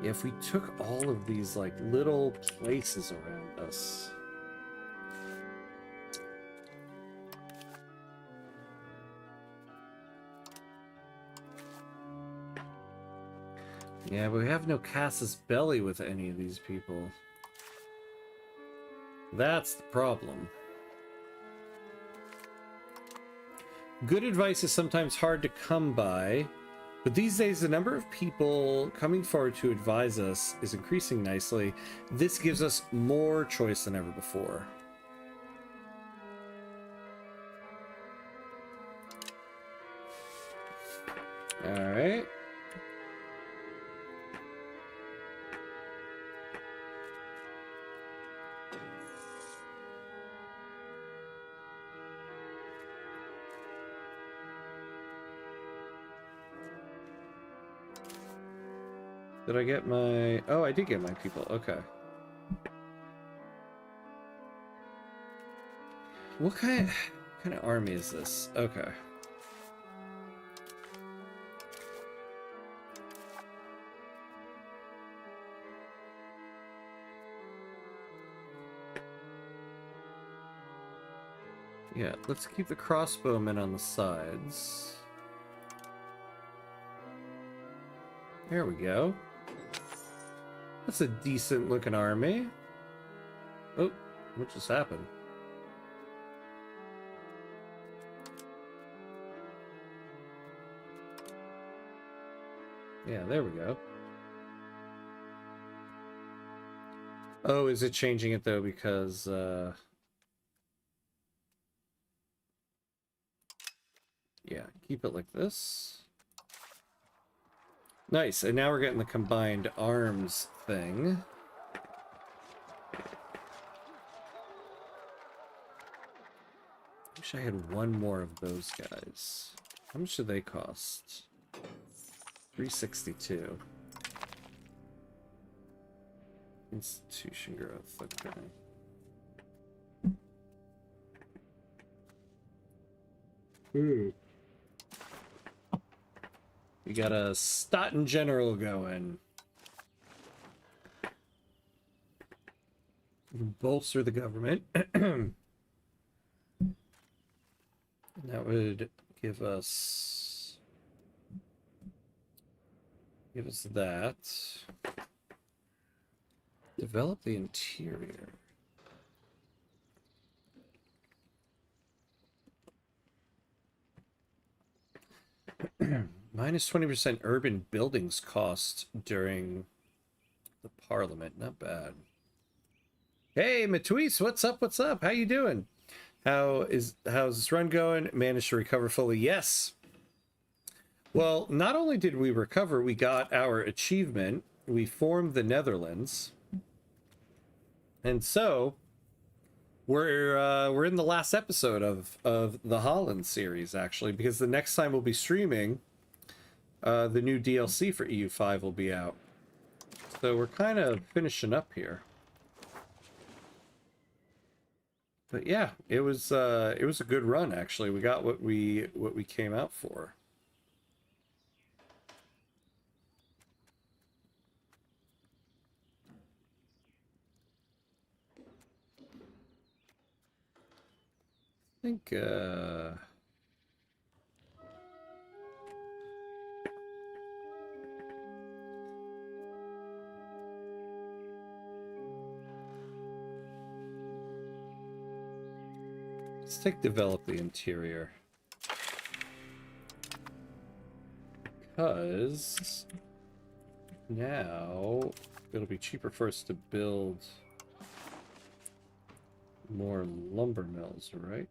yeah, if we took all of these like little places around us. Yeah, but we have no casus belli with any of these people. That's the problem. Good advice is sometimes hard to come by, but these days the number of people coming forward to advise us is increasing nicely. This gives us more choice than ever before. All right. Did I get my... Oh, I did get my people. Okay. What kind of army is this? Okay. Yeah, let's keep the crossbowmen on the sides. There we go. That's a decent looking army. Oh, what just happened? Yeah, there we go. Oh, is it changing it though? Because yeah, keep it like this. Nice, and now we're getting the combined arms thing. Wish I had one more of those guys. How much do they cost? 362. Institution growth, okay. Ooh. We got a Staten General going. Bolster the government. That would give us that. Develop the interior. Minus 20% urban buildings cost during the parliament. Not bad. Hey, Matwis, what's up? What's up? How you doing? How's this run going? Managed to recover fully? Yes. Well, not only did we recover, we got our achievement. We formed the Netherlands. And so we're in the last episode of the Holland series, actually, because the next time we'll be streaming, the new DLC for EU5 will be out. So we're kind of finishing up here. But yeah, it was a good run, actually. We got what we came out for. I think let's develop the interior. Because now it'll be cheaper for us to build more lumber mills, right?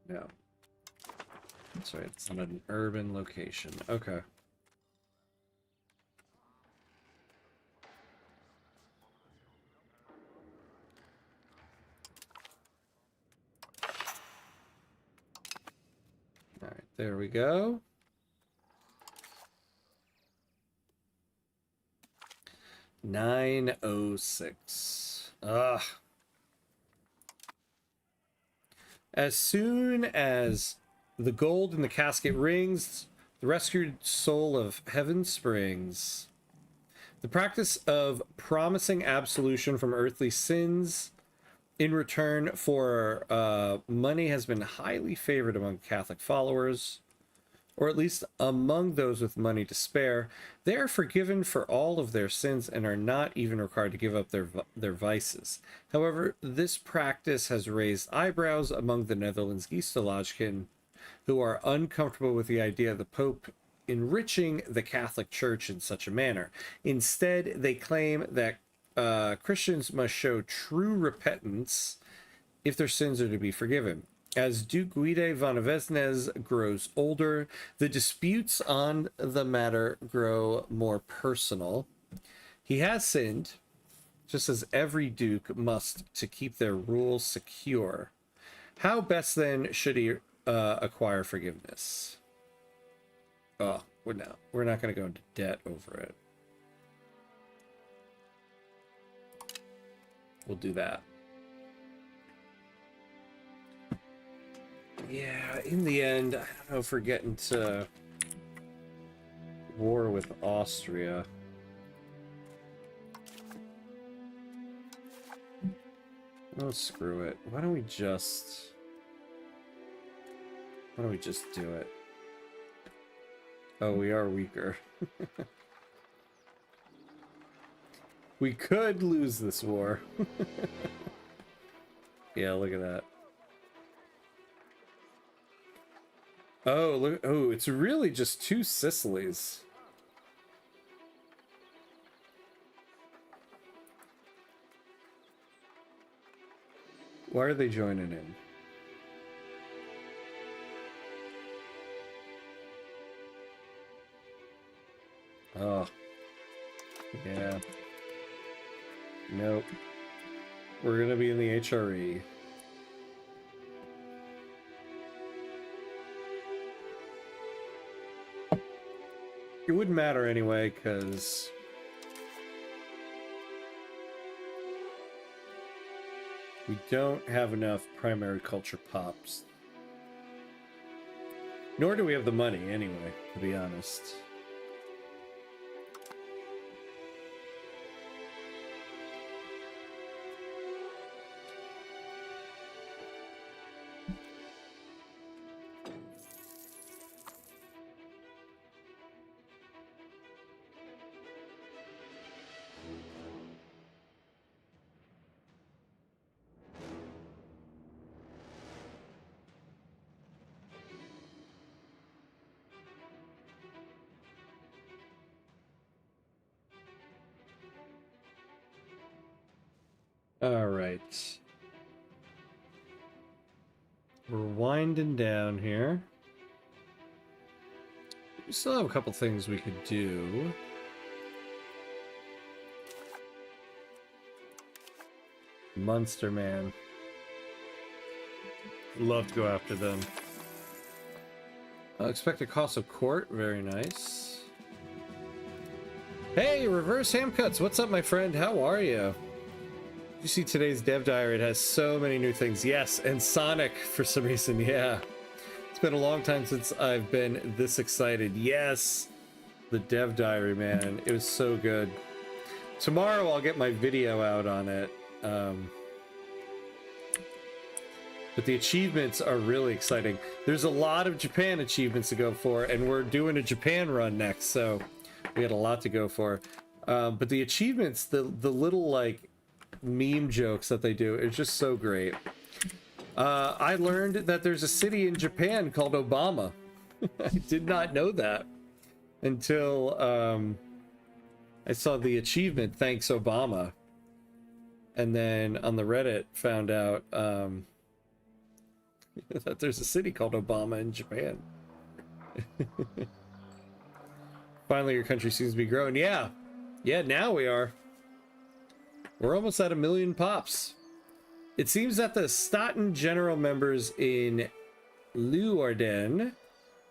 No. That's right, it's not an urban location. Okay. All right, there we go. $906. Ugh. As soon as the gold in the casket rings, the rescued soul of heaven springs. The practice of promising absolution from earthly sins in return for money has been highly favored among Catholic followers, or at least among those with money to spare. They are forgiven for all of their sins and are not even required to give up their vices. However, this practice has raised eyebrows among the Netherlands Geestologken, who are uncomfortable with the idea of the Pope enriching the Catholic Church in such a manner. Instead, they claim that Christians must show true repentance if their sins are to be forgiven. As Duke Guide van Vesnes grows older, the disputes on the matter grow more personal. He has sinned, just as every duke must, to keep their rule secure. How best then should he acquire forgiveness? Oh, we're not going to go into debt over it. We'll do that. Yeah, in the end, I don't know if we're getting to war with Austria. Oh, screw it. Why don't we just do it? Oh, we are weaker. We could lose this war. Yeah, look at that. Oh, look. Oh, it's really just two Sicilies. Why are they joining in? Oh. Yeah. Nope. We're gonna be in the HRE. It wouldn't matter anyway, because we don't have enough primary culture pops. Nor do we have the money anyway, to be honest. All right. We're winding down here. We still have a couple things we could do. Monster Man. Love to go after them. Expected cost of court. Very nice. Hey, reverse ham cuts. What's up, my friend? How are you? You see today's dev diary, it has so many new things. Yes, and Sonic for some reason, yeah. It's been a long time since I've been this excited. Yes, the dev diary, man. It was so good. Tomorrow I'll get my video out on it. But the achievements are really exciting. There's a lot of Japan achievements to go for, and we're doing a Japan run next, so we got a lot to go for. But the achievements, the little, like, meme jokes that they do, it's just so great. I learned that there's a city in Japan called Obama. I did not know that until I saw the achievement, thanks Obama. And then on the Reddit found out that there's a city called Obama in Japan. Finally, your country seems to be growing. Yeah, now we are. We're almost at 1 million pops. It seems that the Staten General members in Leeuwarden,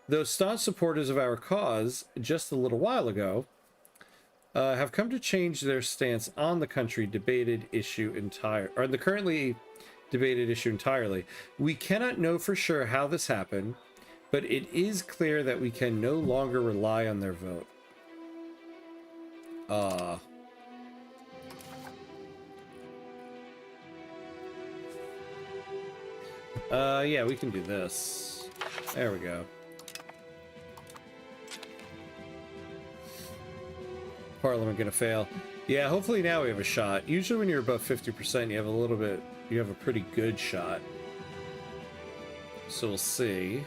those staunch supporters of our cause just a little while ago, have come to change their stance on the currently debated issue entirely. We cannot know for sure how this happened, but it is clear that we can no longer rely on their vote. Yeah, we can do this. There we go. Parliament gonna fail. Yeah, hopefully now we have a shot. Usually when you're above 50%, you have a pretty good shot. So we'll see.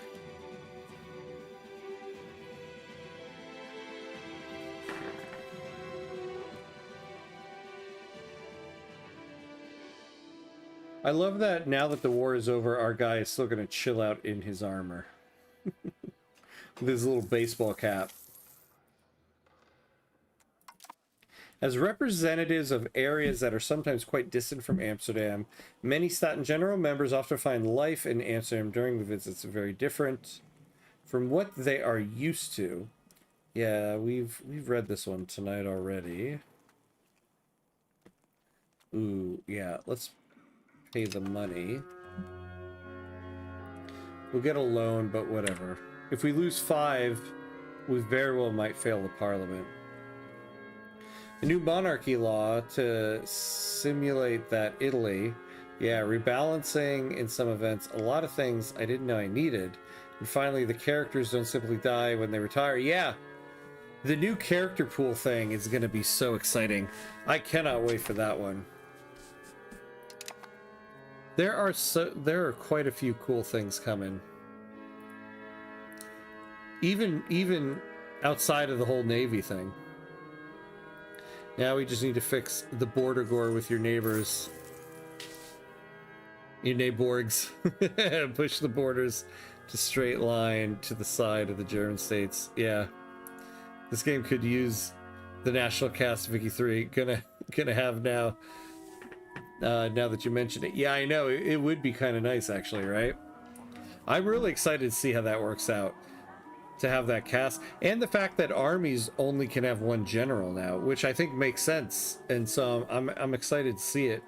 I love that now that the war is over, our guy is still going to chill out in his armor. With his little baseball cap. As representatives of areas that are sometimes quite distant from Amsterdam, many Staten General members often find life in Amsterdam during the visits very different from what they are used to. Yeah, we've read this one tonight already. Ooh, yeah, let's pay the money. We'll get a loan, but whatever. If we lose 5, we very well might fail the parliament. A new monarchy law to simulate that Italy. Yeah, rebalancing in some events. A lot of things I didn't know I needed. And finally, the characters don't simply die when they retire. Yeah, the new character pool thing is going to be so exciting. I cannot wait for that one. There are quite a few cool things coming. Even outside of the whole Navy thing. Now we just need to fix the border gore with your neighbors. You Borgs. Push the borders to straight line to the side of the German states. Yeah. This game could use the national cast Vicky 3. Gonna have now. Now that you mention it. Yeah, I know. It would be kind of nice, actually, right? I'm really excited to see how that works out. To have that cast. And the fact that armies only can have one general now, which I think makes sense. And so I'm excited to see it.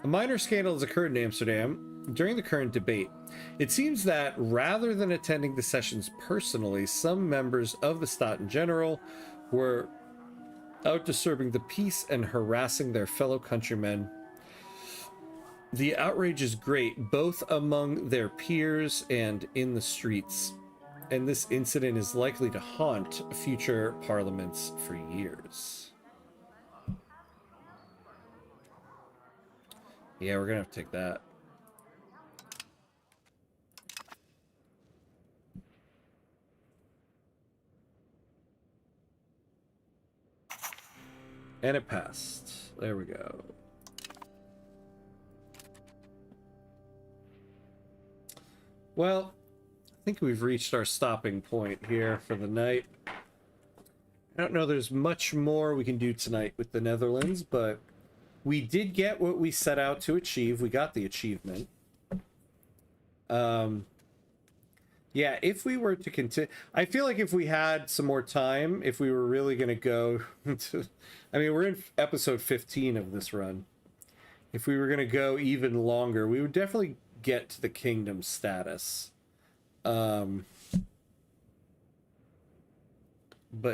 A minor scandal has occurred in Amsterdam during the current debate. It seems that rather than attending the sessions personally, some members of the Staten General were out disturbing the peace and harassing their fellow countrymen. The outrage is great, both among their peers and in the streets, and this incident is likely to haunt future parliaments for years. Yeah, we're gonna have to take that. And it passed. There we go. Well, I think we've reached our stopping point here for the night. I don't know there's much more we can do tonight with the Netherlands, but we did get what we set out to achieve. We got the achievement. Yeah, if we were to continue... I feel like if we had some more time, if we were really going to go... I mean, we're in episode 15 of this run. If we were going to go even longer, we would definitely get to the kingdom status. But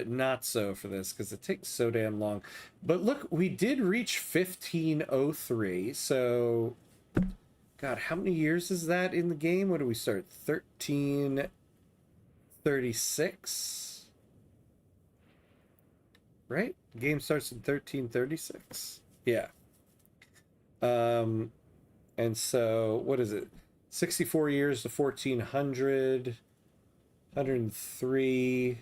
not so for this, because it takes so damn long. But look, we did reach 1503, so... God, how many years is that in the game? What do we start? 1336? Right? The game starts in 1336? Yeah. And so, what is it? 64 years to 1400, 103,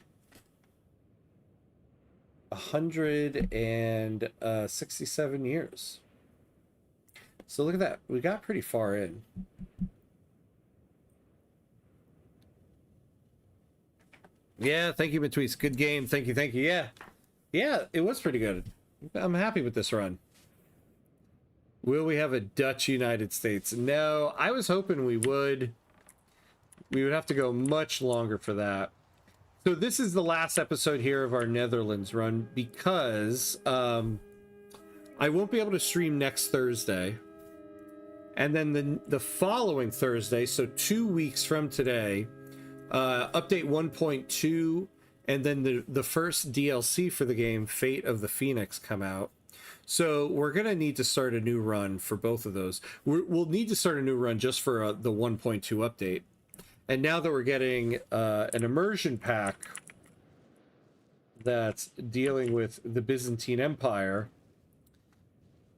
167 years. So look at that. We got pretty far in. Yeah, thank you, Matweez. Good game. Thank you, thank you. Yeah. Yeah, it was pretty good. I'm happy with this run. Will we have a Dutch United States? No, I was hoping we would. We would have to go much longer for that. So this is the last episode here of our Netherlands run because I won't be able to stream next Thursday. And then the following Thursday, so 2 weeks from today, update 1.2, and then the first DLC for the game, Fate of the Phoenix, come out. So we're going to need to start a new run for both of those. We'll need to start a new run just for the 1.2 update. And now that we're getting an immersion pack that's dealing with the Byzantine Empire,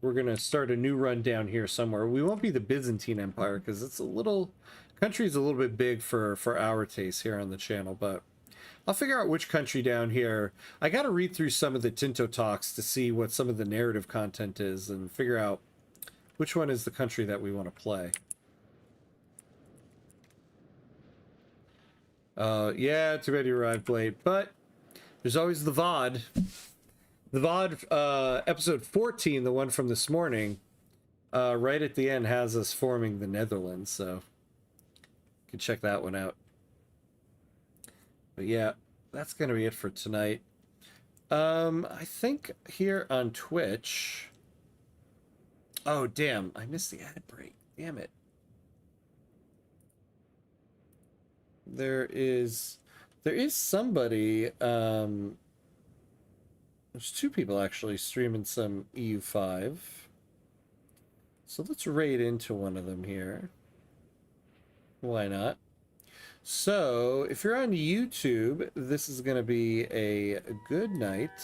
we're going to start a new run down here somewhere. We won't be the Byzantine Empire because it's country's a little bit big for our taste here on the channel, but I'll figure out which country down here. I got to read through some of the Tinto talks to see what some of the narrative content is and figure out which one is the country that we want to play. Yeah, too bad you arrived late, but there's always the VOD. The VOD, episode 14, the one from this morning, right at the end has us forming the Netherlands, so you can check that one out. But yeah, that's going to be it for tonight. I think here on Twitch... Oh, damn, I missed the ad break. Damn it. There is somebody, there's two people actually streaming some EU5. So let's raid into one of them here. Why not? So if you're on YouTube, this is going to be a good night.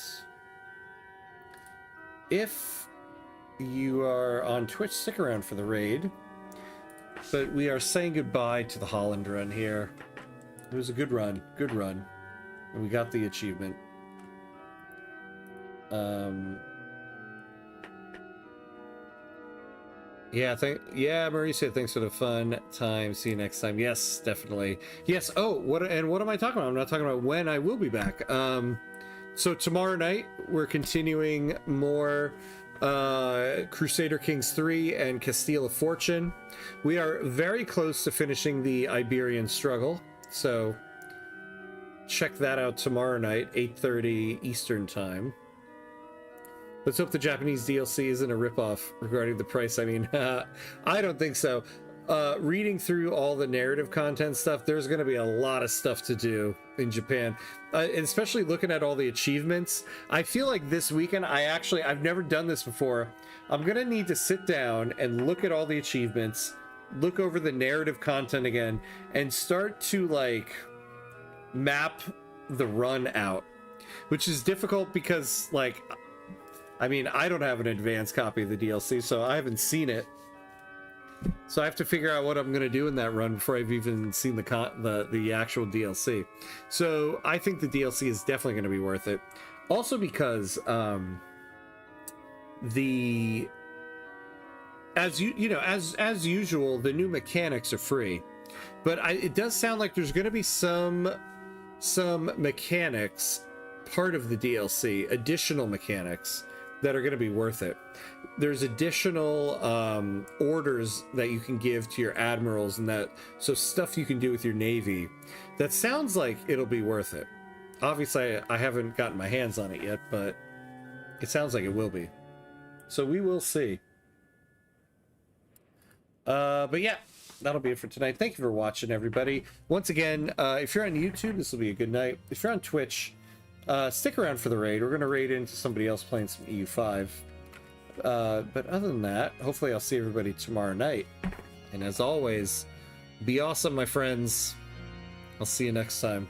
If you are on Twitch, stick around for the raid. But we are saying goodbye to the Holland run here. It was a good run, and we got the achievement. Yeah, Mauricio, thanks for the fun time. See you next time. Yes, definitely. Yes. Oh, what am I talking about? I'm not talking about when I will be back. So tomorrow night we're continuing more Crusader Kings 3 and Castile of Fortune. We are very close to finishing the Iberian Struggle, so check that out tomorrow night, 8:30 Eastern time. Let's hope the Japanese DLC isn't a ripoff regarding the price. I mean, I don't think so. Reading through all the narrative content stuff, there's going to be a lot of stuff to do in Japan, and especially looking at all the achievements. I feel like this weekend, I've never done this before. I'm going to need to sit down and look at all the achievements, look over the narrative content again, and start to like map the run out, which is difficult because like, I mean, I don't have an advanced copy of the DLC, so I haven't seen it. So I have to figure out what I'm going to do in that run before I've even seen the actual DLC. So I think the DLC is definitely going to be worth it. Also because as usual, the new mechanics are free, but it does sound like there's going to be some mechanics, part of the DLC, additional mechanics that are going to be worth it. There's additional orders that you can give to your admirals, and so stuff you can do with your navy that sounds like it'll be worth it. Obviously I haven't gotten my hands on it yet, but it sounds like it will be, so we will see. But yeah, that'll be it for tonight. Thank you for watching, everybody. Once again, if you're on YouTube, this will be a good night. If you're on Twitch, stick around for the raid. We're going to raid into somebody else playing some EU5. But other than that, hopefully I'll see everybody tomorrow night. And as always, be awesome, my friends. I'll see you next time.